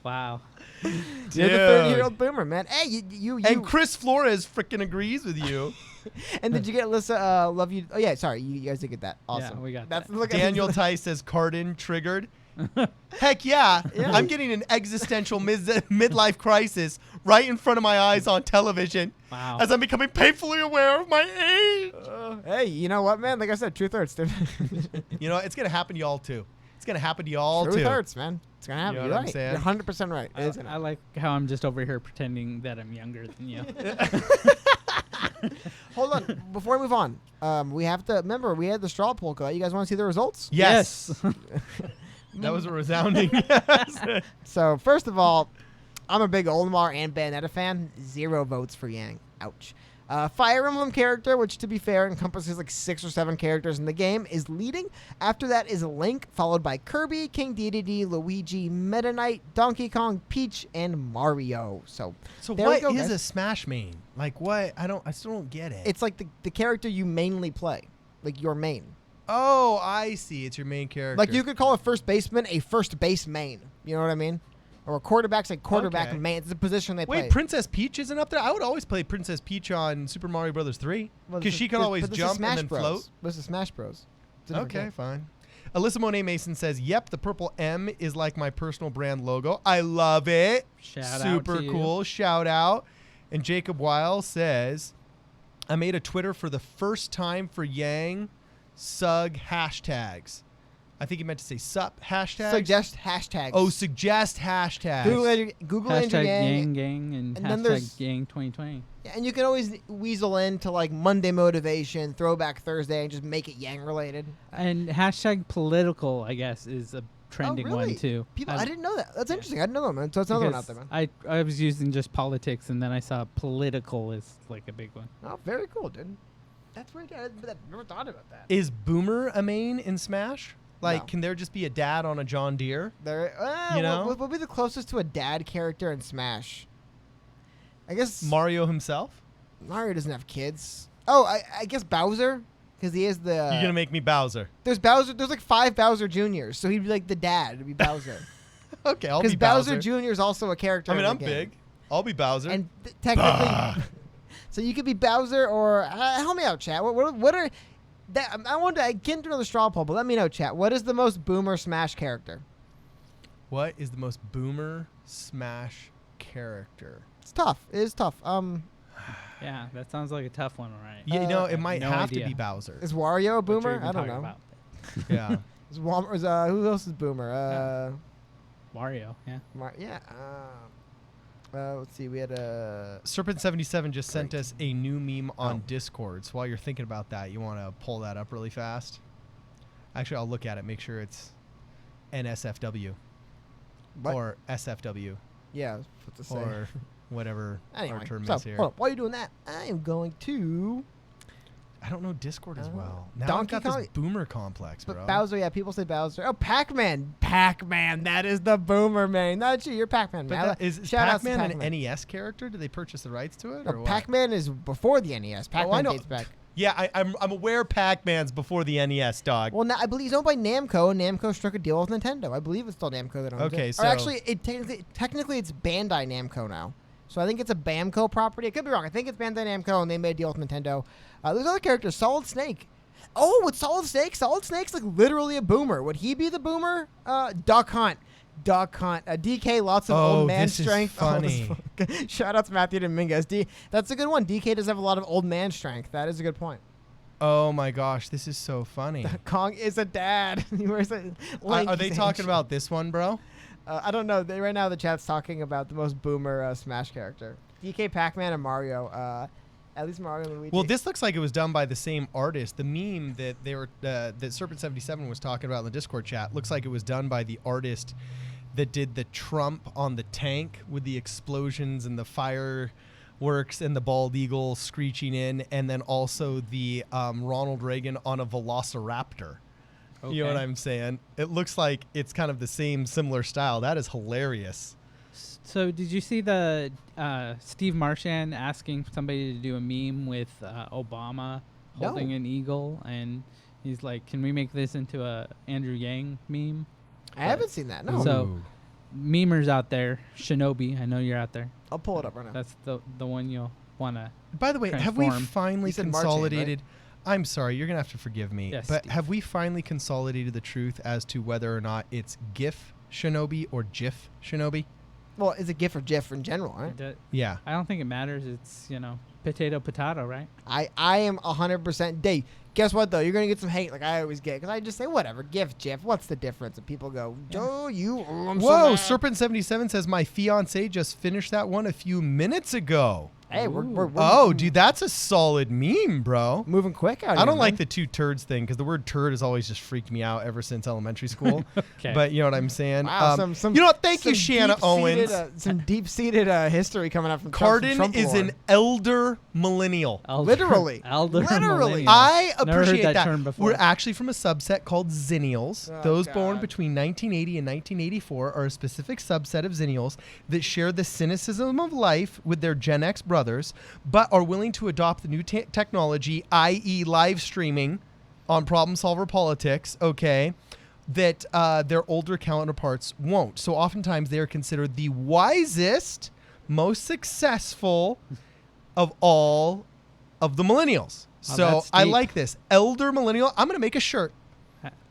Wow. You're the 30-year-old boomer, man. Hey, you. And Chris Flores freaking agrees with you. And did you get Alyssa? Love you. Oh yeah, sorry, you guys did get that. Awesome. Yeah, we got That's that. look at Daniel Tice says Cardin triggered. Heck yeah. I'm getting an existential midlife crisis right in front of my eyes on television. Wow. As I'm becoming painfully aware of my age. Hey, you know what, man? Like I said, truth hurts, dude. You know, it's going to happen to y'all too. It's going to happen to y'all Truth too. hurts, man. It's going to happen. You know You're what I'm right. saying? You're 100% right. I like how I'm just over here pretending that I'm younger than you. Hold on. Before we move on, we have to remember we had the straw poll go. You guys want to see the results? Yes. That was a resounding yes. So, first of all, I'm a big Olimar and Bayonetta fan. 0 votes for Yang. Ouch. Fire Emblem character, which to be fair encompasses like 6 or 7 characters in the game, is leading. After that is Link, followed by Kirby, King Dedede, Luigi, Meta Knight, Donkey Kong, Peach, and Mario. So there what we go, is guys. a Smash main? Like what? I still don't get it. It's like the character you mainly play, like your main. Oh, I see. It's your main character. Like you could call a first baseman a first base main. You know what I mean? Or a quarterback's like quarterback Okay. main. It's the position they play. Wait, Princess Peach isn't up there? I would always play Princess Peach on Super Mario Brothers 3 Well, because this she is- can this- always but this is jump Smash and then Bros. float. This is Smash Bros. It's a different Okay, game. fine. Alyssa Monet Mason says, "Yep, the purple M is like my personal brand logo. I love it. Shout out Super to you. cool. Shout out." And Jacob Weil says, "I made a Twitter for the first time for Yang Sug hashtags. I think he meant to say sup hashtags. Suggest hashtags. Oh, suggest hashtags. Google Andrew Hashtag Yang. Yang and and then there's- hashtag Yang 2020. Yeah, and you can always weasel into like Monday motivation, Throwback Thursday, and just make it Yang related. And hashtag political, I guess, is a trending really? one too. People, I didn't know that. That's interesting. I didn't know that, man. So it's another one out because there, man. I was using just politics, and then I saw political is like a big one. Oh, very cool, dude. That's right. I never thought about that. Is Boomer a main in Smash? Like, No. can there just be a dad on a John Deere? There, You know? what would be the closest to a dad character in Smash? I guess Mario himself? Mario doesn't have kids. Oh, I guess Bowser, because he is the. You're going to make me Bowser. There's Bowser. There's like 5 Bowser Juniors, so he'd be like the dad. It'd be Bowser. Okay, I'll be Because Bowser Bowser. Jr. is also a character. I mean, in the I'm game. big. I'll be Bowser. And technically, so you could be Bowser or help me out, chat. What are that? I wanted to get into another straw poll, but let me know, chat. What is the most boomer Smash character? What is the most Boomer Smash character? It's tough. It is tough. Yeah, that sounds like a tough one, right? You know, it might no have idea to be Bowser. Is Wario a what you're boomer? even I don't talking know. about. Yeah. Who else is boomer? Wario, yeah. Yeah. Let's see. We had a. Serpent77 just sent Great. us a new meme on Oh. Discord. So while you're thinking about that, you want to pull that up really fast? Actually, I'll look at it, make sure it's NSFW What? or SFW Yeah, what to say. or whatever Anyway, our term so is here. hold up. While you're doing that, I am going to. I don't know Discord as well. Now Donkey I've got Kong- this boomer complex, bro. But Bowser, yeah, people say Bowser. Oh, Pac-Man. Pac-Man, that is the boomer main. Not you, you're Pac-Man, But man. that, is Shout outs to Pac-Man an Pac-Man. NES character? Did they purchase the rights to it? No, or what? Pac-Man is before the NES. Pac-Man I know. dates back. Yeah, I'm aware Pac-Man's before the NES, dog. Well, I believe he's owned by Namco, and Namco struck a deal with Nintendo. I believe it's still Namco that owns it. Okay, Or so- actually, technically it's Bandai Namco now. So I think it's a Bamco property. I could be wrong. I think it's Bandai Namco, and they made a deal with Nintendo. There's other characters. Solid Snake. Oh, with Solid Snake's like literally a boomer. Would he be the boomer? Duck Hunt. DK, lots of old man this is strength. Oh, this funny. fuck- Shout out to Matthew Dominguez. That's a good one. DK does have a lot of old man strength. That is a good point. Oh my gosh, this is so funny. Kong is a dad. He wears a Are they Link's talking age. about this one, bro? I don't know. Right now, the chat's talking about the most boomer Smash character: DK, Pac-Man, and Mario. At least Mario and Luigi. Well, this looks like it was done by the same artist. The meme that they were that Serpent77 was talking about in the Discord chat looks like it was done by the artist that did the Trump on the tank with the explosions and the fireworks and the bald eagle screeching in, and then also the Ronald Reagan on a Velociraptor. You know what Okay. I'm saying? It looks like it's kind of the same similar style. That is hilarious. So did you see the Steve Marchand asking somebody to do a meme with Obama No. holding an eagle, and he's like, "Can we make this into a Andrew Yang meme?" I haven't seen that. No. So, memers out there, Shinobi, I know you're out there. I'll pull it up right now. That's the one you'll want to. By the way, have we finally You said March 8th, right? consolidated? I'm sorry, you're gonna have to forgive me, Yes, but Steve. have we finally consolidated the truth as to whether or not it's GIF Shinobi or GIF Shinobi? Well, it's a GIF or GIF in general, right? Yeah. I don't think it matters. It's potato, right? I am 100% Dave. Guess what though? You're gonna get some hate, like I always get, because I just say whatever, GIF, GIF. What's the difference? And people go, "Oh, you." I'm so Whoa! mad." Serpent77 says my fiance just finished that one a few minutes ago. Hey, we're Oh, dude, that's a solid meme, bro. Moving quick out I here, don't like man. the two turds thing because the word turd has always just freaked me out ever since elementary school. Okay. But you know what I'm saying? Wow, you know what? Thank you, some Shanna deep-seated, Owens. some deep-seated history coming up from Cardin Trump is lore. an elder millennial. Literally. Elder Literally. millennial. I Never heard appreciate that term before. We're actually from a subset called Zennials. Oh, Those born God. between 1980 and 1984 are a specific subset of Zennials that share the cynicism of life with their Gen X brothers, but are willing to adopt the new technology, i.e. live streaming on Problem Solver Politics, okay, that their older counterparts won't. So oftentimes they are considered the wisest, most successful of all of the millennials. Oh, So that's I deep. like this. Elder millennial. I'm going to make a shirt.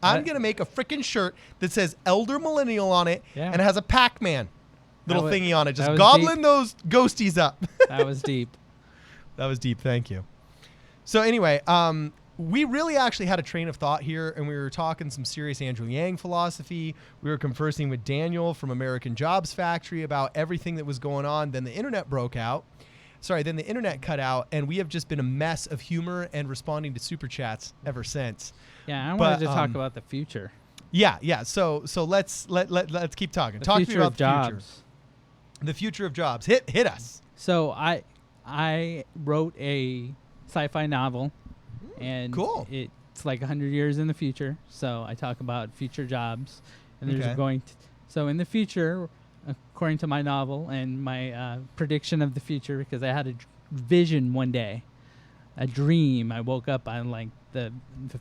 I'm going to make a freaking shirt that says Elder Millennial on it Yeah. and it has a Pac-Man little That wa- thingy on it. that Just was gobbling deep. those ghosties up. That was deep. That was deep. Thank you. So anyway, we really actually had a train of thought here, and we were talking some serious Andrew Yang philosophy. We were conversing with Daniel from American Jobs Factory about everything that was going on. Then the internet broke out. Then the internet cut out, and we have just been a mess of humor and responding to super chats ever since. Yeah, I wanted But, to talk about the future. Yeah. So let's keep talking. The Talk to me future about of the future. jobs. The future of jobs. Hit us. So I wrote a sci-fi novel, and Cool. it's like 100 years in the future. So I talk about future jobs, and there's Okay. so in the future, according to my novel and my prediction of the future, because I had a vision one day, a dream. I woke up, I'm like, the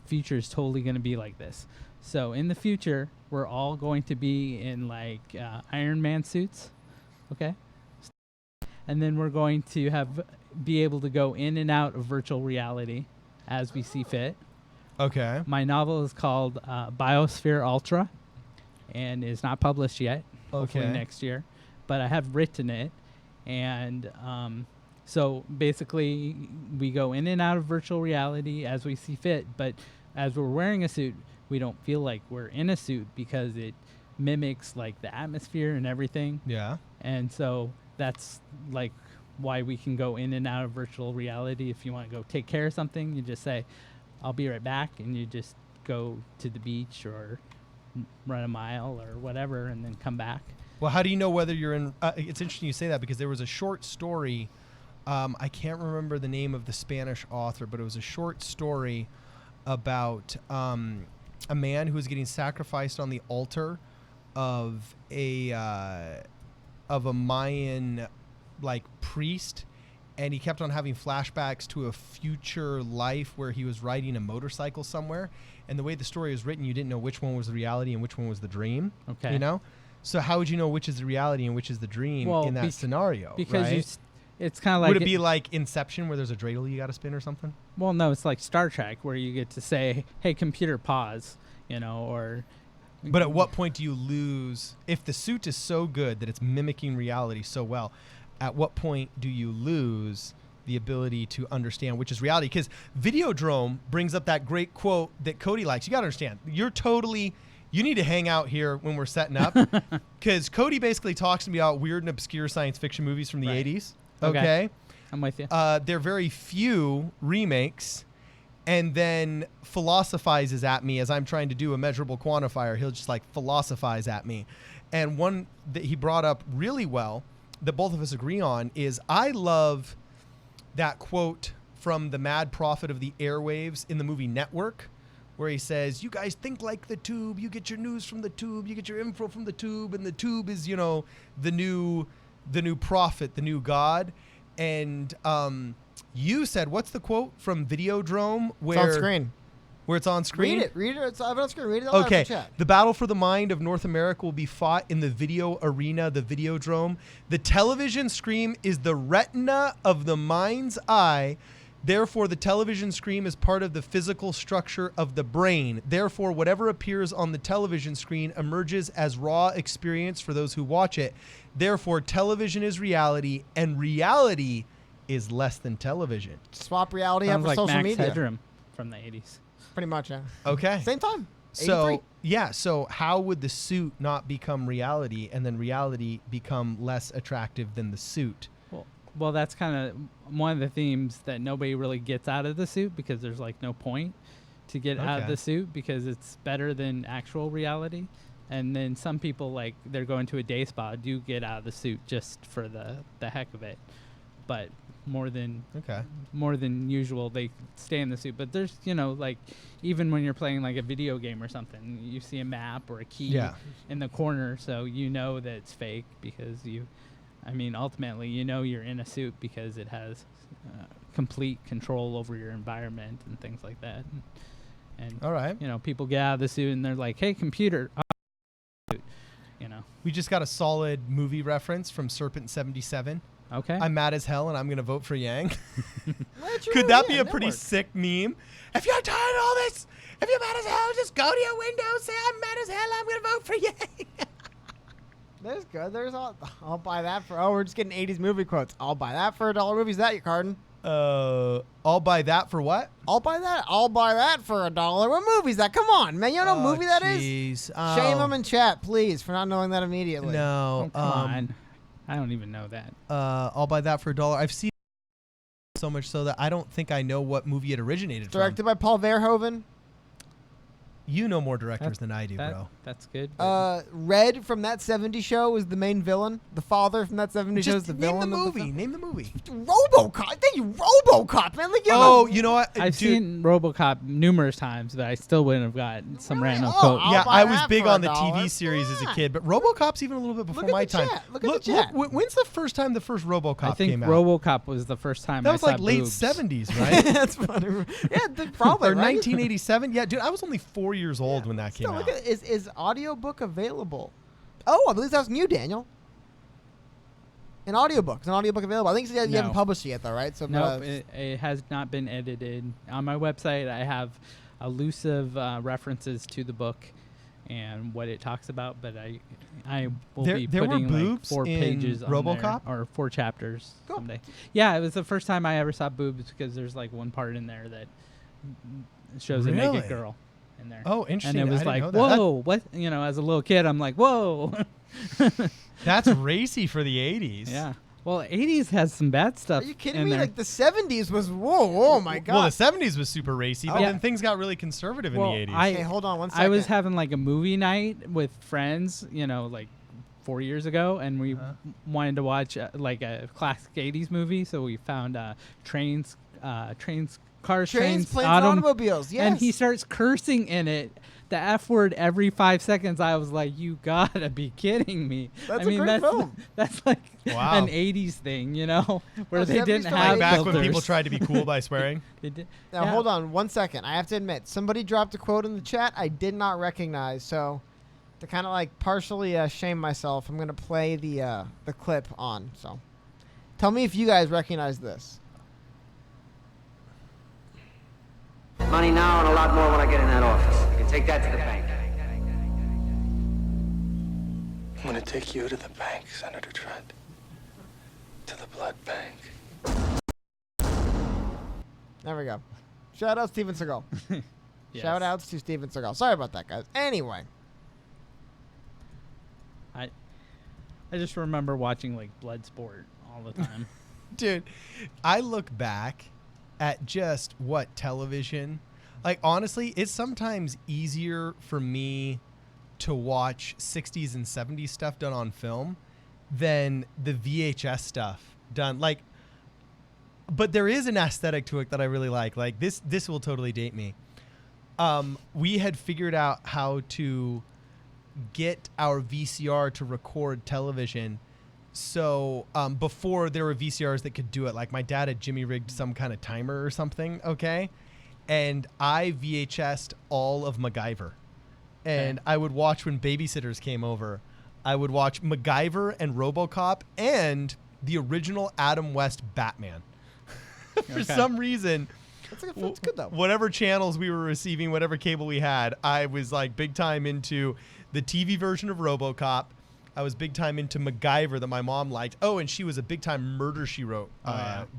future is totally going to be like this. So in the future, we're all going to be in like Iron Man suits, okay? And then we're going to be able to go in and out of virtual reality as we see fit. Okay. My novel is called Biosphere Ultra, and is not published yet. Hopefully Okay. next year, but I have written it, and so basically we go in and out of virtual reality as we see fit. But as we're wearing a suit, we don't feel like we're in a suit because it mimics like the atmosphere and everything. Yeah. And so that's like why we can go in and out of virtual reality. If you want to go take care of something, you just say, "I'll be right back," and you just go to the beach or run a mile or whatever, and then come back. Well, how do you know whether you're in? It's interesting you say that because there was a short story. I can't remember the name of the Spanish author, but it was a short story about a man who was getting sacrificed on the altar of a Mayan like priest, and he kept on having flashbacks to a future life where he was riding a motorcycle somewhere. And the way the story was written, you didn't know which one was the reality and which one was the dream. Okay. You know? So how would you know which is the reality and which is the dream Well, in that scenario? because right? it's kind of like Would it be like Inception where there's a dreidel you got to spin or something? well, no, it's like Star Trek where you get to say, "Hey, computer, pause," or. But at what point do you lose if the suit is so good that it's mimicking reality so well? At what point do you lose the ability to understand which is reality? Because Videodrome brings up that great quote that Cody likes. You got to understand, you need to hang out here when we're setting up, because Cody basically talks to me about weird and obscure science fiction movies from the 80s. Okay. I'm with you. There are very few remakes, and then philosophizes at me as I'm trying to do a measurable quantifier. He'll just like philosophize at me. And one that he brought up really well that both of us agree on is I love that quote from the mad prophet of the airwaves in the movie Network, where he says, "You guys think like the tube, you get your news from the tube, you get your info from the tube, and the tube is, you know, the new prophet, the new God." And you said, what's the quote from Videodrome where It's on screen. where it's on screen? Read it. It's on screen. Read it out loud Okay. for chat. The battle for the mind of North America will be fought in the video arena, the Videodrome. The television screen is the retina of the mind's eye. Therefore, the television screen is part of the physical structure of the brain. Therefore, whatever appears on the television screen emerges as raw experience for those who watch it. Therefore, television is reality, and reality is less than television. Swap reality out Sounds for like social Max media. Headroom from the 80s. Pretty much, yeah. Okay. Same time. 83. So, yeah. So how would the suit not become reality, and then reality become less attractive than the suit? Well, that's kind of one of the themes that nobody really gets out of the suit, because there's like no point to get out of the suit because it's better than actual reality. And then some people, like, they're going to a day spa, do get out of the suit just for the heck of it. But more than usual, they stay in the suit. But there's, like, even when you're playing like a video game or something, you see a map or a key in the corner, so you know that it's fake because ultimately, you're in a suit because it has complete control over your environment and things like that. And all right, people get out of the suit and they're like, "Hey, computer." We just got a solid movie reference from Serpent 77. Okay. I'm mad as hell and I'm going to vote for Yang. Could that be a pretty sick meme? If you're tired of all this, if you're mad as hell, just go to your window, say I'm mad as hell, I'm going to vote for Yang. There's good. There's all. I'll buy that for. Oh, we're just getting 80s movie quotes. I'll buy that for $1 movie. Is that your cardin? I'll buy that for what? I'll buy that. I'll buy that for $1. What movie is that? Come on, man. You know what movie that is? Shame them in chat, please, for not knowing that immediately. No. Come on. I don't even know that. I'll buy that for $1. I've seen it so much so that I don't think I know what movie it originated from. Directed by Paul Verhoeven. You know more directors than I do, bro. That's good. Red from That 70s Show is the main villain. The father from That 70s Show is the villain. Name the movie. RoboCop. I think RoboCop, man. You know what? I've seen RoboCop numerous times, but I still wouldn't have got some random Oh, quote. Yeah, I was big on the TV series as a kid, but RoboCop's even a little bit before my time. Look at the chat. When's the first time the first RoboCop I think came out? RoboCop was the first time That I was saw like late boobs. 70s, right? That's funny. Yeah, probably. Or right? 1987. Yeah, dude, I was only 4 years old when that came Still, out. look at, is audiobook available? Oh, I believe that was you, Daniel. An audiobook. Is an audiobook available? I think you haven't published it yet, though, right? So no, it has not been edited. On my website, I have elusive references to the book and what it talks about, but I will be there were putting like boobs 4 in pages on RoboCop? there, or 4 chapters Cool. someday. Yeah, it was the first time I ever saw boobs because there's like one part in there that shows a Really? naked girl in there. Oh, interesting. And it was I didn't like, know that. whoa, what? As a little kid, I'm like, whoa. That's racy for the 80s. Yeah. Well, 80s has some bad stuff. Are you kidding in me? there. Like the 70s was whoa, oh my god. Well, the 70s was super racy, but Yeah. then things got really conservative Well, in the 80s. Okay, hold on one second. I was having like a movie night with friends, like 4 years ago, and we wanted to watch like a classic 80s movie, so we found trains, planes, automobiles. Yes. And he starts cursing in it, the F word, every 5 seconds. I was like, you gotta be kidding me. That's a great film. That's like Wow. an 80s thing, where Oh, they 70s didn't still have like back filters. when people tried to be cool by swearing. They did. Now Yeah. hold on 1 second. I have to admit, somebody dropped a quote in the chat I did not recognize. So to kind of like partially shame myself, I'm gonna play the clip on. So tell me if you guys recognize this. Money now and a lot more when I get in that office. You can take that to the bank. I'm gonna take you to the bank, Senator Trent. To the blood bank. There we go. Shout out Steven Seagal. Yes. Shout outs to Steven Seagal. Sorry about that, guys. Anyway. I just remember watching like Bloodsport all the time. Dude, I look back at just what television, like honestly, it's sometimes easier for me to watch 60s and 70s stuff done on film than the VHS stuff done. Like, but there is an aesthetic to it that I really like. Like this will totally date me. We had figured out how to get our VCR to record television. So before there were VCRs that could do it, like my dad had Jimmy rigged some kind of timer or something, okay? and I VHS'd all of MacGyver. And I would watch when babysitters came over. I would watch MacGyver and RoboCop and the original Adam West Batman. For some reason, it's good though. Whatever channels we were receiving, whatever cable we had, I was like big time into the TV version of RoboCop. I was big time into MacGyver that my mom liked. Oh, and she was a big time Murder, She Wrote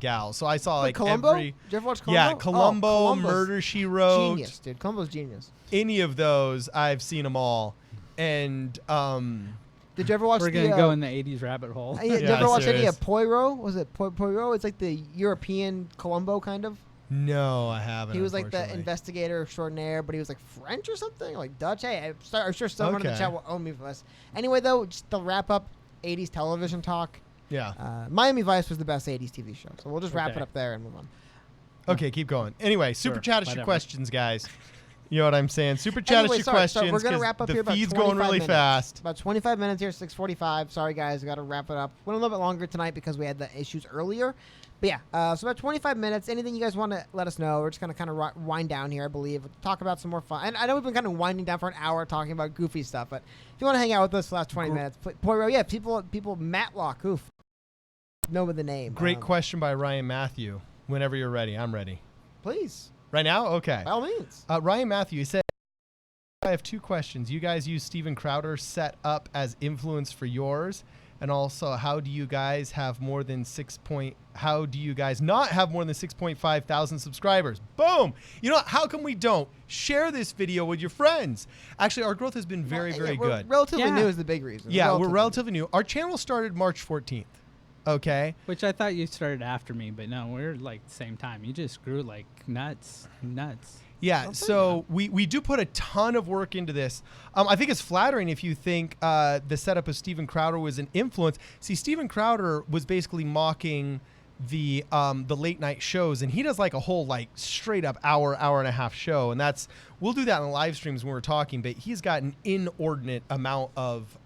gal. So I saw like Columbo? every... Did you ever watch Columbo? Yeah, Columbo, Columbo's Murder, She Wrote. Genius, dude. Columbo's genius. Any of those, I've seen them all. And did you ever watch We're going to go in the 80s rabbit hole. Did you ever watch any of Poirot? Was it Poirot? It's like the European Columbo kind of. No, I haven't. He was like the investigator extraordinaire, but he was like French or something, like Dutch. Hey, I'm sure someone in the chat will own me for this. Anyway, though, just to wrap up 80s television talk. Yeah. Miami Vice was the best 80s TV show, so we'll just wrap it up there and move on. Okay, keep going. Anyway, super chat us your questions, guys. You know what I'm saying? Super chat us your questions. So we're gonna wrap up here. The feed's going really fast. About 25 minutes here, 6:45. Sorry, guys, we got to wrap it up. Went a little bit longer tonight because we had the issues earlier. But yeah, so about 25 minutes. Anything you guys want to let us know? We're just gonna kind of wind down here, I believe. Talk about some more fun. And I know we've been kind of winding down for an hour talking about goofy stuff, but if you want to hang out with us for the last 20 minutes, Poirot, yeah, people, Matlock, oof, know the name. Great question by Ryan Matthew. Whenever you're ready, I'm ready. Please. Right now? Okay. By all means. Ryan Matthew said, I have two questions. You guys use Steven Crowder set up as influence for yours? And also, how do you guys have more than how do you guys not have more than 6.5 thousand subscribers? Boom! You know what? How come we don't? Share this video with your friends. Actually, our growth has been very good. Relatively new is the big reason. Yeah, we're relatively new. Our channel started March 14th. Okay. Which I thought you started after me, but no, we're like the same time. You just grew like nuts. Yeah, so we do put a ton of work into this. I think it's flattering if you think the setup of Steven Crowder was an influence. See, Steven Crowder was basically mocking the late night shows, and he does like a whole like straight up hour and a half show, and we'll do that in live streams when we're talking. But he's got an inordinate amount of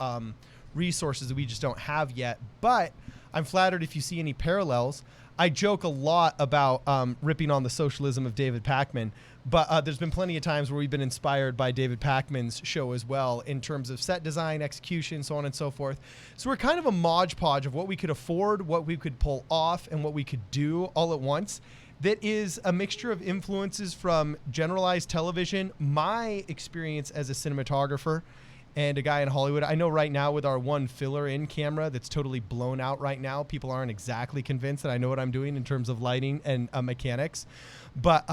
resources that we just don't have yet. But I'm flattered if you see any parallels. I joke a lot about ripping on the socialism of David Pakman, but there's been plenty of times where we've been inspired by David Pakman's show as well in terms of set design, execution, so on and so forth. So we're kind of a modge podge of what we could afford, what we could pull off, and what we could do all at once. That is a mixture of influences from generalized television, my experience as a cinematographer, and a guy in Hollywood. I know right now with our one filler in camera that's totally blown out right now, people aren't exactly convinced that I know what I'm doing in terms of lighting and mechanics. But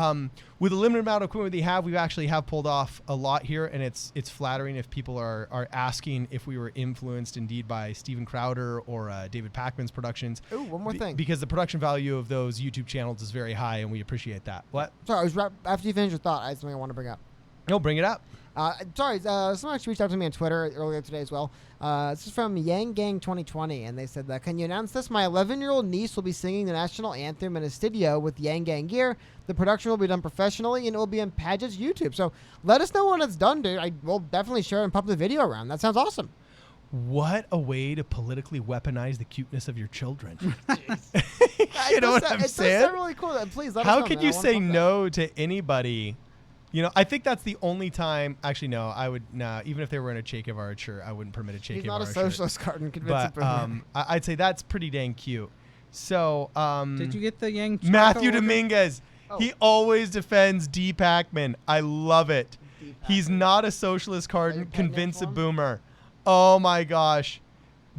with a limited amount of equipment we actually have pulled off a lot here, and it's flattering if people are asking if we were influenced indeed by Steven Crowder or David Pakman's productions. Ooh, one more thing. Because the production value of those YouTube channels is very high, and we appreciate that. What? Sorry, after you finish your thought, I have something I want to bring up. No, bring it up. Someone actually reached out to me on Twitter earlier today as well. This is from Yang Gang 2020, and they said, can you announce this? My 11-year-old niece will be singing the national anthem in a studio with Yang Gang gear. The production will be done professionally, and it will be on Padgett's YouTube. So let us know when it's done, dude. I will definitely share and pump the video around. That sounds awesome. What a way to politically weaponize the cuteness of your children. You know what I'm saying? It's really cool. Please let us know. How could you say no to anybody? You know, I think that's the only time. Actually, no, I would. No, even if they were in a Che Guevara shirt, I wouldn't permit a Che Guevara shirt. He's not a socialist card and convincing. But I'd say that's pretty dang cute. So, did you get the Yang? Matthew Dominguez? Oh. He always defends D. Pakman. I love it. He's not a socialist card. Convince a boomer. Oh my gosh,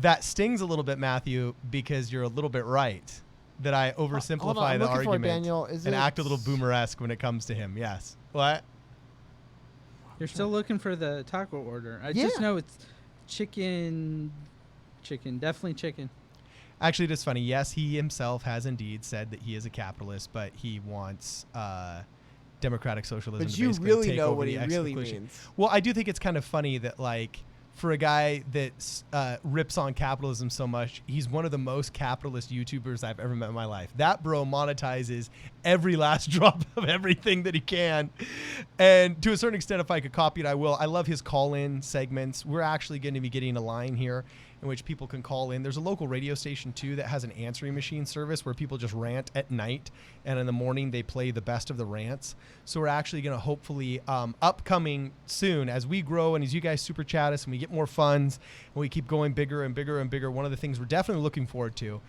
that stings a little bit, Matthew, because you're a little bit right. That I oversimplify the argument Daniel. and act a little boomer-esque when it comes to him. Yes. What? You're still looking for the taco order. I just know it's chicken, definitely chicken. Actually, it is funny. Yes, he himself has indeed said that he is a capitalist, but he wants democratic socialism. But you really know what he really means. Well, I do think it's kind of funny that, like, for a guy that rips on capitalism so much, he's one of the most capitalist YouTubers I've ever met in my life. That bro monetizes every last drop of everything that he can. And to a certain extent, if I could copy it, I will. I love his call-in segments. We're actually going to be getting a line here in which people can call in. There's a local radio station, too, that has an answering machine service where people just rant at night, and in the morning they play the best of the rants. So we're actually going to hopefully, upcoming soon, as we grow and as you guys super chat us and we get more funds and we keep going bigger and bigger and bigger, one of the things we're definitely looking forward to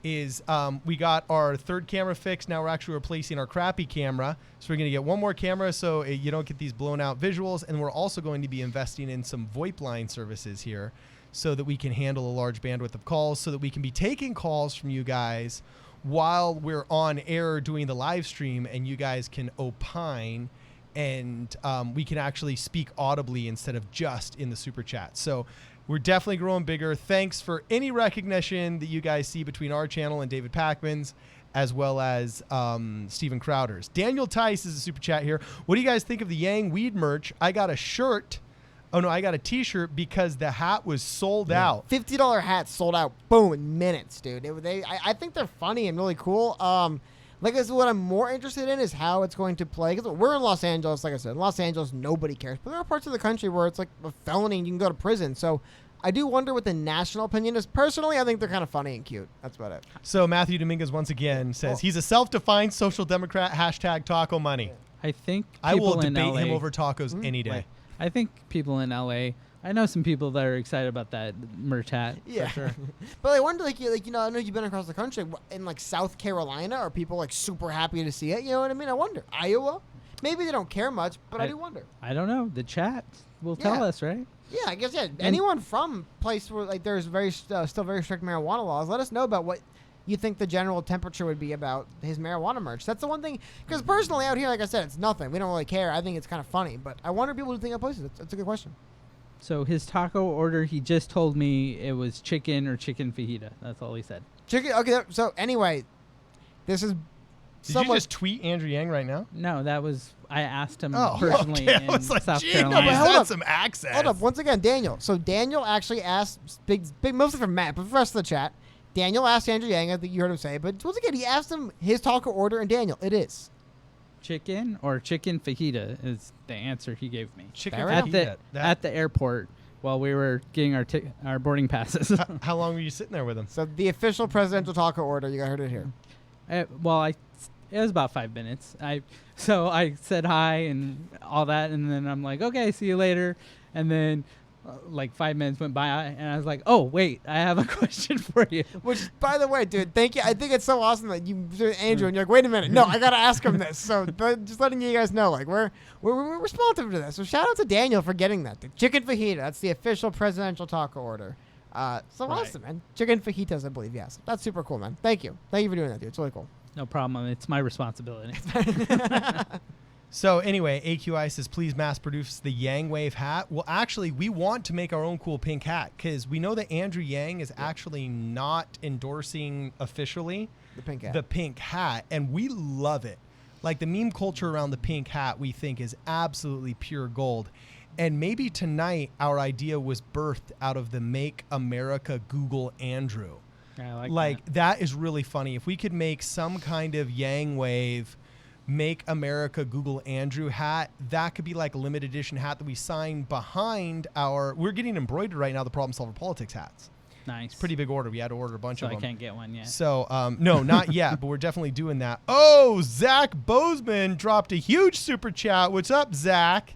is we got our third camera fixed. Now we're actually replacing our crappy camera. So we're going to get one more camera so you don't get these blown out visuals. And we're also going to be investing in some VoIP line services here so that we can handle a large bandwidth of calls, so that we can be taking calls from you guys while we're on air doing the live stream, and you guys can opine, and we can actually speak audibly instead of just in the super chat. So we're definitely growing bigger. Thanks for any recognition that you guys see between our channel and David Packman's, as well as Steven Crowder's. Daniel Tice is a super chat here. What do you guys think of the Yang Weed merch? I got a shirt. Oh, no, I got a T-shirt because the hat was sold out. $50 hat sold out, boom, in minutes, dude. I think they're funny and really cool. Like I said, what I'm more interested in is how it's going to play. Because we're in Los Angeles, like I said. In Los Angeles, nobody cares. But there are parts of the country where it's like a felony and you can go to prison. So I do wonder what the national opinion is. Personally, I think they're kind of funny and cute. That's about it. So Matthew Dominguez once again says he's a self-defined social democrat, hashtag taco money. I think I will people in debate LA him over tacos any day. I think people in LA, I know some people that are excited about that merch hat. Yeah, for sure. But I wonder, I know you've been across the country. In like South Carolina, are people like super happy to see it? You know what I mean? I wonder. Iowa, maybe they don't care much, but I do wonder. I don't know. The chat will tell us, right? Yeah, I guess anyone from place where like there's still very strict marijuana laws, let us know about what you think the general temperature would be about his marijuana merch. That's the one thing, because personally out here, like I said, it's nothing. We don't really care. I think it's kind of funny, but I wonder people who think of places. That's a good question. So his taco order, he just told me it was chicken or chicken fajita. That's all he said. Chicken. Okay. So anyway, this is. Did you just tweet Andrew Yang right now? No, that was I asked him personally okay. in I was like, South gee, Carolina. nobody's had some access. Hold up. Once again, Daniel. So Daniel actually asked, big, mostly from Matt, but for the rest of the chat, Daniel asked Andrew Yang. I think you heard him say it, but once again, he asked him his taco order, and Daniel, it is chicken or chicken fajita is the answer he gave me. Chicken at the airport while we were getting our boarding passes. How long were you sitting there with him? So the official presidential taco order, you heard it here. It was about 5 minutes. So I said hi and all that, and then I'm like, okay, see you later. And then like 5 minutes went by, and I was like, oh, wait, I have a question for you. Which, by the way, dude, thank you. I think it's so awesome that you, Andrew, and you're like, wait a minute. No, I got to ask him this. So but just letting you guys know, like, we're responsive to this. So shout out to Daniel for getting that. The chicken fajita, that's the official presidential taco order. Awesome, man. Chicken fajitas, I believe, yes. That's super cool, man. Thank you. Thank you for doing that, dude. It's really cool. No problem. It's my responsibility. So anyway, AQI says, please mass produce the Yang Wave hat. Well, actually, we want to make our own cool pink hat because we know that Andrew Yang is actually not endorsing officially the pink hat, and we love it. Like the meme culture around the pink hat, we think is absolutely pure gold. And maybe tonight our idea was birthed out of the Make America Google Andrew. I like that is really funny. If we could make some kind of Yang Wave Make America Google Andrew hat, that could be like a limited edition hat that we sign behind we're getting embroidered right now, the Problem Solver Politics hats. Nice. It's a pretty big order. We had to order a bunch of them. So I can't get one yet. So, no, not yet, but we're definitely doing that. Oh, Zach Bozeman dropped a huge super chat. What's up, Zach?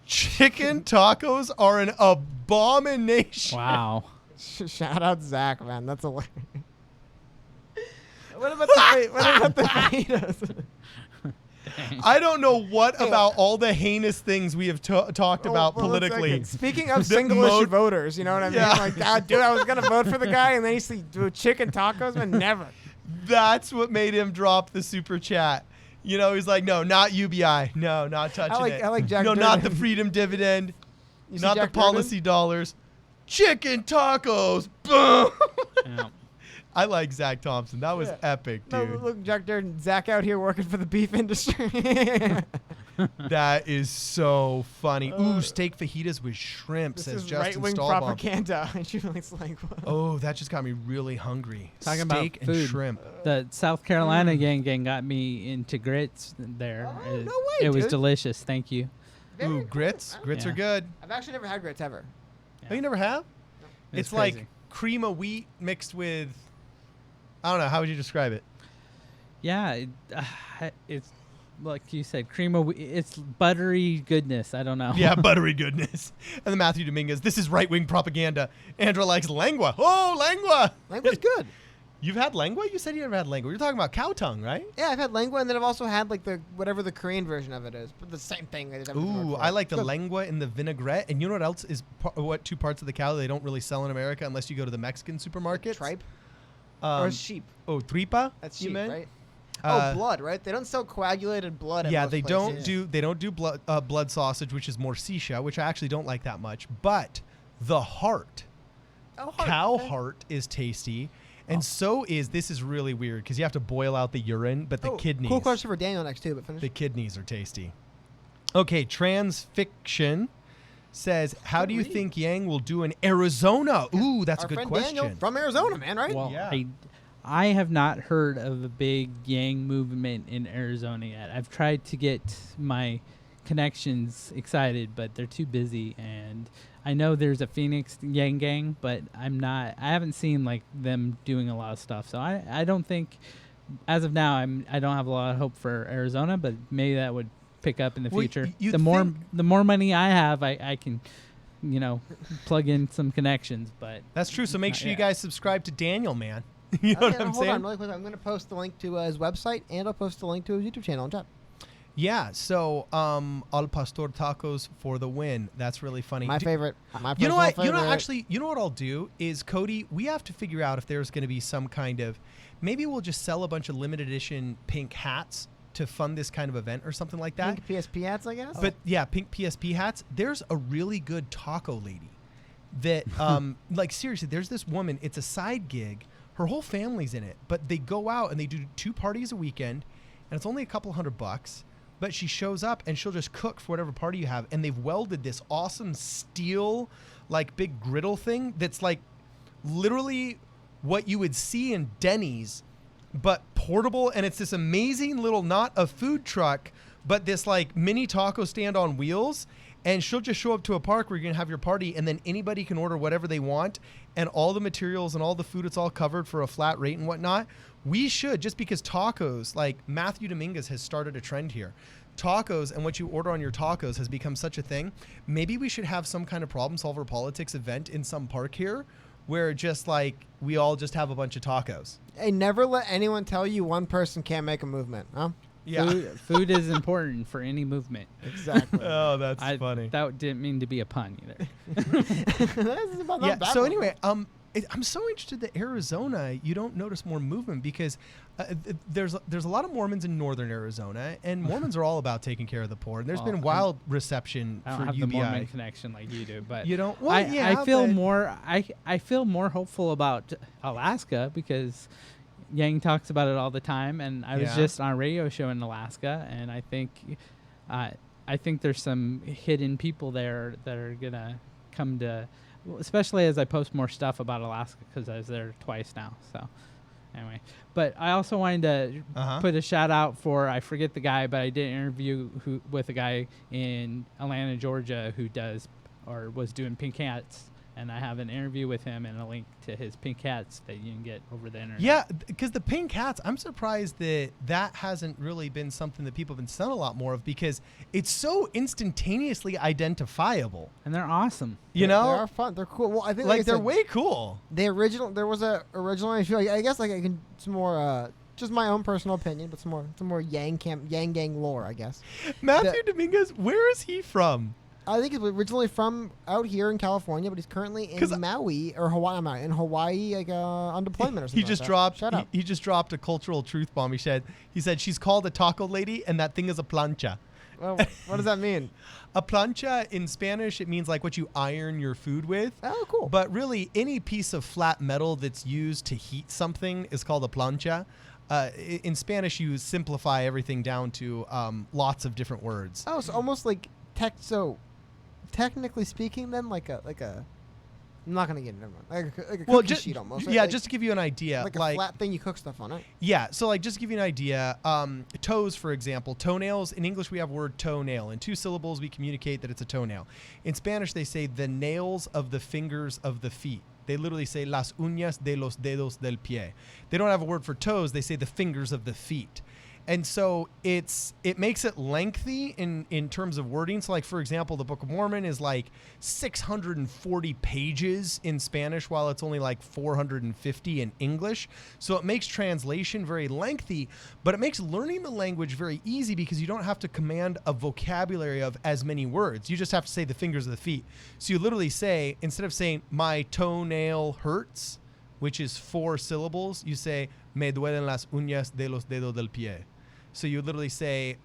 Chicken tacos are an abomination. Wow. Shout out Zach, man. That's hilarious. What about the fajitas? I don't know what about all the heinous things we have talked about politically. Speaking of single-issue voters, you know what I mean? Yeah. Like, dude, I was going to vote for the guy, and then he's do chicken tacos, man, never. That's what made him drop the super chat. You know, he's like, no, not UBI. No, not touching it. I like Jack Durden. Not the freedom dividend. Not the policy dollars. Chicken tacos. Boom. Yeah. I like Zach Thompson. That was epic, dude. No, look, Jack Durden, Zach out here working for the beef industry. That is so funny. Ooh, steak fajitas with shrimp, This says is Justin right-wing Stahlbaum. propaganda. And she likes like. Oh, that just got me really hungry. Talking Steak about and food. shrimp. The South Carolina gang got me into grits there. Oh, it, no way, It was dude. delicious. Thank you. Ooh, grits. Grits are good. I've actually never had grits ever. Oh, you never have? It was It's like crazy. cream of wheat mixed with, I don't know, how would you describe it? Yeah, it's like you said, cream of wheat. It's buttery goodness. I don't know. Yeah, buttery goodness. And then Matthew Dominguez, this is right-wing propaganda. Andrew likes lengua. Oh, lengua. Lengua's good. You've had lengua? You said you never had lengua. You're talking about cow tongue, right? Yeah, I've had lengua, and then I've also had like the whatever the Korean version of it is, but the same thing. Ooh, I like the lengua and the vinaigrette. And you know what else is what two parts of the cow that they don't really sell in America unless you go to the Mexican supermarket? Tripe or sheep. Oh, tripa? That's you sheep, meant? right? Blood, right? They don't sell coagulated blood. At Yeah, most they places. don't do blood sausage, which is morcilla, which I actually don't like that much. But the heart, cow heart, is tasty, and so is this is really weird because you have to boil out the urine, but the kidneys. Cool question for Daniel next too, but finish. The kidneys are tasty. Okay, Transfiction says, how do you think Yang will do in Arizona? Ooh, that's Our a good friend question. Daniel from Arizona, man, right? Well, Yeah. I have not heard of a big Yang movement in Arizona yet. I've tried to get my connections excited, but they're too busy. And I know there's a Phoenix Yang gang, but I haven't seen like them doing a lot of stuff. So I don't think, as of now, I don't have a lot of hope for Arizona, but maybe that would pick up in the future. The more money I have, I can, plug in some connections. But that's true. So make sure you guys subscribe to Daniel, man. You know what I'm hold saying? on, really quick. I'm going to post the link to his website, and I'll post the link to his YouTube channel on top. Yeah, so Al Pastor Tacos for the win. That's really funny. My favorite. My You know what? personal favorite. Actually, you know what I'll do is, Cody, we have to figure out if there's going to be some kind of, maybe we'll just sell a bunch of limited edition pink hats to fund this kind of event or something like that. Pink PSP hats, I guess. But yeah, pink PSP hats. There's a really good taco lady that, like seriously, there's this woman. It's a side gig. Her whole family's in it, but they go out and they do 2 parties a weekend, and it's only a couple $100. But she shows up and she'll just cook for whatever party you have, and they've welded this awesome steel, like big griddle thing that's like literally what you would see in Denny's, but portable. And it's this amazing little, not a food truck, but this like mini taco stand on wheels. And she'll just show up to a park where you're going to have your party, and then anybody can order whatever they want, and all the materials and all the food, it's all covered for a flat rate and whatnot. We should, just because tacos, like Matthew Dominguez has started a trend here. Tacos and what you order on your tacos has become such a thing. Maybe we should have some kind of problem solver politics event in some park here where just like we all just have a bunch of tacos. Hey, never let anyone tell you one person can't make a movement, huh? Yeah. Food is important for any movement. Exactly. Oh, that's funny. That didn't mean to be a pun either. Yeah. So anyway, I'm so interested that Arizona, you don't notice more movement because there's a lot of Mormons in northern Arizona, and Mormons are all about taking care of the poor. And there's been wild reception I don't for have UBI. the Mormon connection like you do, but You don't? Well, I feel more. I feel more hopeful about Alaska because Yang talks about it all the time, and I was just on a radio show in Alaska, and I think there's some hidden people there that are gonna come to, especially as I post more stuff about Alaska because I was there twice now. So anyway, but I also wanted to put a shout out for, I forget the guy, but I did an interview with a guy in Atlanta, Georgia, who was doing pink hats. And I have an interview with him and a link to his pink hats that you can get over the internet. Yeah, because the pink hats, I'm surprised that hasn't really been something that people have been selling a lot more of because it's so instantaneously identifiable. And they're awesome. You know? They are fun. They're cool. Well, I think like they're way cool. There was a original issue. I guess like I can some more just my own personal opinion, but some more Yang gang lore, I guess. Matthew Dominguez, where is he from? I think he's originally from out here in California, but he's currently in Maui or Hawaii. In Hawaii, like on deployment or something. He just dropped a cultural truth bomb. He said she's called a taco lady, and that thing is a plancha. Well, what does that mean? A plancha in Spanish, it means like what you iron your food with. Oh, cool. But really, any piece of flat metal that's used to heat something is called a plancha. in Spanish you simplify everything down to lots of different words. Oh, so almost like so technically speaking, then like a. I'm not gonna get into it. Like a cookie sheet almost. Right? Yeah, like, just to give you an idea. Like a flat thing you cook stuff on, right? Yeah, so like just to give you an idea, toes, for example, toenails. In English, we have word toenail. In 2 syllables, we communicate that it's a toenail. In Spanish, they say the nails of the fingers of the feet. They literally say las uñas de los dedos del pie. They don't have a word for toes. They say the fingers of the feet. And so it makes it lengthy in terms of wording. So like, for example, the Book of Mormon is like 640 pages in Spanish, while it's only like 450 in English. So it makes translation very lengthy, but it makes learning the language very easy because you don't have to command a vocabulary of as many words. You just have to say the fingers of the feet. So you literally say, instead of saying my toenail hurts, which is 4 syllables, you say me duelen las uñas de los dedos del pie. So you literally say,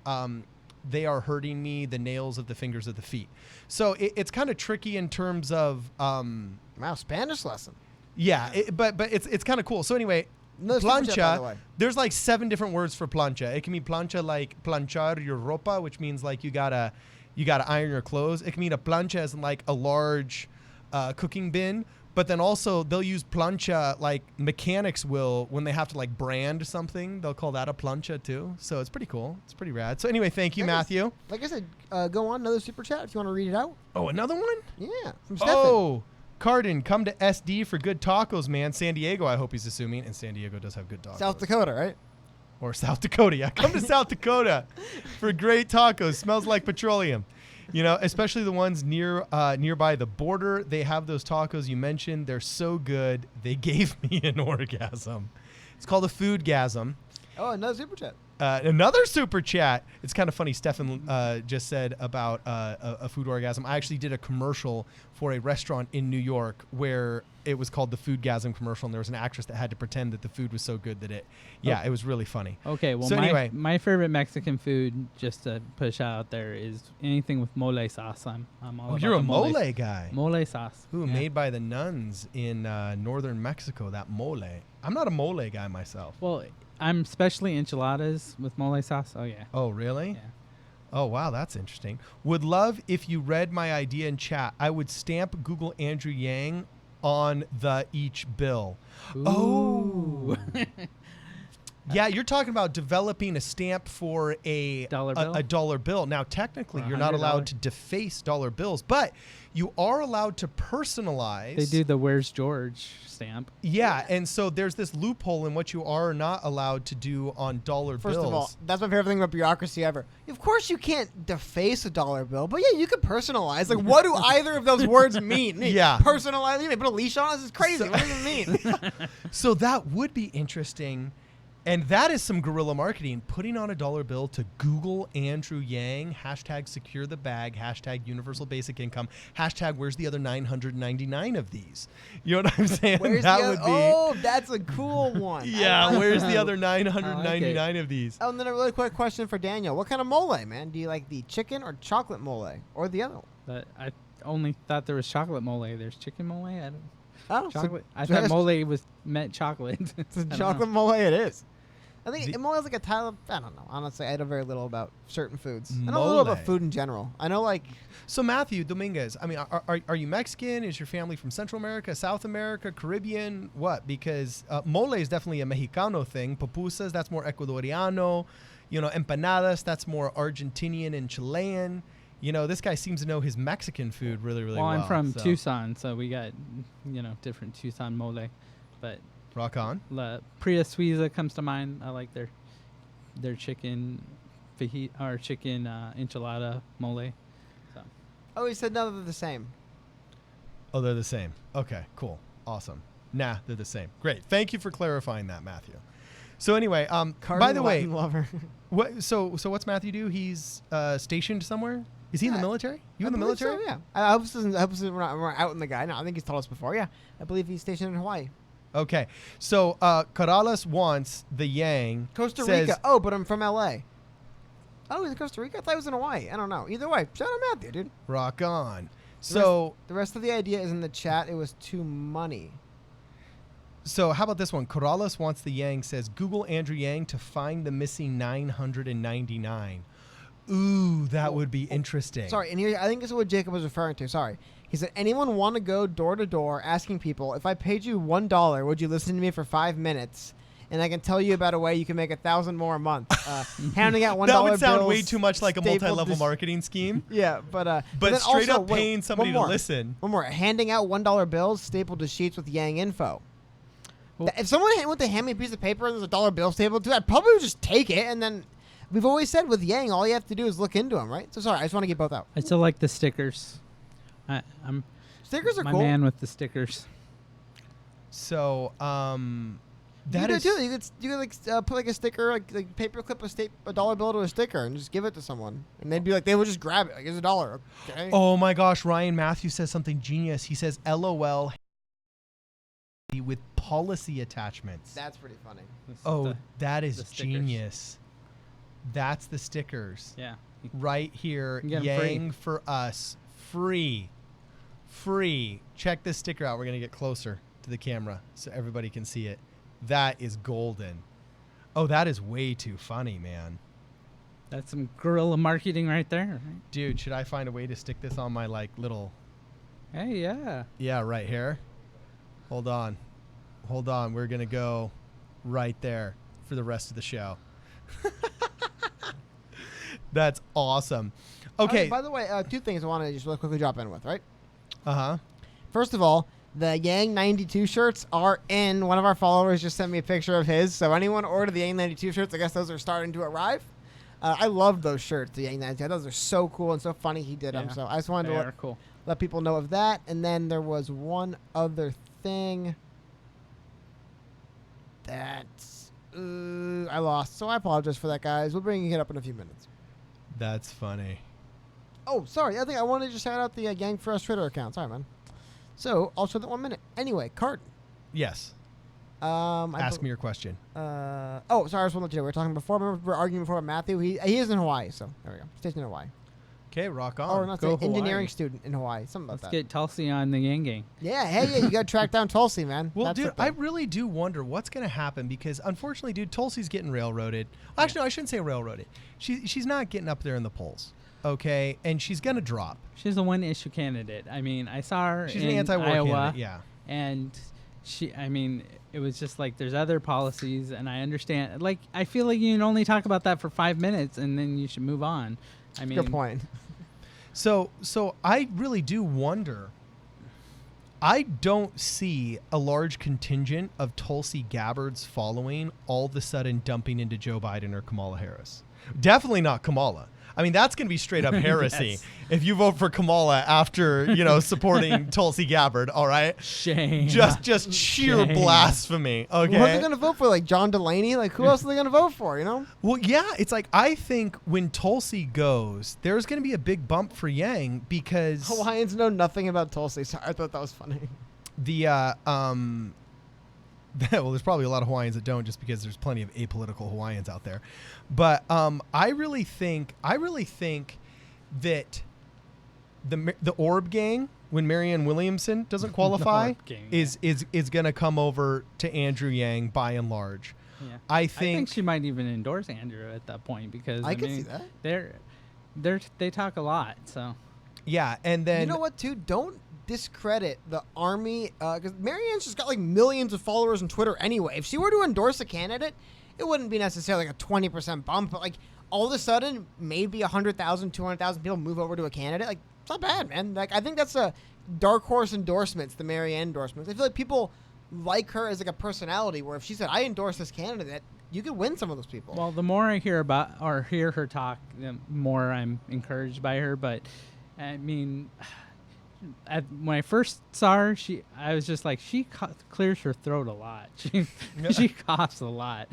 they are hurting me, the nails of the fingers of the feet. So it's kind of tricky in terms of... wow, Spanish lesson. Yeah, but it's kind of cool. So anyway, plancha, there's like 7 different words for plancha. It can mean plancha like planchar your ropa, which means like you gotta iron your clothes. It can mean a plancha as in like a large cooking bin. But then also they'll use plancha like mechanics will when they have to like brand something. They'll call that a plancha too. So it's pretty cool. It's pretty rad. So anyway, thank you, Matthew. Like I said, go on, another super chat if you want to read it out. Oh, another one? Yeah, from Stefan. Oh, Cardin, come to SD for good tacos, man. San Diego, I hope he's assuming. And San Diego does have good tacos. South Dakota, right? Or South Dakota, yeah. Come to South Dakota for great tacos. Smells like petroleum. You know, especially the ones nearby the border. They have those tacos you mentioned. They're so good. They gave me an orgasm. It's called a foodgasm. Oh, another super chat. Another super chat. It's kind of funny. Stefan just said about a food orgasm. I actually did a commercial for a restaurant in New York where it was called the Foodgasm commercial, and there was an actress that had to pretend that the food was so good that it was really funny. Okay, well, so anyway, my favorite Mexican food, just to push out there, is anything with mole sauce. I'm all about you're a mole mole guy. Mole sauce. Ooh, made by the nuns in northern Mexico. That mole. I'm not a mole guy myself. Well, I'm especially enchiladas with mole sauce. Oh, yeah. Oh, really? Yeah. Oh, wow, that's interesting. Would love if you read my idea in chat. I would stamp Google Andrew Yang on each bill. Ooh. Oh. Yeah, you're talking about developing a stamp for a dollar bill. Now, technically, you're not allowed to deface dollar bills, but you are allowed to personalize. They do the Where's George stamp. Yeah, and so there's this loophole in what you are not allowed to do on dollar bills. First of all, that's my favorite thing about bureaucracy ever. Of course, you can't deface a dollar bill, but yeah, you can personalize. Like, what do either of those words mean? Yeah. Personalize. You may put a leash on. This is crazy. What does it mean? So that would be interesting. And that is some guerrilla marketing, putting on a dollar bill to Google Andrew Yang, hashtag secure the bag, hashtag universal basic income, hashtag where's the other 999 of these? You know what I'm saying? Oh, that's a cool one. Yeah, where's the other 999 of these? Oh, and then a really quick question for Daniel. What kind of mole, man? Do you like the chicken or chocolate mole? Or the other one? But I only thought there was chocolate mole. There's chicken mole? I don't chocolate. So I thought mole meant chocolate. It's a chocolate mole. It is. I think mole is like a Tyler. I don't know. Honestly, I know very little about certain foods. I know a little about food in general. I know like. So Matthew Dominguez, I mean, are you Mexican? Is your family from Central America, South America, Caribbean? What? Because mole is definitely a Mexicano thing. Pupusas, that's more Ecuadoriano. You know, empanadas, that's more Argentinian and Chilean. You know, this guy seems to know his Mexican food really, really well. Well, I'm from Tucson, so we got, different Tucson mole. But rock on. Priya Suiza comes to mind. I like their chicken chicken enchilada mole. So. Oh, he said no, they're the same. Oh, they're the same. Okay, cool. Awesome. Nah, they're the same. Great. Thank you for clarifying that, Matthew. So anyway, by the way, so what's Matthew do? He's stationed somewhere? Is he in the military? You in the military? So, yeah. I hope we're out in the guy. No, I think he's told us before. Yeah. I believe he's stationed in Hawaii. Okay. So Corrales wants the Yang. Costa Rica. Oh, but I'm from L.A. Oh, he's in Costa Rica? I thought he was in Hawaii. I don't know. Either way, shout out Matthew, dude. Rock on. The rest of the idea is in the chat. It was too money. So how about this one? Corrales Wants the Yang says, Google Andrew Yang to find the missing 999. Ooh, that would be interesting. Sorry, and here I think this is what Jacob was referring to. Sorry. He said, anyone want to go door to door asking people, if I paid you $1, would you listen to me for 5 minutes? And I can tell you about a way you can make 1,000 more a month. Handing out $1 that would sound bills, way too much like a multi-level marketing scheme. Yeah, but straight also, up paying somebody to listen. One more. Handing out $1 bills stapled to sheets with Yang info. If someone went to hand me a piece of paper and there's a $1 bill stapled to it, I'd probably just take it. And then we've always said with Yang, all you have to do is look into them, right? So sorry, I just want to get both out. I still like the stickers. I'm stickers are my cool. man with the stickers. So, You could like put like a sticker, like paper clip a $1 bill to a sticker and just give it to someone, and they'd be like, they would just grab it. Like, it's $1. Okay. Oh my gosh, Ryan Matthews says something genius. He says, "LOL." With policy attachments. That's pretty funny. That is genius. That's the stickers. Yeah. Right here, You get 'em Yang for us, free. Check this sticker out. We're gonna get closer to the camera so everybody can see it. That is golden. Oh, that is way too funny, man. That's some guerrilla marketing right there. Right? Dude, should I find a way to stick this on my like little... Hey, yeah. Yeah, right here. Hold on. We're going to go right there for the rest of the show. That's awesome. Okay. By the way, 2 things I want to just really quickly drop in with, right? Uh-huh. First of all, the Yang 92 shirts are in. One of our followers just sent me a picture of his. So anyone ordered the Yang 92 shirts, I guess those are starting to arrive. I love those shirts, the Yang 92. Those are so cool and so funny he did them. So I just wanted to let people know of that. And then there was one other thing that I lost. So I apologize for that, guys. We'll bring it up in a few minutes. That's funny. Oh, sorry. I think I wanted to just shout out the Gang for Us Twitter account. Sorry, man. So I'll show that 1 minute. Anyway, Carton. Yes. Ask me your question. Sorry, I just want to let you know. We were talking before. Remember, we were arguing before about Matthew. He is in Hawaii, so there we go. Stationed in Hawaii. Okay, rock on. Oh, not an engineering student in Hawaii. Something about Let's that. get Tulsi on the Yang Gang. Yeah, hey, you got to track down Tulsi, man. Well, That's dude, I really do wonder what's going to happen because, unfortunately, dude, Tulsi's getting railroaded. Actually, no, I shouldn't say railroaded. She's not getting up there in the polls, okay? And she's going to drop. She's a one-issue candidate. I mean, I saw her She's in an anti-war Iowa, candidate, yeah. And it was just like there's other policies, and I understand. Like, I feel like you can only talk about that for 5 minutes, and then you should move on. I mean, good point. So I really do wonder. I don't see a large contingent of Tulsi Gabbard's following all of a sudden dumping into Joe Biden or Kamala Harris. Definitely not Kamala. I mean, that's going to be straight up heresy Yes. if you vote for Kamala after, supporting Tulsi Gabbard, all right? Shame. Just sheer blasphemy, okay? Who are they going to vote for? Like John Delaney? Like, who else are they going to vote for, Well, yeah, it's like I think when Tulsi goes, there's going to be a big bump for Yang because... Hawaiians know nothing about Tulsi. Sorry, I thought that was funny. Well, there's probably a lot of Hawaiians that don't just because there's plenty of apolitical Hawaiians out there. But I really think that the Orb gang, when Marianne Williamson doesn't qualify, is going to come over to Andrew Yang by and large. Yeah. I think she might even endorse Andrew at that point because I can see that. They talk a lot, so. Yeah, and then you know what, too? Don't discredit the army because Marianne's just got like millions of followers on Twitter anyway. If she were to endorse a candidate, it wouldn't be necessarily like a 20% bump, but like all of a sudden maybe 100,000, 200,000 people move over to a candidate. Like, it's not bad, man. Like, I think that's a dark horse endorsements, the Marianne endorsements. I feel like people like her as like a personality where if she said, I endorse this candidate, you could win some of those people. Well, the more I hear about or hear her talk, the more I'm encouraged by her. But I mean, when I first saw her, I was just like, she clears her throat a lot. She coughs a lot.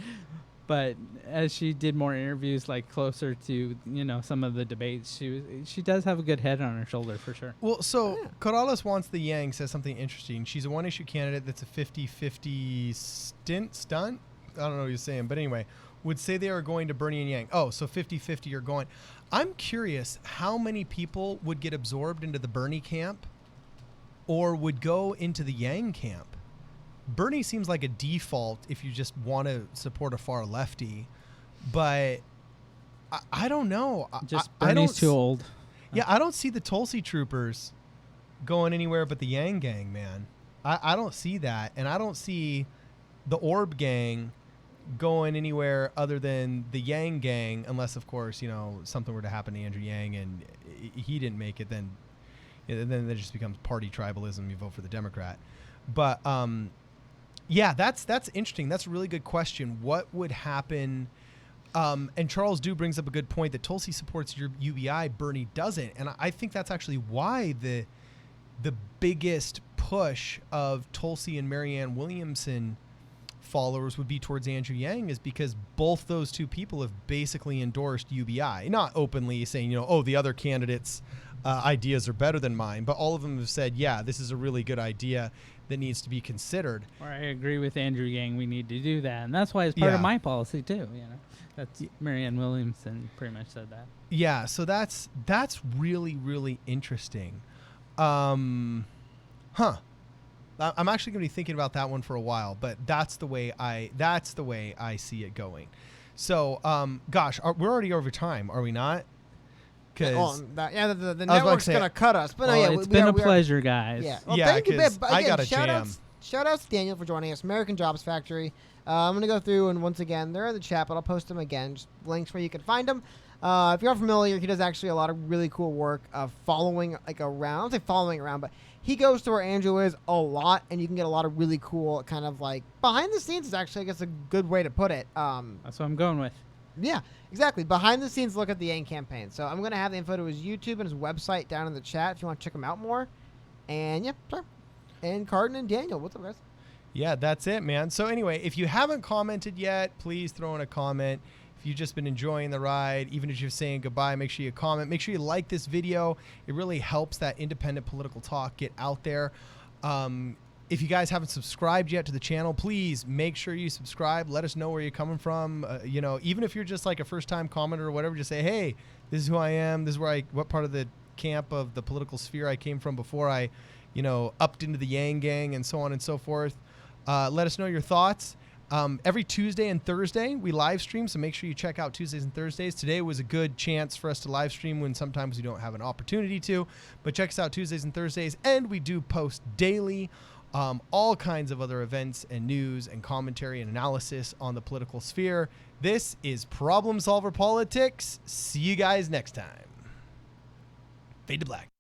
But as she did more interviews, like closer to some of the debates, she does have a good head on her shoulder for sure. Well, so Corrales Wants the Yang says something interesting. She's a one-issue candidate that's a 50-50 stunt. I don't know what you're saying, but anyway, would say they are going to Bernie and Yang. Oh, so 50-50 are going. I'm curious how many people would get absorbed into the Bernie camp or would go into the Yang camp. Bernie seems like a default if you just want to support a far lefty, but I don't know. Just I Bernie's don't too old. Yeah, I don't see the Tulsi troopers going anywhere but the Yang Gang, man. I don't see that, and I don't see the Orb Gang going anywhere other than the Yang Gang, unless, of course, you know, something were to happen to Andrew Yang and he didn't make it. Then it just becomes party tribalism. You vote for the Democrat. But yeah, that's interesting. That's a really good question. What would happen? And Charles Dew brings up a good point that Tulsi supports your UBI, Bernie doesn't, and I think that's actually why the biggest push of Tulsi and Marianne Williamson followers would be towards Andrew Yang, is because both those two people have basically endorsed UBI, not openly saying, you know, oh, the other candidates' ideas are better than mine, but all of them have said, yeah, this is a really good idea that needs to be considered. Or I agree with Andrew Yang, we need to do that, and that's why it's part of my policy too. You know, that's Marianne Williamson pretty much said that. Yeah, so that's really, really interesting. I'm actually going to be thinking about that one for a while, but that's the way I see it going. So, gosh, we're already over time, are we not? The network's going to cut us. But well, it's been a pleasure, guys. Yeah, well, thank you, babe. Again, I got a jam. Shout outs to Daniel for joining us, American Jobs Factory. I'm going to go through, and once again, they're in the chat, but I'll post them again, just links where you can find them. If you're unfamiliar, he does actually a lot of really cool work of following, like, around. I don't say following around, but he goes to where Andrew is a lot, and you can get a lot of really cool kind of, like, behind the scenes is actually, I guess, a good way to put it. That's what I'm going with. Yeah, exactly. Behind the scenes look at the Yang campaign. So I'm going to have the info to his YouTube and his website down in the chat if you want to check him out more. And, yeah, sure. And Carden and Daniel, what's up, guys? Yeah, that's it, man. So anyway, if you haven't commented yet, please throw in a comment. If you've just been enjoying the ride, even if you're saying goodbye, make sure you comment. Make sure you like this video. It really helps that independent political talk get out there. If you guys haven't subscribed yet to the channel, please make sure you subscribe. Let us know where you're coming from. You know, even if you're just like a first-time commenter or whatever, just say, hey, this is who I am. This is what part of the camp of the political sphere I came from before I, you know, upped into the Yang Gang and so on and so forth. Let us know your thoughts. Every Tuesday and Thursday we live stream, so make sure you check out Tuesdays and Thursdays. Today was a good chance for us to live stream when sometimes we don't have an opportunity to, but check us out Tuesdays and Thursdays, and we do post daily all kinds of other events and news and commentary and analysis on the political sphere. This is Problem Solver Politics. See you guys next time. Fade to black.